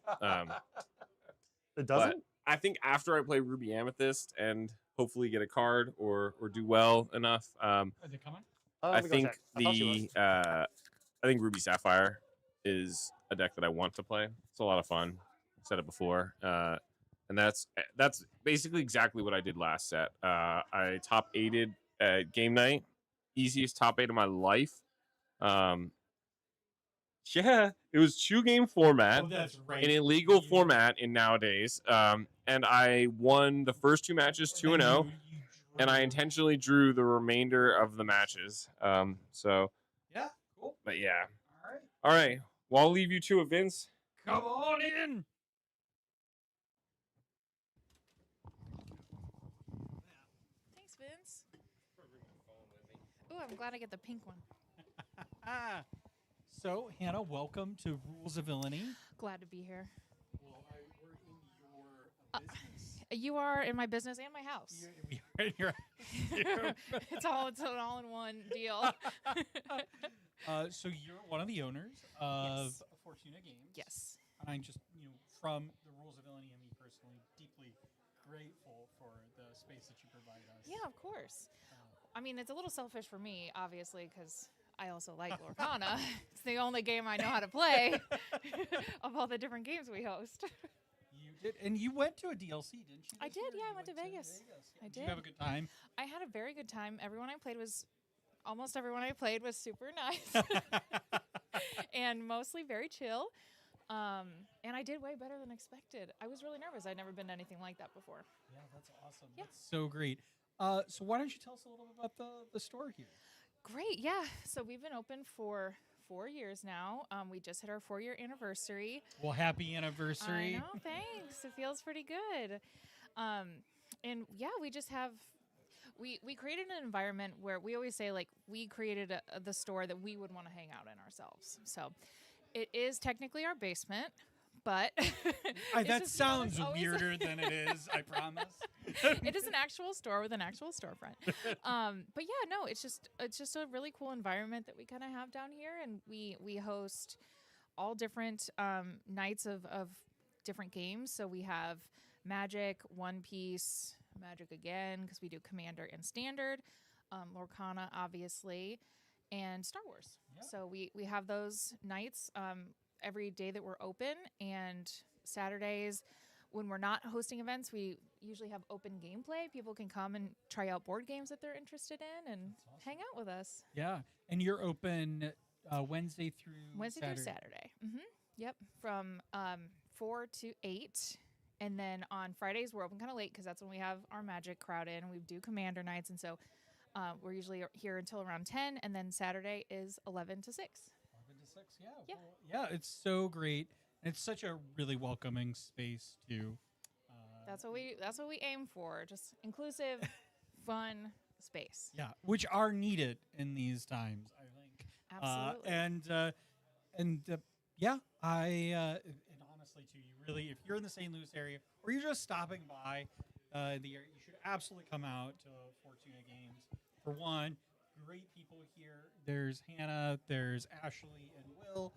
Speaker 2: But
Speaker 4: doesn't.
Speaker 2: I think after I play Ruby Amethyst and hopefully get a card or do well enough,
Speaker 3: Are they coming?
Speaker 2: I
Speaker 4: Let me go
Speaker 2: think
Speaker 4: check. I thought she was.
Speaker 2: I think Ruby Sapphire is a deck that I want to play. It's a lot of fun. I've said it before, and that's basically exactly what I did last set. I top 8'd at game night, easiest top 8 of my life. Yeah, it was 2-game format.
Speaker 3: Oh, that's right.
Speaker 2: An illegal format in nowadays. And I won the first 2 matches 2-0, and I intentionally drew the remainder of the matches. So
Speaker 3: Yeah, cool.
Speaker 2: but yeah.
Speaker 3: All right.
Speaker 2: All right. Well, I'll leave you to it, Vince.
Speaker 3: Come on in.
Speaker 9: Thanks, Vince. Ooh, I'm glad I get the pink one.
Speaker 3: So, Hannah, welcome to Rules of Villainy.
Speaker 9: Glad to be here.
Speaker 3: Well, we're in your business.
Speaker 9: You are in my business and my house.
Speaker 3: We are in your
Speaker 9: It's an all-in-one deal.
Speaker 3: So you're one of the owners of
Speaker 9: Yes.
Speaker 3: Fortuna Games.
Speaker 9: Yes.
Speaker 3: And I'm just, from the Rules of Villainy and me personally, deeply grateful for the space that you provide us.
Speaker 9: Yeah, of course. I mean, it's a little selfish for me, obviously, because I also like Lorcana. It's the only game I know how to play of all the different games we host.
Speaker 3: You did, and you went to a DLC, didn't you?
Speaker 9: I
Speaker 3: this
Speaker 9: did,
Speaker 3: year?
Speaker 9: yeah, I
Speaker 3: You
Speaker 9: went to Vegas. I
Speaker 3: Did you have a good time?
Speaker 9: I had a very good time. Almost everyone I played was super nice and mostly very chill. And I did way better than expected. I was really nervous. I'd never been to anything like that before.
Speaker 3: Yeah, that's awesome.
Speaker 9: Yeah.
Speaker 3: That's so great. So why don't you tell us a little bit about the store here?
Speaker 9: Great, yeah. So we've been open for 4 years now. We just hit our 4-year anniversary.
Speaker 3: Well, happy anniversary.
Speaker 9: I know, thanks. It feels pretty good. And yeah, we just have we created an environment where we always say like we created the store that we would want to hang out in ourselves. So it is technically our basement, but it's
Speaker 3: That
Speaker 9: just,
Speaker 3: sounds
Speaker 9: it's always-
Speaker 3: weirder than it is, I promise.
Speaker 9: It is an actual store with an actual storefront. But yeah, no, it's just a really cool environment that we kind of have down here, and we host all different nights of different games. So we have Magic, One Piece, Magic again, because we do Commander and Standard, Lorcana, obviously, and Star Wars.
Speaker 3: Yeah.
Speaker 9: So we have those nights every day that we're open, and Saturdays when we're not hosting events, we usually have open gameplay. People can come and try out board games that they're interested in and hang out with us.
Speaker 3: Yeah, and you're open Wednesday through
Speaker 9: Saturday. Yep, from 4 to 8. And then on Fridays, we're open kind of late because that's when we have our Magic crowd in. We do Commander nights, and so we're usually here until around 10, and then Saturday is 11 to 6.
Speaker 3: 11 to 6, yeah.
Speaker 9: Yeah.
Speaker 3: Well, yeah, it's so great. And it's such a really welcoming space, too.
Speaker 9: That's what we aim for, just inclusive, fun space.
Speaker 3: Yeah, which are needed in these times, I think.
Speaker 9: Absolutely.
Speaker 3: Yeah, and honestly, too, you really, if you're in the St. Louis area or you're just stopping by the area, you should absolutely come out to Fortuna Games. For one, great people here. There's Hannah, there's Ashley and Will,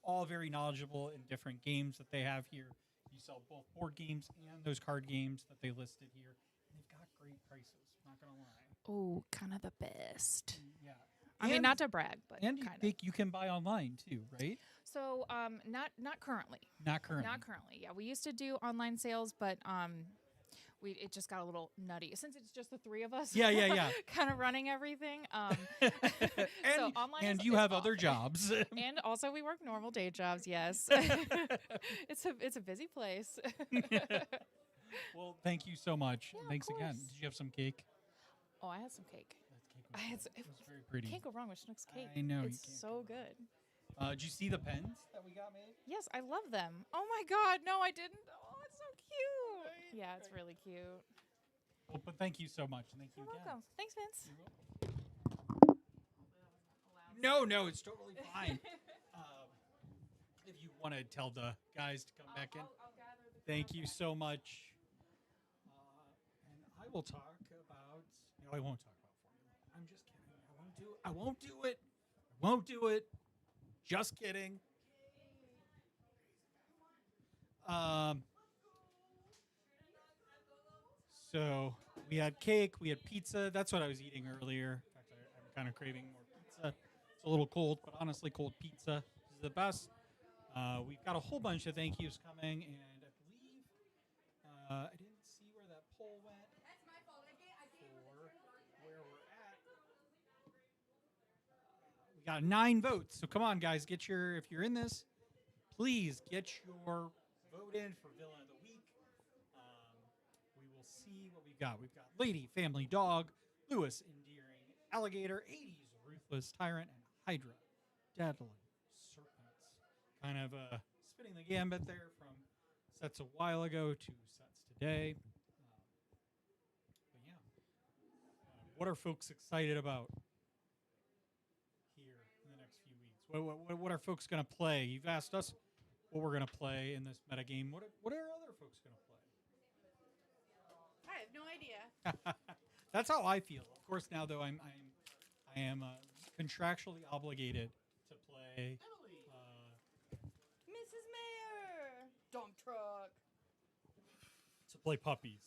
Speaker 3: all very knowledgeable in different games that they have here. You sell both board games and those card games that they listed here. And they've got great prices, not going to lie.
Speaker 9: Oh, kind of the best.
Speaker 3: Yeah.
Speaker 9: I mean, not to brag, but
Speaker 3: And
Speaker 9: kind of.
Speaker 3: you can buy online too, right?
Speaker 9: So, not currently.
Speaker 3: Not currently.
Speaker 9: Not currently. Yeah, we used to do online sales, but it just got a little nutty since it's just the three of us.
Speaker 3: Yeah.
Speaker 9: kind of running everything. So online
Speaker 3: and
Speaker 9: is
Speaker 3: you have
Speaker 9: off.
Speaker 3: other jobs.
Speaker 9: And also we work normal day jobs. Yes, it's a busy place.
Speaker 3: Well, thank you so much.
Speaker 9: Yeah, of
Speaker 3: Thanks again.
Speaker 9: course.
Speaker 3: Did you have some cake?
Speaker 9: Oh, I had some cake.
Speaker 3: That cake was,
Speaker 9: It
Speaker 3: it was very pretty.
Speaker 9: Can't go wrong with Schnook's cake.
Speaker 3: I know, you
Speaker 9: It's
Speaker 3: can't
Speaker 9: so good.
Speaker 3: Did you see the pens that we got made?
Speaker 9: Yes, I love them. Oh my God, no, I didn't. Oh, it's so cute. Yeah, it's really cute.
Speaker 3: Well, but thank you so much. Thank you
Speaker 9: You're
Speaker 3: again.
Speaker 9: welcome. Thanks, Vince.
Speaker 3: No, it's totally fine. If you want to tell the guys to come back in.
Speaker 9: I'll gather the
Speaker 3: Thank you so much. And I will talk about No, I won't talk about formula. I'm just kidding. I won't do it. I won't do it. I won't do it. Just kidding. So we had cake, we had pizza. That's what I was eating earlier. In fact, I'm kind of craving more pizza. It's a little cold, but honestly, cold pizza is the best. We've got a whole bunch of thank yous coming, and I believe I didn't see where that poll went.
Speaker 6: That's my fault.
Speaker 3: For where we're at. We got 9 votes. So come on, guys, get your, if you're in this, please get your vote in for Villain of the Week. We will see what we've got. We've got Lady, Family, Dog, Lewis, Endearing, Alligator, 80s, Ruthless, Tyrant, and Hydra, Deadly, Serpents. Kind of spinning the gambit there from sets a while ago to sets today. But yeah. What are folks excited about here in the next few weeks? What are folks going to play? You've asked us what we're going to play in this metagame. What are other folks going to play?
Speaker 6: I have no idea.
Speaker 3: That's how I feel. Of course, now though I am contractually obligated to play.
Speaker 6: Mrs. Mayor. Dump truck.
Speaker 3: To play puppies.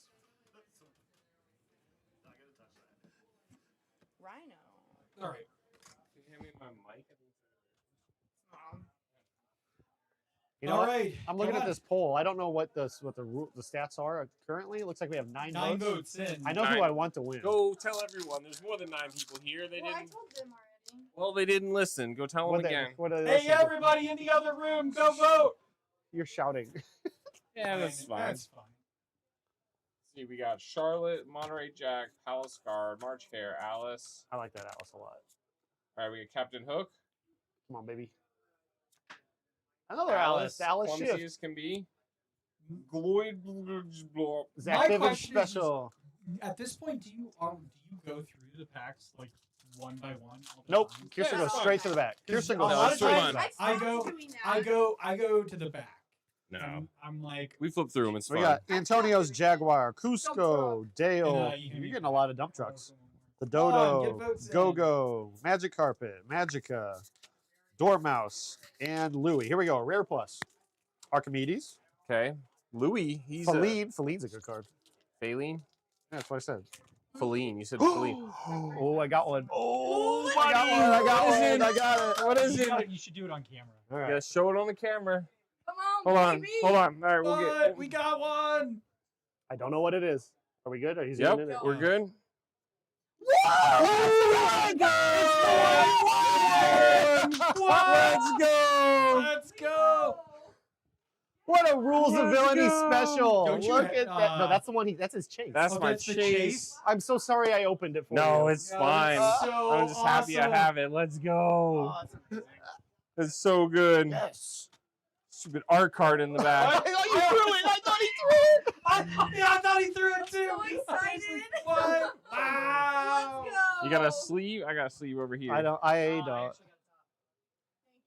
Speaker 5: Not gonna touch that.
Speaker 6: Rhino.
Speaker 3: All right.
Speaker 2: Can you hand me my mic?
Speaker 4: You know
Speaker 3: All
Speaker 4: what?
Speaker 3: right.
Speaker 4: I'm looking
Speaker 3: Come
Speaker 4: at
Speaker 3: on.
Speaker 4: this poll. I don't know what the stats are currently. It looks like we have 9
Speaker 3: 9
Speaker 4: votes.
Speaker 3: votes in.
Speaker 4: I know who
Speaker 2: 9.
Speaker 4: I want to win.
Speaker 2: Go tell everyone. There's more than 9 people here. They
Speaker 6: Well, I
Speaker 2: didn't.
Speaker 6: told them already.
Speaker 2: Well, they didn't listen. Go tell them
Speaker 4: What
Speaker 2: again.
Speaker 3: Hey, everybody in the other room, go vote.
Speaker 4: You're shouting.
Speaker 2: Yeah, that's fine.
Speaker 3: That's fine.
Speaker 2: See, we got Charlotte, Monterey Jack, Palace Guard, March Hare, Alice.
Speaker 4: I like that Alice a lot.
Speaker 2: All right, we got Captain Hook.
Speaker 4: Come on, baby. Another Alice. Alice
Speaker 2: clumsy
Speaker 4: Shift.
Speaker 2: as can be. Gloyd.
Speaker 4: Zach David
Speaker 3: question is
Speaker 4: special.
Speaker 3: At this point, do you go through the packs like one by one? all the
Speaker 4: Nope.
Speaker 3: time?
Speaker 4: Kirsten
Speaker 2: Yeah,
Speaker 4: goes
Speaker 2: that's
Speaker 4: straight to the back. Kirsten
Speaker 3: A
Speaker 4: goes
Speaker 3: lot of
Speaker 4: straight to
Speaker 3: times
Speaker 4: the back.
Speaker 3: I go to the back.
Speaker 2: No.
Speaker 3: I'm like,
Speaker 2: We flip through them. It's
Speaker 4: We
Speaker 2: fun.
Speaker 4: got Antonio's Jaguar, Cusco, Dale.
Speaker 3: Yeah, you
Speaker 4: You're
Speaker 3: can-
Speaker 4: getting a lot of dump trucks. The
Speaker 3: Come on, get
Speaker 4: Dodo,
Speaker 3: votes in.
Speaker 4: Go-Go, Magic Carpet, Magica, Dormouse, and Louie. Here we go. Rare plus. Archimedes.
Speaker 2: Okay. Louis, he's
Speaker 4: Feline. Feline's a good card.
Speaker 2: Faline.
Speaker 4: Yeah, that's what I said.
Speaker 2: Feline. You said Feline.
Speaker 4: Oh, I got one.
Speaker 2: Oh,
Speaker 4: I got one. I got
Speaker 2: What is
Speaker 4: one.
Speaker 2: it?
Speaker 4: I got it.
Speaker 2: What is
Speaker 3: you,
Speaker 2: it?
Speaker 3: you should do it on camera.
Speaker 4: All
Speaker 2: You
Speaker 4: right.
Speaker 2: gotta show it on the camera.
Speaker 6: Come on,
Speaker 2: Hold on.
Speaker 6: baby.
Speaker 2: Hold on. All right, we'll
Speaker 3: But
Speaker 2: get.
Speaker 3: we got one.
Speaker 4: I don't know what it is. Are we good? Are you
Speaker 2: Yep,
Speaker 4: zooming in?
Speaker 2: we're good.
Speaker 4: Oh,
Speaker 2: Let's go!
Speaker 3: Let's go.
Speaker 4: What a Rules of
Speaker 2: Let's
Speaker 4: Villainy
Speaker 2: go.
Speaker 4: special!
Speaker 3: Don't you
Speaker 4: Look
Speaker 3: ha-
Speaker 4: at that. No, that's the one. That's his chase.
Speaker 2: That's
Speaker 3: Oh,
Speaker 2: my
Speaker 3: that's the
Speaker 2: chase.
Speaker 3: chase?
Speaker 4: I'm so sorry I opened it for you.
Speaker 2: No, it's
Speaker 3: Yeah,
Speaker 2: fine.
Speaker 3: that's so
Speaker 2: I'm just happy I
Speaker 3: awesome.
Speaker 2: have it. Let's go.
Speaker 4: Oh, that's amazing.
Speaker 2: It's so good.
Speaker 4: Yes.
Speaker 2: Stupid art card in the back.
Speaker 4: I thought you threw it. I thought he threw it.
Speaker 3: I thought he threw it too.
Speaker 6: So excited.
Speaker 3: What? Wow.
Speaker 6: Let's go.
Speaker 2: You got a sleeve? I got a sleeve over here.
Speaker 4: I don't. I don't.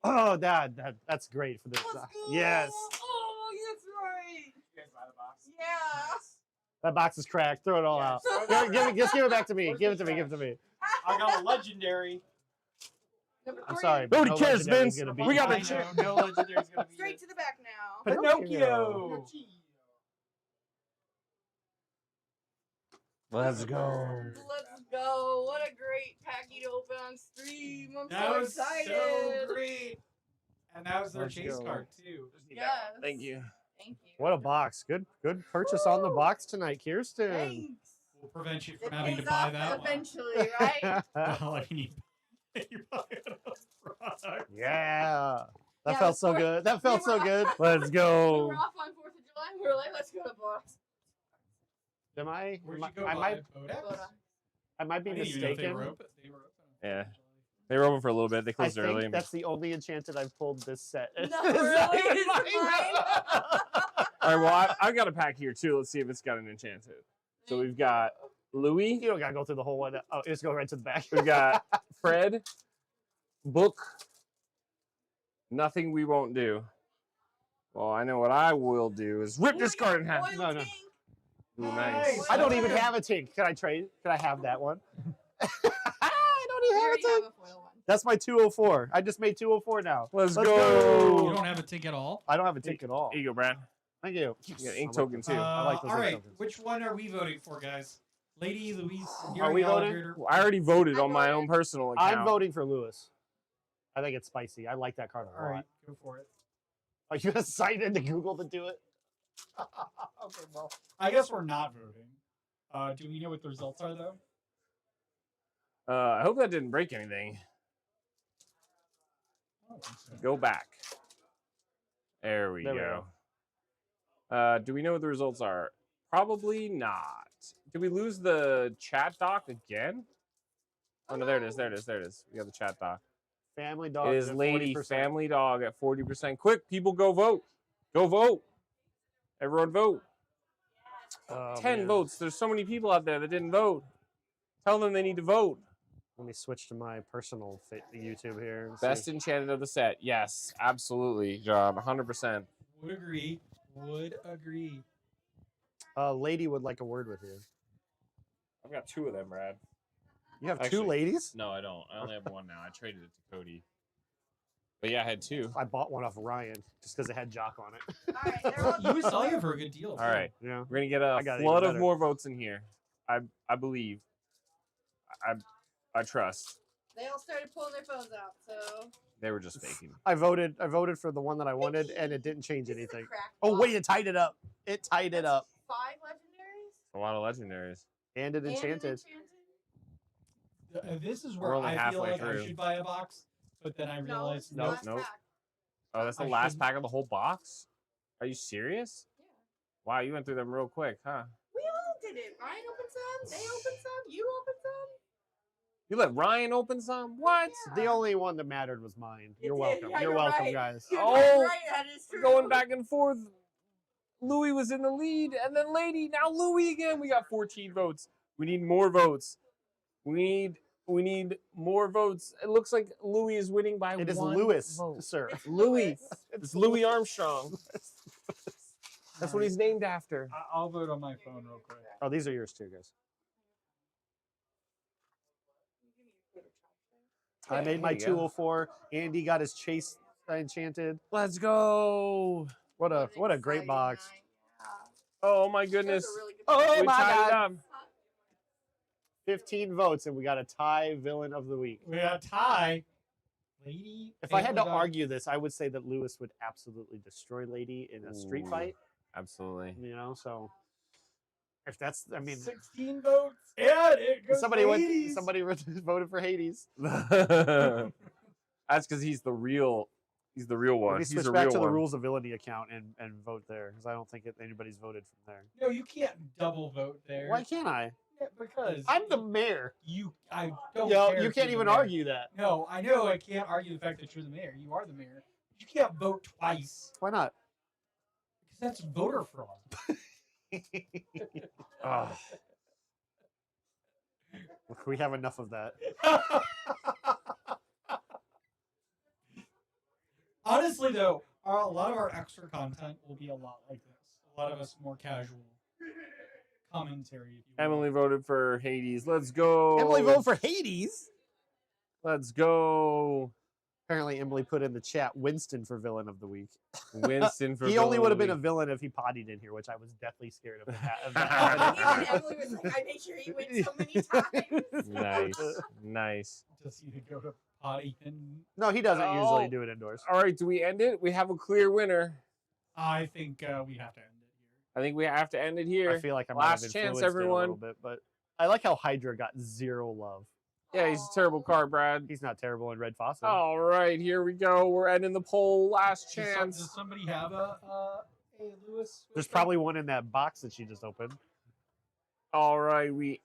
Speaker 4: Oh, that's great for this.
Speaker 6: Let's go.
Speaker 4: Yes.
Speaker 6: Oh, that's right. Yeah.
Speaker 4: That box is cracked. Throw it all out. Just give it back to me. Give it to me. Give it to me.
Speaker 5: I got a legendary.
Speaker 6: Number
Speaker 4: I'm
Speaker 6: 3.
Speaker 4: sorry.
Speaker 2: Nobody
Speaker 4: no
Speaker 2: cares,
Speaker 4: legendary's
Speaker 2: Vince.
Speaker 4: gonna be
Speaker 2: We got
Speaker 3: I
Speaker 2: the
Speaker 3: know, no legendary's gonna be
Speaker 6: Straight
Speaker 3: it.
Speaker 6: to the back now.
Speaker 3: Pinocchio.
Speaker 2: Let's go.
Speaker 6: Let's go. What a great packy to open on stream. I'm
Speaker 3: That
Speaker 6: so
Speaker 3: was
Speaker 6: excited.
Speaker 3: so great. And that was their
Speaker 4: Let's
Speaker 3: chase
Speaker 4: go.
Speaker 3: card too.
Speaker 6: Yes.
Speaker 2: Thank you.
Speaker 6: Thank you.
Speaker 4: What a box. Good purchase on the box tonight, Kirsten.
Speaker 6: Thanks.
Speaker 3: We'll prevent you
Speaker 6: It
Speaker 3: from having to
Speaker 6: pays
Speaker 3: buy
Speaker 6: off
Speaker 3: that one.
Speaker 6: eventually, right?
Speaker 3: Well, I mean, you buy enough product.
Speaker 4: Yeah. That
Speaker 6: Yeah,
Speaker 4: felt so
Speaker 6: before-
Speaker 4: good. That felt so good.
Speaker 2: Let's
Speaker 6: We
Speaker 2: go.
Speaker 6: were off on 4th of July. We were like, let's go to box.
Speaker 4: Am I?
Speaker 3: Where'd you go
Speaker 4: I
Speaker 3: buy
Speaker 4: might.
Speaker 3: Bodex?
Speaker 4: I might be
Speaker 3: I didn't even know if they
Speaker 4: mistaken.
Speaker 3: were open. They were open.
Speaker 2: Yeah. They were open for a little bit. They
Speaker 4: I
Speaker 2: closed early.
Speaker 4: think that's the only enchanted I've pulled this set.
Speaker 6: No,
Speaker 4: Is that
Speaker 6: really?
Speaker 4: even
Speaker 6: Is it
Speaker 4: mine?
Speaker 2: All right, well, I've got a pack here too. Let's see if it's got an enchanted. So we've got Louis.
Speaker 4: You don't gotta go through the whole one. Oh, just go right to the back.
Speaker 2: We've got Fred. Book. Nothing we won't do. Well, I know what I will do is rip this card in half.
Speaker 6: Oil
Speaker 4: No, no.
Speaker 6: tank.
Speaker 2: Ooh, nice.
Speaker 4: I don't even have a tink. Can I trade? Can I have that one? I don't even
Speaker 6: We
Speaker 4: have a
Speaker 6: already
Speaker 4: tink.
Speaker 6: have a foil one.
Speaker 4: That's my 204. I just made 204 now.
Speaker 2: Let's
Speaker 3: You
Speaker 2: go.
Speaker 3: don't have a tick at all?
Speaker 4: I don't have a tink at all.
Speaker 2: Here you go, Brad.
Speaker 4: Thank you.
Speaker 2: You got ink
Speaker 4: I
Speaker 2: token
Speaker 4: like
Speaker 2: too.
Speaker 4: I like those
Speaker 3: all
Speaker 4: ink
Speaker 3: right.
Speaker 4: tokens.
Speaker 3: Which one are we voting for, guys? Lady, Louise,
Speaker 4: Are we voting?
Speaker 3: Alligator.
Speaker 2: I already voted
Speaker 6: I
Speaker 2: on my
Speaker 6: voted.
Speaker 2: own personal account.
Speaker 4: I'm voting for Lewis. I think it's spicy. I like that card a lot.
Speaker 3: All right, go for it.
Speaker 4: Are you gonna sign into Google to do it? Okay, well.
Speaker 3: I guess we're not voting. Do we know what the results are, though?
Speaker 2: I hope that didn't break anything. Go back. There we
Speaker 4: There we
Speaker 2: go. Do we know what the results are? Probably not. Did we lose the chat doc again? Oh no, there it is. There it is. There it is. We got the chat doc.
Speaker 4: Family dog
Speaker 2: It is
Speaker 4: at
Speaker 2: Lady
Speaker 4: 40%.
Speaker 2: Family Dog at 40%. Quick, people, go vote. Go vote. Everyone vote.
Speaker 4: Oh,
Speaker 2: 10
Speaker 4: man.
Speaker 2: votes. There's so many people out there that didn't vote. Tell them they need to vote.
Speaker 4: Let me switch to my personal YouTube here. and
Speaker 2: Best
Speaker 4: see.
Speaker 2: Enchanted of the set. Yes, absolutely, John. 100%.
Speaker 3: Would agree. Would agree.
Speaker 4: Lady would like a word with you.
Speaker 2: I've got 2 of them, Brad.
Speaker 4: You have
Speaker 2: Actually,
Speaker 4: two ladies?
Speaker 2: No, I don't. I only have 1 now. I traded it to Cody. But yeah, I had 2.
Speaker 4: I bought one off Ryan just because it had Jock on it.
Speaker 6: All right, they're all
Speaker 3: You was selling it for a good deal.
Speaker 2: All right.
Speaker 4: Yeah.
Speaker 2: We're going to get
Speaker 4: I
Speaker 2: a
Speaker 4: got it
Speaker 2: flood
Speaker 4: even
Speaker 2: of
Speaker 4: better.
Speaker 2: more votes in here. I believe. I trust.
Speaker 6: They all started pulling their phones out, so.
Speaker 2: They were just faking.
Speaker 4: I voted for the one that I wanted, and it didn't change
Speaker 6: This is a
Speaker 4: anything.
Speaker 6: crack
Speaker 4: Oh
Speaker 6: box.
Speaker 4: wait, it tied it up. It tied it
Speaker 6: That's
Speaker 4: up.
Speaker 6: 5 legendaries?
Speaker 2: A lot of legendaries.
Speaker 4: And it
Speaker 6: And an
Speaker 4: enchanted.
Speaker 3: This is
Speaker 2: We're
Speaker 3: where
Speaker 2: only
Speaker 3: I feel
Speaker 2: halfway
Speaker 3: like I
Speaker 2: through.
Speaker 3: should buy a box, but then I
Speaker 6: No,
Speaker 3: realized
Speaker 6: it's the
Speaker 2: Nope,
Speaker 6: last
Speaker 2: nope.
Speaker 6: pack.
Speaker 2: Oh, that's the
Speaker 3: I
Speaker 2: last
Speaker 3: shouldn't-
Speaker 2: pack of the whole box? Are you serious?
Speaker 6: Yeah.
Speaker 2: Wow, you went through them real quick, huh?
Speaker 6: We all did it. Ryan opened some, they opened some, you opened some.
Speaker 2: You let Ryan open some? What?
Speaker 6: Yeah.
Speaker 4: The only one that mattered was mine.
Speaker 6: It
Speaker 4: You're
Speaker 6: did.
Speaker 4: welcome.
Speaker 6: Yeah,
Speaker 4: You're
Speaker 6: you're
Speaker 4: welcome,
Speaker 6: right.
Speaker 4: guys.
Speaker 6: You're
Speaker 2: Oh,
Speaker 6: right, that is true.
Speaker 2: Going back and forth. Louis was in the lead, and then Lady. Now Louis again. We got 14 votes. We need more votes. We need more votes. It looks like Louis is winning by
Speaker 4: It is
Speaker 2: 1
Speaker 4: Lewis,
Speaker 2: vote.
Speaker 4: sir.
Speaker 2: Louis.
Speaker 4: It's
Speaker 2: It's Louis Armstrong. That's what he's named after.
Speaker 3: I'll vote on my phone real quick.
Speaker 4: Oh, these are yours too, guys. I made my
Speaker 2: There you go.
Speaker 4: 204. Andy got his chase enchanted.
Speaker 2: Let's go.
Speaker 4: What a great box.
Speaker 2: Oh my goodness.
Speaker 4: Oh
Speaker 2: We
Speaker 4: my
Speaker 2: tied it
Speaker 4: God.
Speaker 2: up.
Speaker 4: 15 votes, and we got a tie villain of the week.
Speaker 3: We got a tie. Lady.
Speaker 4: If I had to
Speaker 3: Family Dog.
Speaker 4: argue this, I would say that Lewis would absolutely destroy Lady in a street
Speaker 2: Ooh.
Speaker 4: fight.
Speaker 2: Absolutely.
Speaker 4: You know, so if that's, I mean,
Speaker 3: 16 votes. And it goes
Speaker 4: somebody
Speaker 3: ladies.
Speaker 4: voted for Hades.
Speaker 2: That's because he's the real one.
Speaker 4: We
Speaker 2: He's
Speaker 4: switch
Speaker 2: the
Speaker 4: back
Speaker 2: real
Speaker 4: to the
Speaker 2: one.
Speaker 4: Rules of Villainy account and vote there because I don't think anybody's voted from there.
Speaker 3: No, you can't double vote there.
Speaker 4: Why can't I?
Speaker 3: Yeah, because
Speaker 4: I'm the mayor.
Speaker 3: I don't
Speaker 4: Yo,
Speaker 3: care
Speaker 4: you
Speaker 3: if
Speaker 4: can't
Speaker 3: you're
Speaker 4: even
Speaker 3: the mayor.
Speaker 4: argue that.
Speaker 3: No, I know I can't argue the fact that you're the mayor. You are the mayor. You can't vote twice
Speaker 4: Why not?
Speaker 3: because that's voter fraud.
Speaker 4: Ah. We have enough of that.
Speaker 3: Honestly, though, a lot of our extra content will be a lot like this. A lot of us more casual commentary. If you will.
Speaker 2: Emily voted for Hades. Let's go.
Speaker 4: Emily voted for Hades.
Speaker 2: Let's go.
Speaker 4: Apparently, Emily put in the chat Winston for villain of the week.
Speaker 2: Winston for
Speaker 4: He only would have been a
Speaker 2: villain
Speaker 4: villain if he pottied in here, which I was deathly scared of.
Speaker 6: Even Emily was like, I make sure he wins so many times.
Speaker 2: of the week. Nice. Nice.
Speaker 3: Just you to go to potty and
Speaker 4: No, he doesn't usually
Speaker 2: Oh.
Speaker 4: do it indoors.
Speaker 2: All right, do we end it? We have a clear winner.
Speaker 3: I think we have to end it here.
Speaker 2: I think we have to end it here.
Speaker 4: I feel like I'm
Speaker 2: Last chance, everyone.
Speaker 4: a little bit, but I like how Hydra got 0 love.
Speaker 2: Yeah, he's a terrible card, Brad.
Speaker 4: He's not terrible in Red Fawcett.
Speaker 2: All right, here we go. We're ending the poll. Last chance.
Speaker 3: Does somebody have a Lewis?
Speaker 4: There's probably one in that box that she just opened.
Speaker 2: All right, we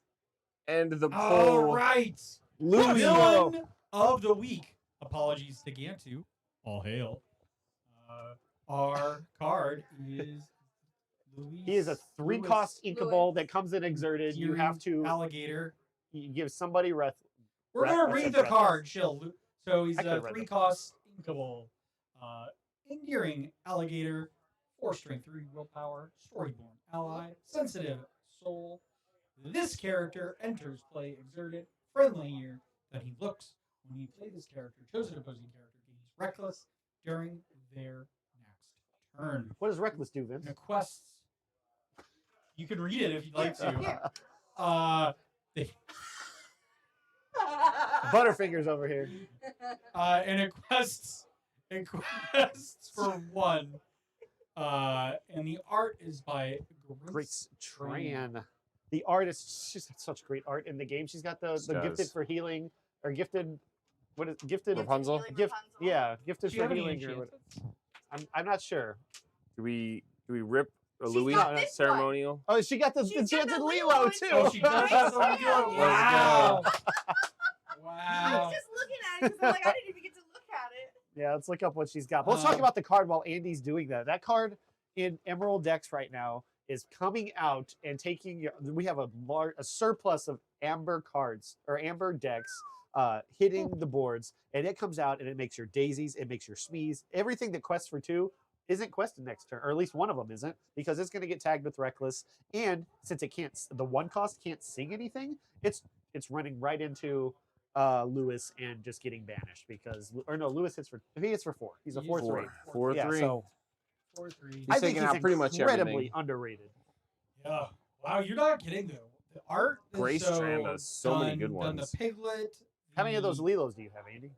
Speaker 2: end the
Speaker 3: All
Speaker 2: poll.
Speaker 3: right.
Speaker 2: Louis.
Speaker 3: Villain of the week. Apologies to Gantu. All hail. Our card is Louis.
Speaker 4: He is a 3-cost Inkable that comes in exerted. You have to
Speaker 3: alligator.
Speaker 4: you give somebody
Speaker 3: We're gonna read the card. Chill. So he's
Speaker 4: I
Speaker 3: a
Speaker 4: could've read the
Speaker 3: 3-cost Inkable. Endearing alligator. 4 strength, 3 willpower. Storyborn ally. Sensitive. soul. This character enters play exerted friendlier than he looks. When you play this character, chosen opposing character gains reckless during their next turn.
Speaker 4: What does Reckless do, Vince?
Speaker 3: And quests. You can read it if you'd like to. They,
Speaker 4: Butterfingers over here.
Speaker 3: and it quests for 1. And the art is by
Speaker 4: Grace Tran. The artist, she's got such great art in the game. She's got the gifted for healing or gifted. What is gifted?
Speaker 2: Rapunzel?
Speaker 4: Yeah, gifted
Speaker 3: Do you
Speaker 4: for
Speaker 3: have any
Speaker 4: healing. Or
Speaker 3: enchanted?
Speaker 4: what, I'm not sure.
Speaker 2: Do we rip a
Speaker 6: She's
Speaker 2: Louis
Speaker 6: got this
Speaker 2: ceremonial?
Speaker 4: Oh, she got the
Speaker 6: She's got
Speaker 4: enchanted
Speaker 6: the
Speaker 4: Lilo
Speaker 6: Lilo
Speaker 4: too.
Speaker 3: Oh, she does have the
Speaker 6: Let's
Speaker 3: Lilo.
Speaker 6: go.
Speaker 3: Wow.
Speaker 6: I
Speaker 3: Wow.
Speaker 6: was just looking at it because I'm like, I didn't even get to look at it.
Speaker 4: Yeah, let's look up what she's got. But let's talk about the card while Andy's doing that. That card in Emerald decks right now is coming out and taking. We have a surplus of amber cards or amber decks hitting the boards, and it comes out and it makes your daisies, it makes your smees, everything that quests for 2 isn't quested next turn, or at least one of them isn't, because it's going to get tagged with Reckless. And since it can't, the 1 cost can't sing anything, it's running right into Lewis and just getting banished because, or no, Lewis hits for, he hits for 4. He's a 4/3.
Speaker 2: 4/3.
Speaker 4: Yeah, so
Speaker 3: 4/3.
Speaker 2: He's taking out pretty much
Speaker 4: incredibly
Speaker 2: everything.
Speaker 4: underrated.
Speaker 3: Yeah. Wow, you're not kidding though. The art is
Speaker 2: Grace
Speaker 3: so
Speaker 2: Tran does so many good
Speaker 3: done
Speaker 2: ones.
Speaker 3: the Piglet.
Speaker 4: How many of those Lilos do you have, Andy?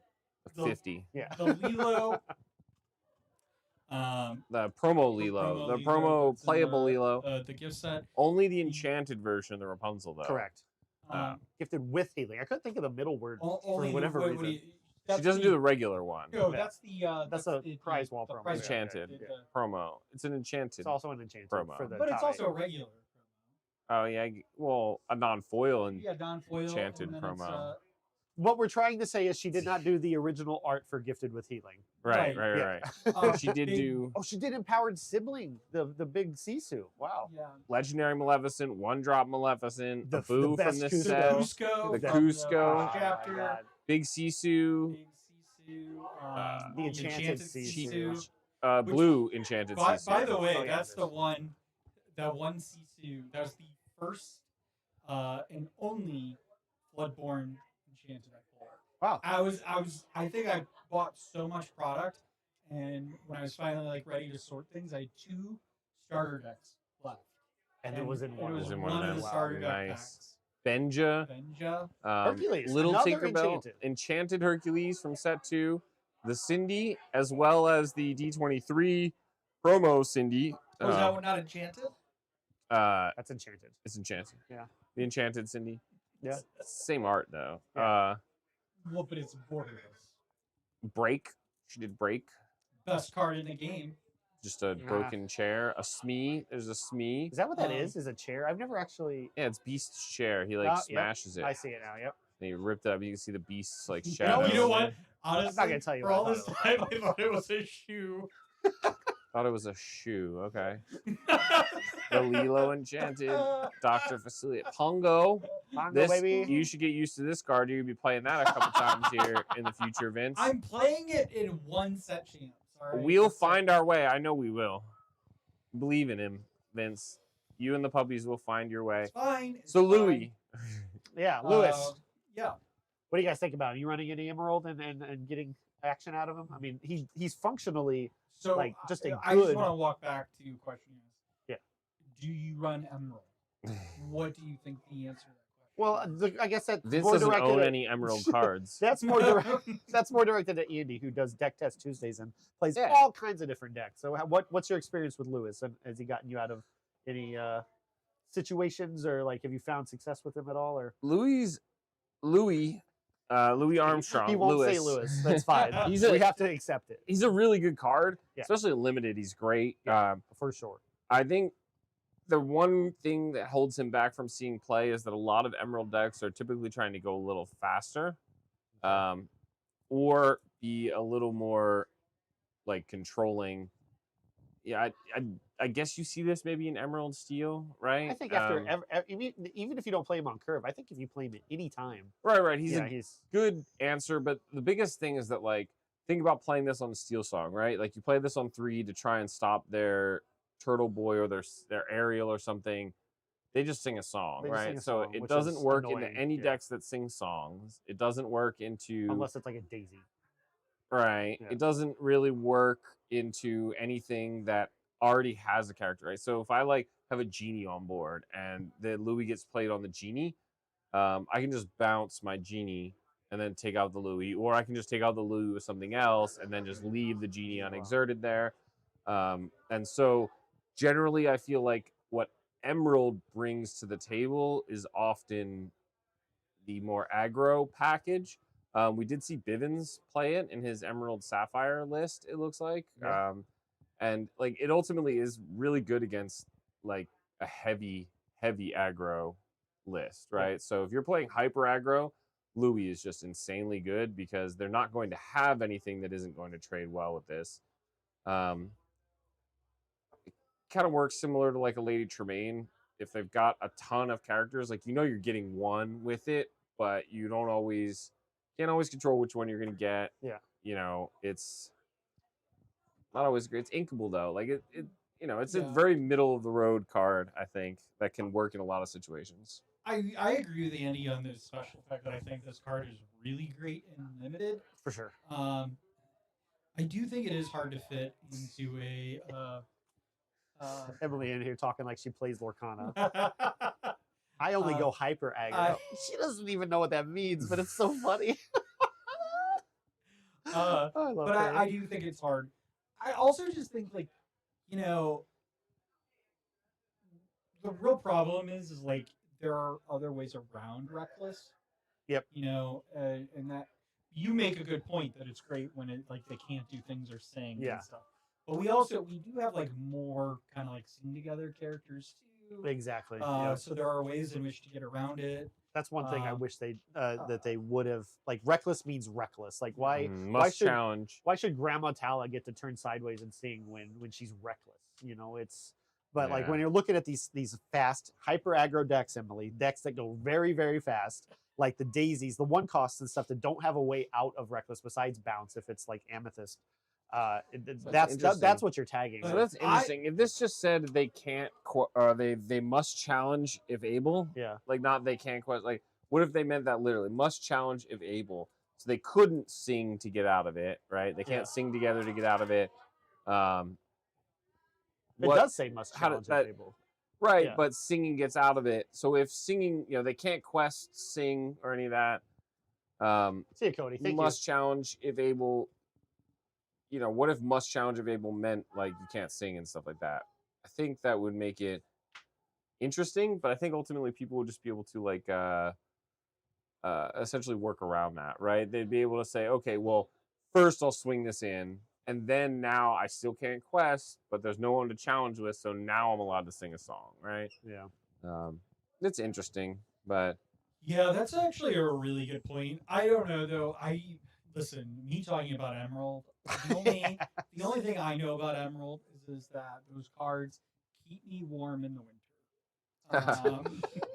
Speaker 2: 50.
Speaker 4: Yeah.
Speaker 3: The Lilo.
Speaker 2: The promo Lilo. The promo
Speaker 3: that's in
Speaker 2: playable Lilo.
Speaker 3: The gift set.
Speaker 2: Only the enchanted version of the Rapunzel, though.
Speaker 4: Correct. Gifted with healing. I couldn't think of the middle word for whatever reason.
Speaker 2: She doesn't do the regular one.
Speaker 3: No,
Speaker 4: Yeah.
Speaker 3: that's
Speaker 4: a
Speaker 3: the
Speaker 4: prize wall
Speaker 3: the
Speaker 4: promo.
Speaker 3: prize
Speaker 2: Enchanted
Speaker 3: the-
Speaker 2: promo. It's an enchanted.
Speaker 4: It's also an enchanted
Speaker 2: promo.
Speaker 4: for the
Speaker 3: but it's
Speaker 4: tie.
Speaker 3: also a regular promo.
Speaker 2: Oh yeah, well, a non-foil and
Speaker 3: Yeah, non-foil.
Speaker 2: enchanted
Speaker 3: and then it's,
Speaker 2: promo.
Speaker 4: What we're trying to say is she did not do the original art for Gifted with Healing.
Speaker 2: right.
Speaker 3: uh,
Speaker 2: She did
Speaker 3: big-
Speaker 2: do
Speaker 4: Oh, she did Empowered Sibling, the big Sisu. Wow.
Speaker 3: Yeah.
Speaker 2: Legendary Maleficent, 1-drop Maleficent,
Speaker 4: The
Speaker 2: a Boo
Speaker 4: best
Speaker 2: from this
Speaker 4: Cusco.
Speaker 2: set,
Speaker 3: Cusco.
Speaker 2: the
Speaker 3: from
Speaker 2: Cusco.
Speaker 3: first chapter.
Speaker 2: Big Sisu,
Speaker 3: Big Sisu.
Speaker 4: The Enchanted Sisu.
Speaker 3: Which-
Speaker 2: blue enchanted
Speaker 3: By
Speaker 2: Sisu.
Speaker 3: the way,
Speaker 4: Oh, yeah,
Speaker 3: that's
Speaker 4: it
Speaker 3: the
Speaker 4: is.
Speaker 3: one. That one Sisu. That was the first and only Bloodborne enchanted I pulled.
Speaker 4: Wow.
Speaker 3: I think I bought so much product, and when I was finally like ready to sort things, I had 2 starter decks left.
Speaker 4: And it was in one.
Speaker 3: It was
Speaker 2: was in
Speaker 3: one
Speaker 2: one
Speaker 3: of
Speaker 2: of
Speaker 3: the
Speaker 2: them.
Speaker 3: starter deck
Speaker 2: Nice.
Speaker 3: packs.
Speaker 2: Benja,
Speaker 3: Benja.
Speaker 4: Hercules,
Speaker 2: Little
Speaker 4: another
Speaker 2: Tinkerbell,
Speaker 4: enchanted.
Speaker 2: Hercules from set 2, the Cindy, as well as the D23 promo Cindy.
Speaker 3: Was that one not enchanted?
Speaker 4: That's enchanted.
Speaker 2: It's enchanted.
Speaker 4: Yeah.
Speaker 2: The enchanted Cindy.
Speaker 4: Yeah.
Speaker 2: Same art though.
Speaker 4: Yeah.
Speaker 3: Well, but it's borderless.
Speaker 2: Break. She did break.
Speaker 3: Best card in the game.
Speaker 2: Just a broken chair. A Smee. There's a Smee.
Speaker 4: Is that what that is? Is a chair? I've never actually.
Speaker 2: Yeah, it's Beast's chair. He like
Speaker 4: Yep,
Speaker 2: smashes it.
Speaker 4: I see it now. Yep.
Speaker 2: And he ripped it up. You can see the Beast's like
Speaker 3: You
Speaker 2: shadow.
Speaker 3: know what? Honestly,
Speaker 4: not gonna tell you
Speaker 3: for
Speaker 4: what I
Speaker 3: all
Speaker 4: thought
Speaker 3: this
Speaker 4: it was.
Speaker 3: time, I thought it was a shoe.
Speaker 2: Thought it was a shoe. Okay. The Lilo Enchanted. Dr. Facilier. Pongo.
Speaker 4: Pongo,
Speaker 2: This,
Speaker 4: baby.
Speaker 2: you should get used to this card. You'll be playing that a couple times here in the future, Vince.
Speaker 3: I'm playing it in 1 set champs. All right?
Speaker 2: We'll
Speaker 3: It's like-
Speaker 2: find our way. I know we will. Believe in him, Vince. You and the puppies will find your way.
Speaker 3: It's fine. It's
Speaker 2: So,
Speaker 3: fine.
Speaker 2: Louis.
Speaker 4: Yeah, Lewis.
Speaker 3: Yeah.
Speaker 4: What do you guys think about him? You running any Emerald and getting action out of him? I mean, he's functionally.
Speaker 3: So
Speaker 4: Like, just a
Speaker 3: I just
Speaker 4: good-
Speaker 3: want to walk back to a question.
Speaker 4: Yeah.
Speaker 3: Do you run Emerald? What do you think the answer to that question?
Speaker 4: Well, I guess that's
Speaker 2: Vince
Speaker 4: more
Speaker 2: doesn't
Speaker 4: directed
Speaker 2: own
Speaker 4: at-
Speaker 2: any Emerald cards.
Speaker 4: That's more direct. That's more directed at Andy, who does Deck Test Tuesdays and plays
Speaker 2: Yeah.
Speaker 4: all kinds of different decks. So, what's your experience with Lewis? And has he gotten you out of any situations, or like have you found success with him at all? Or
Speaker 2: Louis Armstrong.
Speaker 4: he won't
Speaker 2: Lewis.
Speaker 4: say Lewis. That's fine.
Speaker 2: He's
Speaker 4: we
Speaker 2: a-
Speaker 4: have to accept it
Speaker 2: He's a really good card,
Speaker 4: Yeah.
Speaker 2: especially limited. He's great.
Speaker 4: Yeah. for sure.
Speaker 2: I think the one thing that holds him back from seeing play is that a lot of Emerald decks are typically trying to go a little faster, or be a little more like controlling. Yeah, I guess you see this maybe in Emerald Steel, right?
Speaker 4: I think after even if you don't play him on curve, I think if you play him at any time,
Speaker 2: right. He's
Speaker 4: yeah,
Speaker 2: a
Speaker 4: he's
Speaker 2: good answer, but the biggest thing is that like think about playing this on Steel Song, right? Like you play this on 3 to try and stop their Turtle Boy or their Ariel or something. they just sing a song,
Speaker 4: They just
Speaker 2: right?
Speaker 4: sing a
Speaker 2: So
Speaker 4: song,
Speaker 2: it
Speaker 4: which
Speaker 2: doesn't
Speaker 4: is
Speaker 2: work
Speaker 4: annoying,
Speaker 2: into any
Speaker 4: yeah.
Speaker 2: decks that sing songs. It doesn't work into
Speaker 4: Unless it's like a daisy.
Speaker 2: right.
Speaker 4: Yeah.
Speaker 2: It doesn't really work into anything that already has a character, right? So if I like have a genie on board and the Louis gets played on the genie, I can just bounce my genie and then take out the Louis, or I can just take out the Louis with something else and then just leave the genie unexerted there. And so generally, I feel like what Emerald brings to the table is often the more aggro package. We did see Bivens play it in his Emerald Sapphire list, it looks like.
Speaker 4: Yeah.
Speaker 2: And like it ultimately is really good against like a heavy aggro list, right? So if you're playing hyper aggro, Louis is just insanely good because they're not going to have anything that isn't going to trade well with this. It kind of works similar to like a Lady Tremaine. If they've got a ton of characters, like you're getting one with it, but you can't always control which one you're gonna get.
Speaker 4: Yeah.
Speaker 2: It's not always great. It's inkable though. Like it's a
Speaker 3: Yeah.
Speaker 2: very middle of the road card, I think, that can work in a lot of situations.
Speaker 3: I agree with Andy on the special fact that I think this card is really great and limited.
Speaker 4: For sure.
Speaker 3: I do think it is hard to fit into a.
Speaker 4: Emily in here talking like she plays Lorcana. I only go hyper aggro. She doesn't even know what that means, but it's so funny. I love
Speaker 3: but
Speaker 4: her.
Speaker 3: I do think it's hard. I also just think like, the real problem is like there are other ways around reckless.
Speaker 4: Yep.
Speaker 3: And that you make a good point that it's great when it like they can't do things or sing
Speaker 4: Yeah.
Speaker 3: and stuff. But we do have like more kind of like sing together characters too.
Speaker 4: Exactly. Yep.
Speaker 3: So there are ways in which to get around it.
Speaker 4: That's one thing I wish that they would have, like, reckless means reckless. Like, why
Speaker 2: Must challenge.
Speaker 4: Why should Grandma Tala get to turn sideways and sing when she's reckless? Like when you're looking at these fast hyper aggro decks, Emily, decks that go very, very fast, like the daisies, the one costs and stuff that don't have a way out of reckless besides bounce if it's like amethyst. That's what you're tagging.
Speaker 2: So that's interesting. If this just said they can't, or they must challenge if able.
Speaker 4: Yeah.
Speaker 2: Like not they can't quest. Like what if they meant that literally? Must challenge if able. So they couldn't sing to get out of it, right? They can't sing together to get out of it.
Speaker 4: It does say must challenge if able.
Speaker 2: Right,
Speaker 4: Yeah.
Speaker 2: but singing gets out of it. So if singing, they can't quest, sing, or any of that.
Speaker 4: See you, Cody. Thank
Speaker 2: must challenge if able. What if must challenge if able meant like you can't sing and stuff like that? I think that would make it interesting, but I think ultimately people would just be able to like essentially work around that, right? They'd be able to say, okay, well, first I'll swing this in, and then now I still can't quest, but there's no one to challenge with, so now I'm allowed to sing a song, right?
Speaker 4: Yeah.
Speaker 2: It's interesting, but
Speaker 3: Yeah, that's actually a really good point. I don't know though. Listen, me talking about Emerald, the only thing I know about Emerald is that those cards keep me warm in the winter.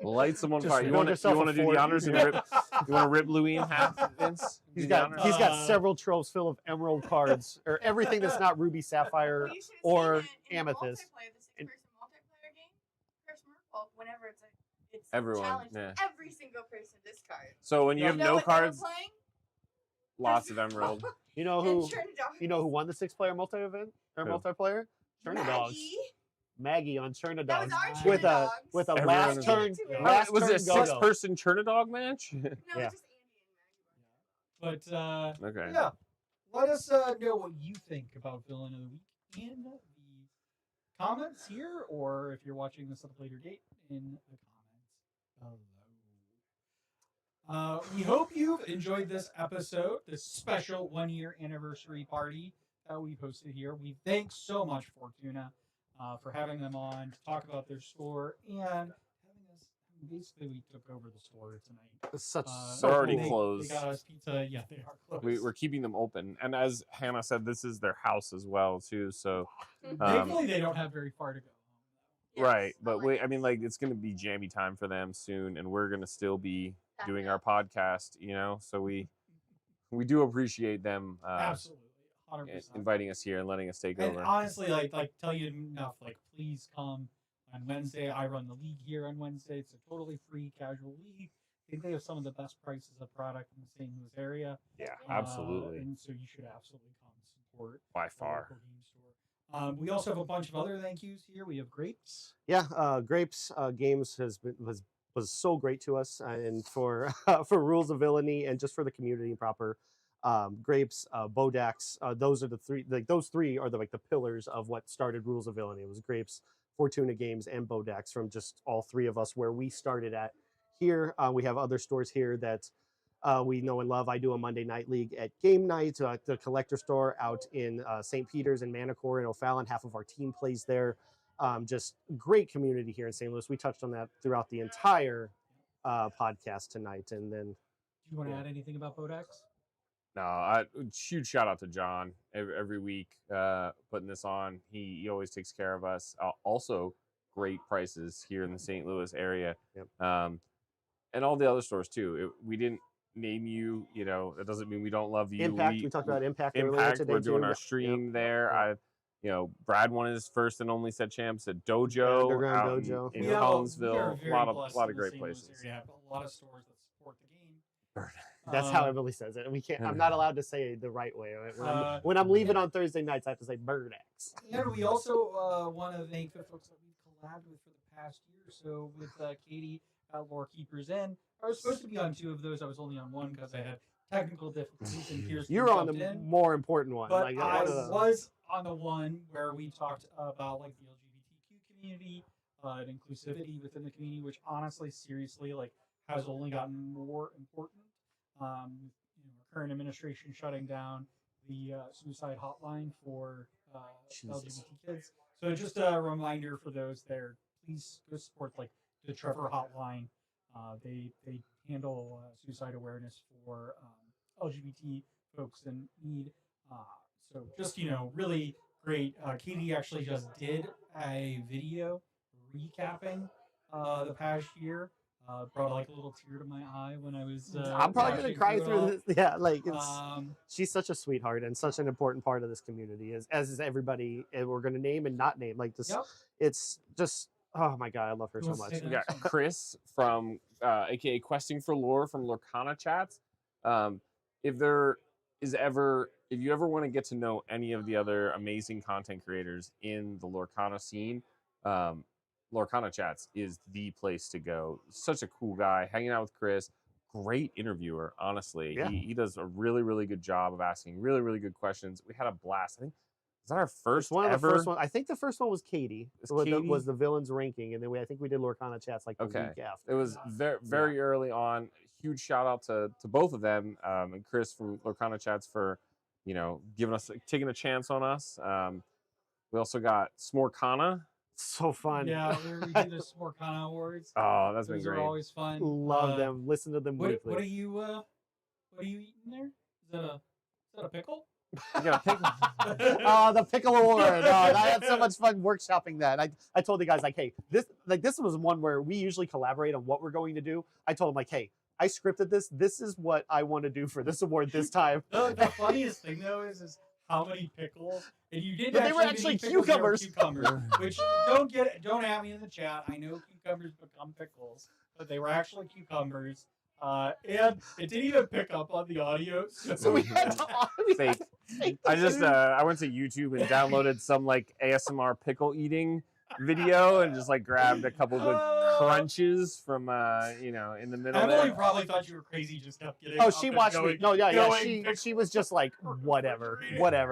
Speaker 2: Light someone
Speaker 4: Just
Speaker 2: fire. You
Speaker 4: build
Speaker 2: want
Speaker 4: yourself
Speaker 2: to
Speaker 4: a
Speaker 2: do
Speaker 4: fort.
Speaker 2: the honors and rip? You want to rip Louis in half, Vince?
Speaker 4: He's
Speaker 2: Do the
Speaker 4: got
Speaker 2: honors?
Speaker 4: several troves full of emerald cards or everything that's not ruby, sapphire,
Speaker 6: Well, you should've
Speaker 4: or
Speaker 6: seen it in
Speaker 4: amethyst.
Speaker 6: The six-person multiplayer game, Chris Merkel, whenever it's
Speaker 2: Everyone,
Speaker 6: challenged,
Speaker 2: yeah.
Speaker 6: every single person discard.
Speaker 2: So when you have no
Speaker 6: what they were
Speaker 2: cards,
Speaker 6: playing?
Speaker 2: lots of emerald.
Speaker 4: You know
Speaker 6: And
Speaker 4: who?
Speaker 6: Chernadogs.
Speaker 4: You know who won the 6-player multi-event or
Speaker 2: Who?
Speaker 4: multiplayer? Chernadogs.
Speaker 6: Maggie.
Speaker 4: Maggie on
Speaker 6: That
Speaker 4: Chernadogs
Speaker 6: was our
Speaker 4: with a
Speaker 6: Chernadogs.
Speaker 2: Everyone
Speaker 4: last
Speaker 2: was
Speaker 4: turn.
Speaker 6: in.
Speaker 4: Last
Speaker 2: Was it a
Speaker 4: turn go-go.
Speaker 2: six-person Chernadog match?
Speaker 6: No,
Speaker 4: Yeah.
Speaker 6: it's just Andy and Maggie.
Speaker 3: But
Speaker 2: Okay.
Speaker 3: yeah, let us know what you think about Villain of the Week in the comments here, or if you're watching this at a later date, in the comments below. We hope you've enjoyed this episode, this special 1-year anniversary party that we posted here. We thank so much Fortuna for having them on to talk about their store and having us. Basically, we took over the store tonight.
Speaker 4: It's such
Speaker 2: They're already
Speaker 3: they
Speaker 2: closed.
Speaker 3: got us pizza. Yeah, they are closed.
Speaker 2: We're keeping them open, and as Hannah said, this is their house as well too. So
Speaker 3: Thankfully, they don't have very far to go home.
Speaker 2: right, but it's going to be jammy time for them soon, and we're going to still be doing our podcast. So we do appreciate them
Speaker 3: Absolutely, 100%.
Speaker 2: inviting us here and letting us take
Speaker 3: And
Speaker 2: over.
Speaker 3: honestly, like tell you enough. Like, please come on Wednesday. I run the league here on Wednesday. It's a totally free casual league. I think they have some of the best prices of product in the St. Louis area.
Speaker 2: Yeah, absolutely.
Speaker 3: And so you should absolutely come support
Speaker 2: By
Speaker 3: the
Speaker 2: far.
Speaker 3: local game store. We also have a bunch of other thank yous here. We have Grapes.
Speaker 4: Yeah, Grapes Games was so great to us, and for for Rules of Villainy and just for the community proper. Grapes, Bodax, those are the three. Like those three are the pillars of what started Rules of Villainy. It was Grapes, Fortuna Games, and Bodax from just all three of us where we started at. Here we have other stores here that we know and love. I do a Monday night league at Game Night, the collector store out in St. Peter's and Manacor and O'Fallon. Half of our team plays there. Just great community here in St. Louis. We touched on that throughout the entire podcast tonight. And then,
Speaker 3: Do you want to add anything about Bodax?
Speaker 2: No, huge shout out to John every week putting this on. He always takes care of us. Also, great prices here in the St. Louis area.
Speaker 4: Yep.
Speaker 2: And all the other stores too. We didn't name you, that doesn't mean we don't love you.
Speaker 4: Impact, we talked about Impact earlier
Speaker 2: Impact,
Speaker 4: today
Speaker 2: we're doing
Speaker 4: too.
Speaker 2: our stream
Speaker 4: Yep.
Speaker 2: there.
Speaker 4: Yep.
Speaker 2: Brad won his first and only set champs at Dojo
Speaker 4: Underground
Speaker 2: out
Speaker 4: Dojo.
Speaker 2: in
Speaker 3: We are
Speaker 2: Collinsville.
Speaker 3: very
Speaker 2: A lot
Speaker 3: blessed
Speaker 2: of
Speaker 3: in the
Speaker 2: great
Speaker 3: St. Louis
Speaker 2: places.
Speaker 3: area. Have a lot of stores that support the game.
Speaker 4: That's how Emily says it. We can't. I'm not allowed to say it the right way. When I'm leaving on Thursday nights, I have to say Birdax.
Speaker 3: And we also want to thank the folks that we've collabed with for the past year or so with Katie at Lore Keepers Inn. I was supposed to be on 2 of those. I was only on 1 because I had technical difficulties and Kirsten
Speaker 4: You're on
Speaker 3: jumped
Speaker 4: the
Speaker 3: in.
Speaker 4: more important one.
Speaker 3: But
Speaker 4: Like,
Speaker 3: I
Speaker 4: one of the-
Speaker 3: was on the one where we talked about like the LGBTQ community and inclusivity within the community, which honestly, seriously, like has only gotten more important. Our current administration shutting down the suicide hotline for LGBT kids. So just a reminder for those there, please go support like the Trevor Hotline. They handle suicide awareness for LGBT folks in need. So just, really great. Katie actually just did a video recapping the past year. Brought like a little tear to my eye when I was.
Speaker 4: I'm probably gonna
Speaker 3: watching
Speaker 4: cry
Speaker 3: it
Speaker 4: through
Speaker 3: all.
Speaker 4: this. Yeah, like it's.
Speaker 3: Um,
Speaker 4: She's such a sweetheart and such an important part of this community, as is everybody. And we're gonna name and not name. Like this,
Speaker 3: Yep.
Speaker 4: It's just. Oh my god, I love her
Speaker 3: Who
Speaker 4: so
Speaker 3: wants to
Speaker 4: much.
Speaker 3: take
Speaker 2: We
Speaker 3: the
Speaker 2: got
Speaker 3: next one?
Speaker 2: Chris from aka Questing for Lore from Lorcana Chats. If you ever want to get to know any of the other amazing content creators in the Lorcana scene, Lorcana Chats is the place to go. Such a cool guy, hanging out with Chris. Great interviewer, honestly.
Speaker 4: Yeah.
Speaker 2: He does a really, really good job of asking really, really good questions. We had a blast. I think is that our first
Speaker 4: One of
Speaker 2: ever?
Speaker 4: the first one. I think the first one was Katie.
Speaker 2: Was Katie?
Speaker 4: Was the villains ranking, and then I think we did Lorcana Chats like the
Speaker 2: Okay.
Speaker 4: week after.
Speaker 2: It was very early on. Huge shout out to both of them and Chris from Lorcana Chats for taking a chance on us. We also got Smorkana.
Speaker 4: So fun.
Speaker 3: Yeah, we do the Smorkana Awards.
Speaker 2: Oh, that's
Speaker 3: Those
Speaker 2: been
Speaker 3: are
Speaker 2: great.
Speaker 3: always fun.
Speaker 4: Love them. Listen to them
Speaker 3: What
Speaker 4: weekly.
Speaker 3: are you eating there? Is that a pickle?
Speaker 2: You got a pickle?
Speaker 4: Oh, the pickle award. Oh, I had so much fun workshopping that. I told the guys like, hey, this was one where we usually collaborate on what we're going to do. I told them like, hey, I scripted this. This is what I want to do for this award this time.
Speaker 3: The funniest thing though is how many pickles, and you didn't.
Speaker 4: But they were
Speaker 3: actually
Speaker 4: actually
Speaker 3: mean pickles, they were
Speaker 4: cucumbers.
Speaker 3: Which don't at me in the chat. I know cucumbers become pickles, but they were actually cucumbers. And it didn't even pick up on the audio.
Speaker 4: So we had to
Speaker 2: Fake. I just I went to YouTube and downloaded some like ASMR pickle eating video and just like grabbed a couple good crunches from in the middle
Speaker 3: Emily
Speaker 2: there.
Speaker 3: probably thought you were crazy. Just kept getting.
Speaker 4: Oh,
Speaker 3: up
Speaker 4: she
Speaker 3: and
Speaker 4: watched
Speaker 3: going,
Speaker 4: me. No, yeah.
Speaker 3: going,
Speaker 4: She was just like, whatever.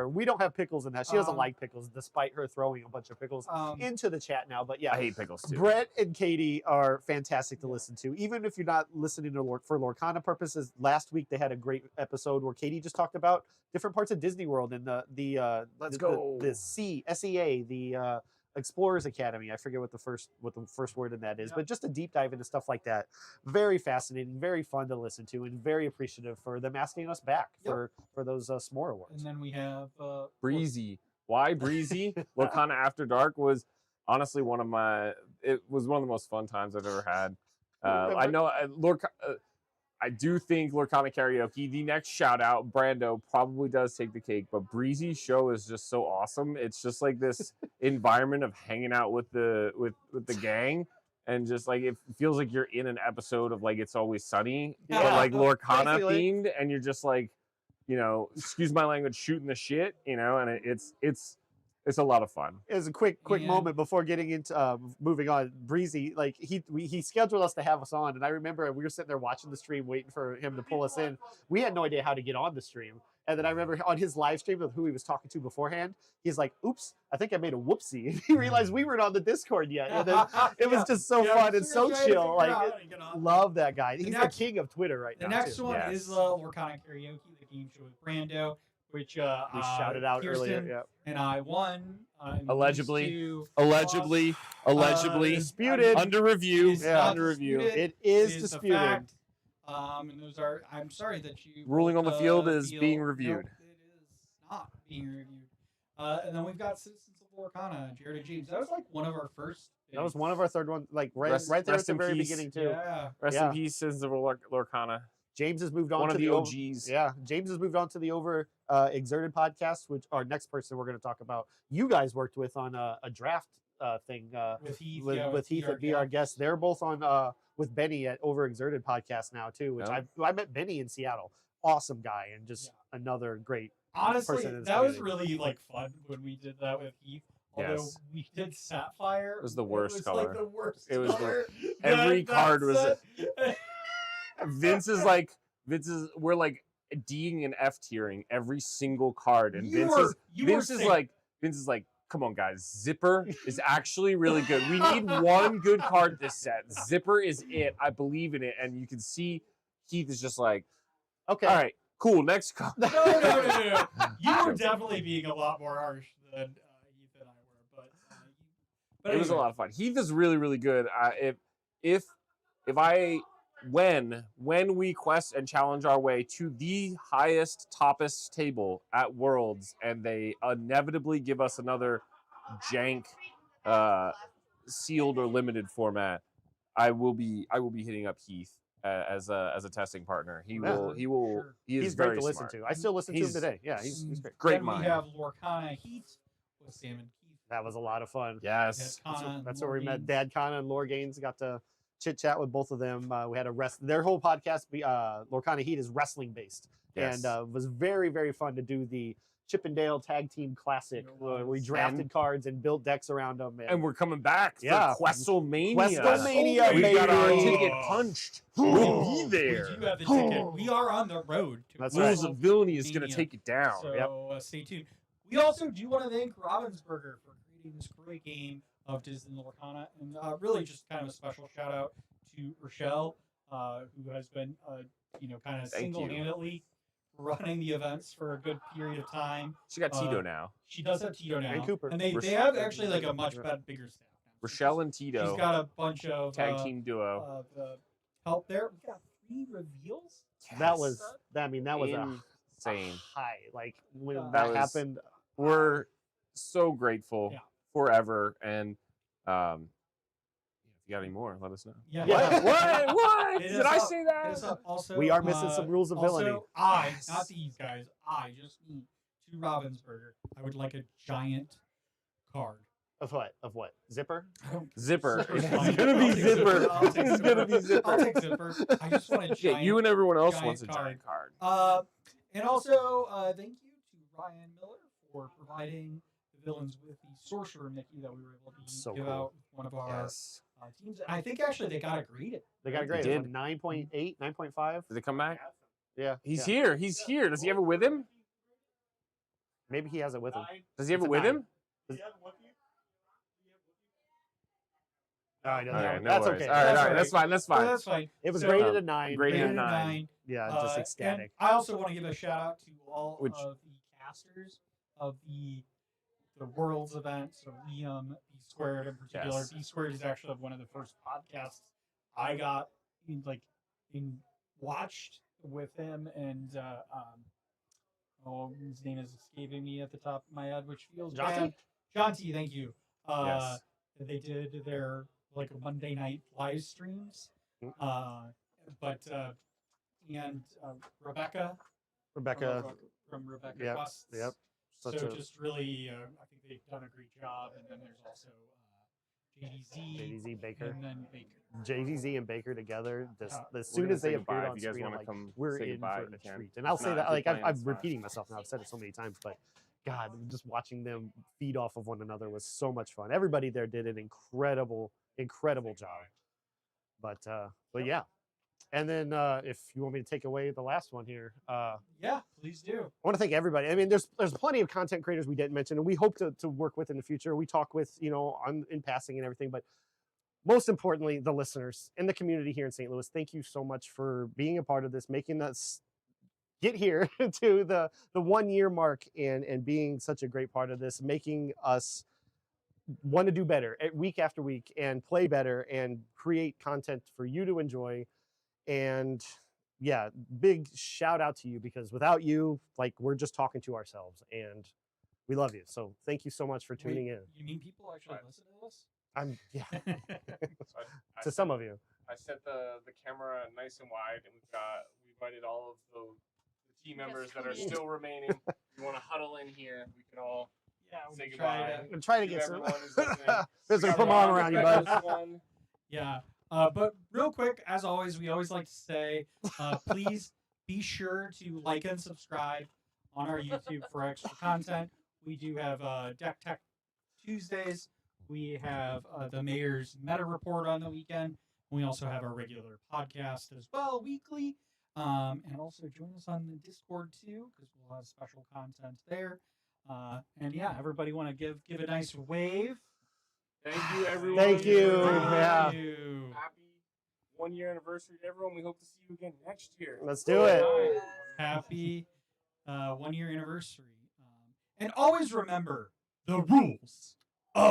Speaker 4: We don't have pickles in that. She doesn't
Speaker 3: Um,
Speaker 4: like pickles, despite her throwing a bunch of pickles into the chat now. But yeah,
Speaker 2: I hate pickles too.
Speaker 4: Brett and Katie are fantastic to listen to. Even if you're not listening to for Lorcana purposes, last week they had a great episode where Katie just talked about different parts of Disney World and
Speaker 2: Let's go.
Speaker 4: the SEA, the Explorers Academy. I forget what the first word in that is, but just a deep dive into stuff like that. Very fascinating, very fun to listen to, and very appreciative for them asking us back for those S'more awards.
Speaker 3: And then we have
Speaker 2: Breezy. Why Breezy? Lorcana After Dark was honestly one of the most fun times I've ever had. I I do think Lorcana Karaoke, the next shout out, Brando probably does take the cake, but Breezy's show is just so awesome. It's just like this environment of hanging out with the gang, and just like it feels like you're in an episode of like It's Always Sunny, but like Lorcana themed, and you're just like, you know, excuse my language, shooting the shit, you know, and it's a lot of fun.
Speaker 4: It was a quick moment before getting into moving on. Breezy, like he scheduled us to have us on, and I remember we were sitting there watching the stream, waiting for him to pull us in. We had no idea how to get on the stream, and then I remember on his live stream with who he was talking to beforehand, he's like, "Oops, I think I made a whoopsie." And he realized we weren't on the Discord yet, and then it was just so fun and so chill. Like, love that guy. He's the king of Twitter right now.
Speaker 3: The next one is Lorcana Karaoke, the game show with Brando, which
Speaker 4: we shouted out
Speaker 3: Kirsten
Speaker 4: earlier. Yeah.
Speaker 3: and I won.
Speaker 2: Allegedly,
Speaker 4: disputed.
Speaker 2: Under review.
Speaker 3: Under
Speaker 2: review.
Speaker 4: It is disputed.
Speaker 3: Fact. And those are. I'm sorry that you.
Speaker 2: Ruling on the field is being reviewed.
Speaker 3: No, it is not being reviewed. And then we've got Citizens of Lorcana, Jared and James. That was like one of our first.
Speaker 4: That was one of our third ones, like right there at the very beginning too.
Speaker 3: Yeah.
Speaker 2: Rest in peace, Citizens of Lorcana.
Speaker 4: James has moved on
Speaker 2: One
Speaker 4: to
Speaker 2: of the OGs.
Speaker 4: James has moved on to the Over Exerted podcast, which our next person we're going to talk about. You guys worked with on a draft thing
Speaker 3: with Heath,
Speaker 4: with Heath at Be Our Guest. They're both on with Benny at Over Exerted podcast now too. Which I met Benny in Seattle. Awesome guy and just another great.
Speaker 3: Honestly,
Speaker 4: person in
Speaker 3: that was really like fun when we did that with Heath. Although we did Sapphire.
Speaker 2: It was the worst
Speaker 3: it was
Speaker 2: color.
Speaker 3: Like the worst
Speaker 2: it was
Speaker 3: color.
Speaker 2: Every card was. Vince is we're like D'ing and F tiering every single card, and Vince is like, come on guys, Zipper is actually really good. We need one good card this set. Zipper is it. I believe in it, and you can see Heath is just like,
Speaker 4: okay,
Speaker 2: all right, cool, next card.
Speaker 3: No. You were definitely being a lot more harsh than Heath and I were, but
Speaker 2: it was a lot of fun. Heath is really, really good. When we quest and challenge our way to the highest, toppest table at Worlds, and they inevitably give us another jank, sealed or limited format, I will be hitting up Heath as a testing partner. He is
Speaker 4: great
Speaker 2: very
Speaker 4: to listen to. I still listen to him today. Yeah, he's great.
Speaker 2: Great
Speaker 3: then
Speaker 2: mind.
Speaker 3: We have Lorcana Heath with Sam and Keith.
Speaker 4: That was a lot of fun.
Speaker 2: Yes,
Speaker 4: that's where we met Dad Kana and Lore Gaines. Got to chit chat with both of them. We had their whole podcast. Lorcana Heat is wrestling based, and was very, very fun to do the Chippendale Tag Team Classic. We drafted cards and built decks around them, and
Speaker 2: we're coming back.
Speaker 4: Yeah,
Speaker 2: for Questelmania.
Speaker 4: Questelmania,
Speaker 2: we got our
Speaker 4: baby.
Speaker 2: ticket punched. We'll be there.
Speaker 3: We do have the ticket. We are on the road to
Speaker 2: Rules of Villainy is going to take it down.
Speaker 3: So stay tuned. We also do want to thank Ravensburger for creating this great game of Disney Lorcana, and really just kind of a special shout out to Rochelle, who has been, kind of single-handedly running the events for a good period of time.
Speaker 2: She got Tito now.
Speaker 3: She does have Tito now,
Speaker 4: and Cooper,
Speaker 3: and they have actually like a much bigger staff now.
Speaker 2: Rochelle and Tito.
Speaker 3: She's got a bunch of
Speaker 2: tag team duo
Speaker 3: help there. We got 3 reveals.
Speaker 4: Yes. That was
Speaker 2: insane.
Speaker 4: A high. Like when
Speaker 2: that
Speaker 4: happened,
Speaker 2: we're so grateful forever. And if you got any more, let us know.
Speaker 3: Yeah.
Speaker 2: What? Did I say that?
Speaker 3: Also,
Speaker 4: we are missing some rules of villainy.
Speaker 3: Not these guys. Just me, to Ravensburger. I would like a giant card.
Speaker 4: Of what? Zipper?
Speaker 2: Zipper.
Speaker 3: Zipper's
Speaker 2: It's
Speaker 3: fine.
Speaker 2: gonna be Zipper.
Speaker 3: It's
Speaker 2: gonna be Zipper.
Speaker 3: I'll take Zipper. I just want a giant.
Speaker 2: You and everyone else
Speaker 3: giant
Speaker 2: wants a giant card.
Speaker 3: And also, thank you to Ryan Miller for providing the villains with the Sorcerer Mickey that we were able to give out with one of our teams. And I think actually they got it graded.
Speaker 4: They got it graded. It was 9.8, 9.5.
Speaker 2: Did they come back?
Speaker 4: Yeah.
Speaker 2: He's here. He's here. Does he have it with him?
Speaker 4: Maybe he has it with him.
Speaker 2: Does he have it with him?
Speaker 4: All right,
Speaker 2: that's okay. All right, that's fine. That's fine.
Speaker 4: It was graded a 9.
Speaker 2: Graded a 9.
Speaker 4: Yeah, just ecstatic.
Speaker 3: I also want to give a shout out to all of the casters of the Worlds event. So Liam, B Squared in particular.
Speaker 2: Yes.
Speaker 3: B Squared is actually one of the first podcasts I got watched with him, and his name is escaping me at the top of my head, which feels bad. John T, thank you.
Speaker 2: Yes.
Speaker 3: They did their Monday night live streams, but and Rebecca
Speaker 4: Rebecca.
Speaker 3: from Rebecca
Speaker 4: Yep,
Speaker 3: Quests.
Speaker 4: yep.
Speaker 3: So
Speaker 4: Such a
Speaker 3: just really, I think they've done a great job. And then there's also JDZ,
Speaker 4: JDZ Baker.
Speaker 3: and then Baker.
Speaker 4: JDZ and Baker together. Just
Speaker 2: We're
Speaker 4: as soon
Speaker 2: gonna
Speaker 4: as they
Speaker 2: say
Speaker 4: appeared
Speaker 2: goodbye.
Speaker 4: on
Speaker 2: If you guys
Speaker 4: screen, I'm
Speaker 2: wanna
Speaker 4: like,
Speaker 2: come
Speaker 4: we're
Speaker 2: say
Speaker 4: in
Speaker 2: goodbye,
Speaker 4: for
Speaker 2: you
Speaker 4: a
Speaker 2: can.
Speaker 4: treat. And I'll
Speaker 2: If
Speaker 4: say
Speaker 2: not,
Speaker 4: that
Speaker 2: if you're
Speaker 4: like
Speaker 2: playing,
Speaker 4: I'm
Speaker 2: it's fine.
Speaker 4: repeating myself now. I've said it so many times, but God, just watching them feed off of one another was so much fun. Everybody there did an incredible job. But yeah. And then if you want me to take away the last one here,
Speaker 3: Yeah, please do.
Speaker 4: I want to thank everybody. I mean, there's plenty of content creators we didn't mention, and we hope to work with in the future. We talk with, in passing and everything, but most importantly, the listeners in the community here in St. Louis. Thank you so much for being a part of this, making us get here to the 1 year mark and being such a great part of this, making us want to do better week after week and play better and create content for you to enjoy. And yeah, big shout out to you, because without you, like, we're just talking to ourselves, and we love you. So thank you so much for tuning in.
Speaker 3: You mean people actually listen to this?
Speaker 4: Yeah,
Speaker 2: So I
Speaker 4: to some of you.
Speaker 2: I set the camera nice and wide, and we invited all of the team members that are still remaining. If you want to huddle in here, we can all say goodbye.
Speaker 4: I'm trying to
Speaker 2: To
Speaker 4: get some.
Speaker 2: everyone who's listening.
Speaker 4: There's a
Speaker 2: Got
Speaker 4: put my arm
Speaker 2: Rob,
Speaker 4: around you,
Speaker 2: got
Speaker 4: bud.
Speaker 2: this one.
Speaker 3: Yeah. But real quick, as always, we always like to say, please be sure to like and subscribe on our YouTube for extra content. We do have Deck Tech Tuesdays. We have the Mayor's Meta Report on the weekend. We also have our regular podcast as well, weekly. And also join us on the Discord too, because we'll have special content there. And yeah, everybody want to give a nice wave.
Speaker 2: Thank you, everyone.
Speaker 4: Thank you.
Speaker 3: Thank
Speaker 4: Yeah.
Speaker 3: you.
Speaker 2: Happy 1 year anniversary to everyone. We hope to see you again next year.
Speaker 4: Let's do it.
Speaker 3: Happy 1 year anniversary. And always remember the rules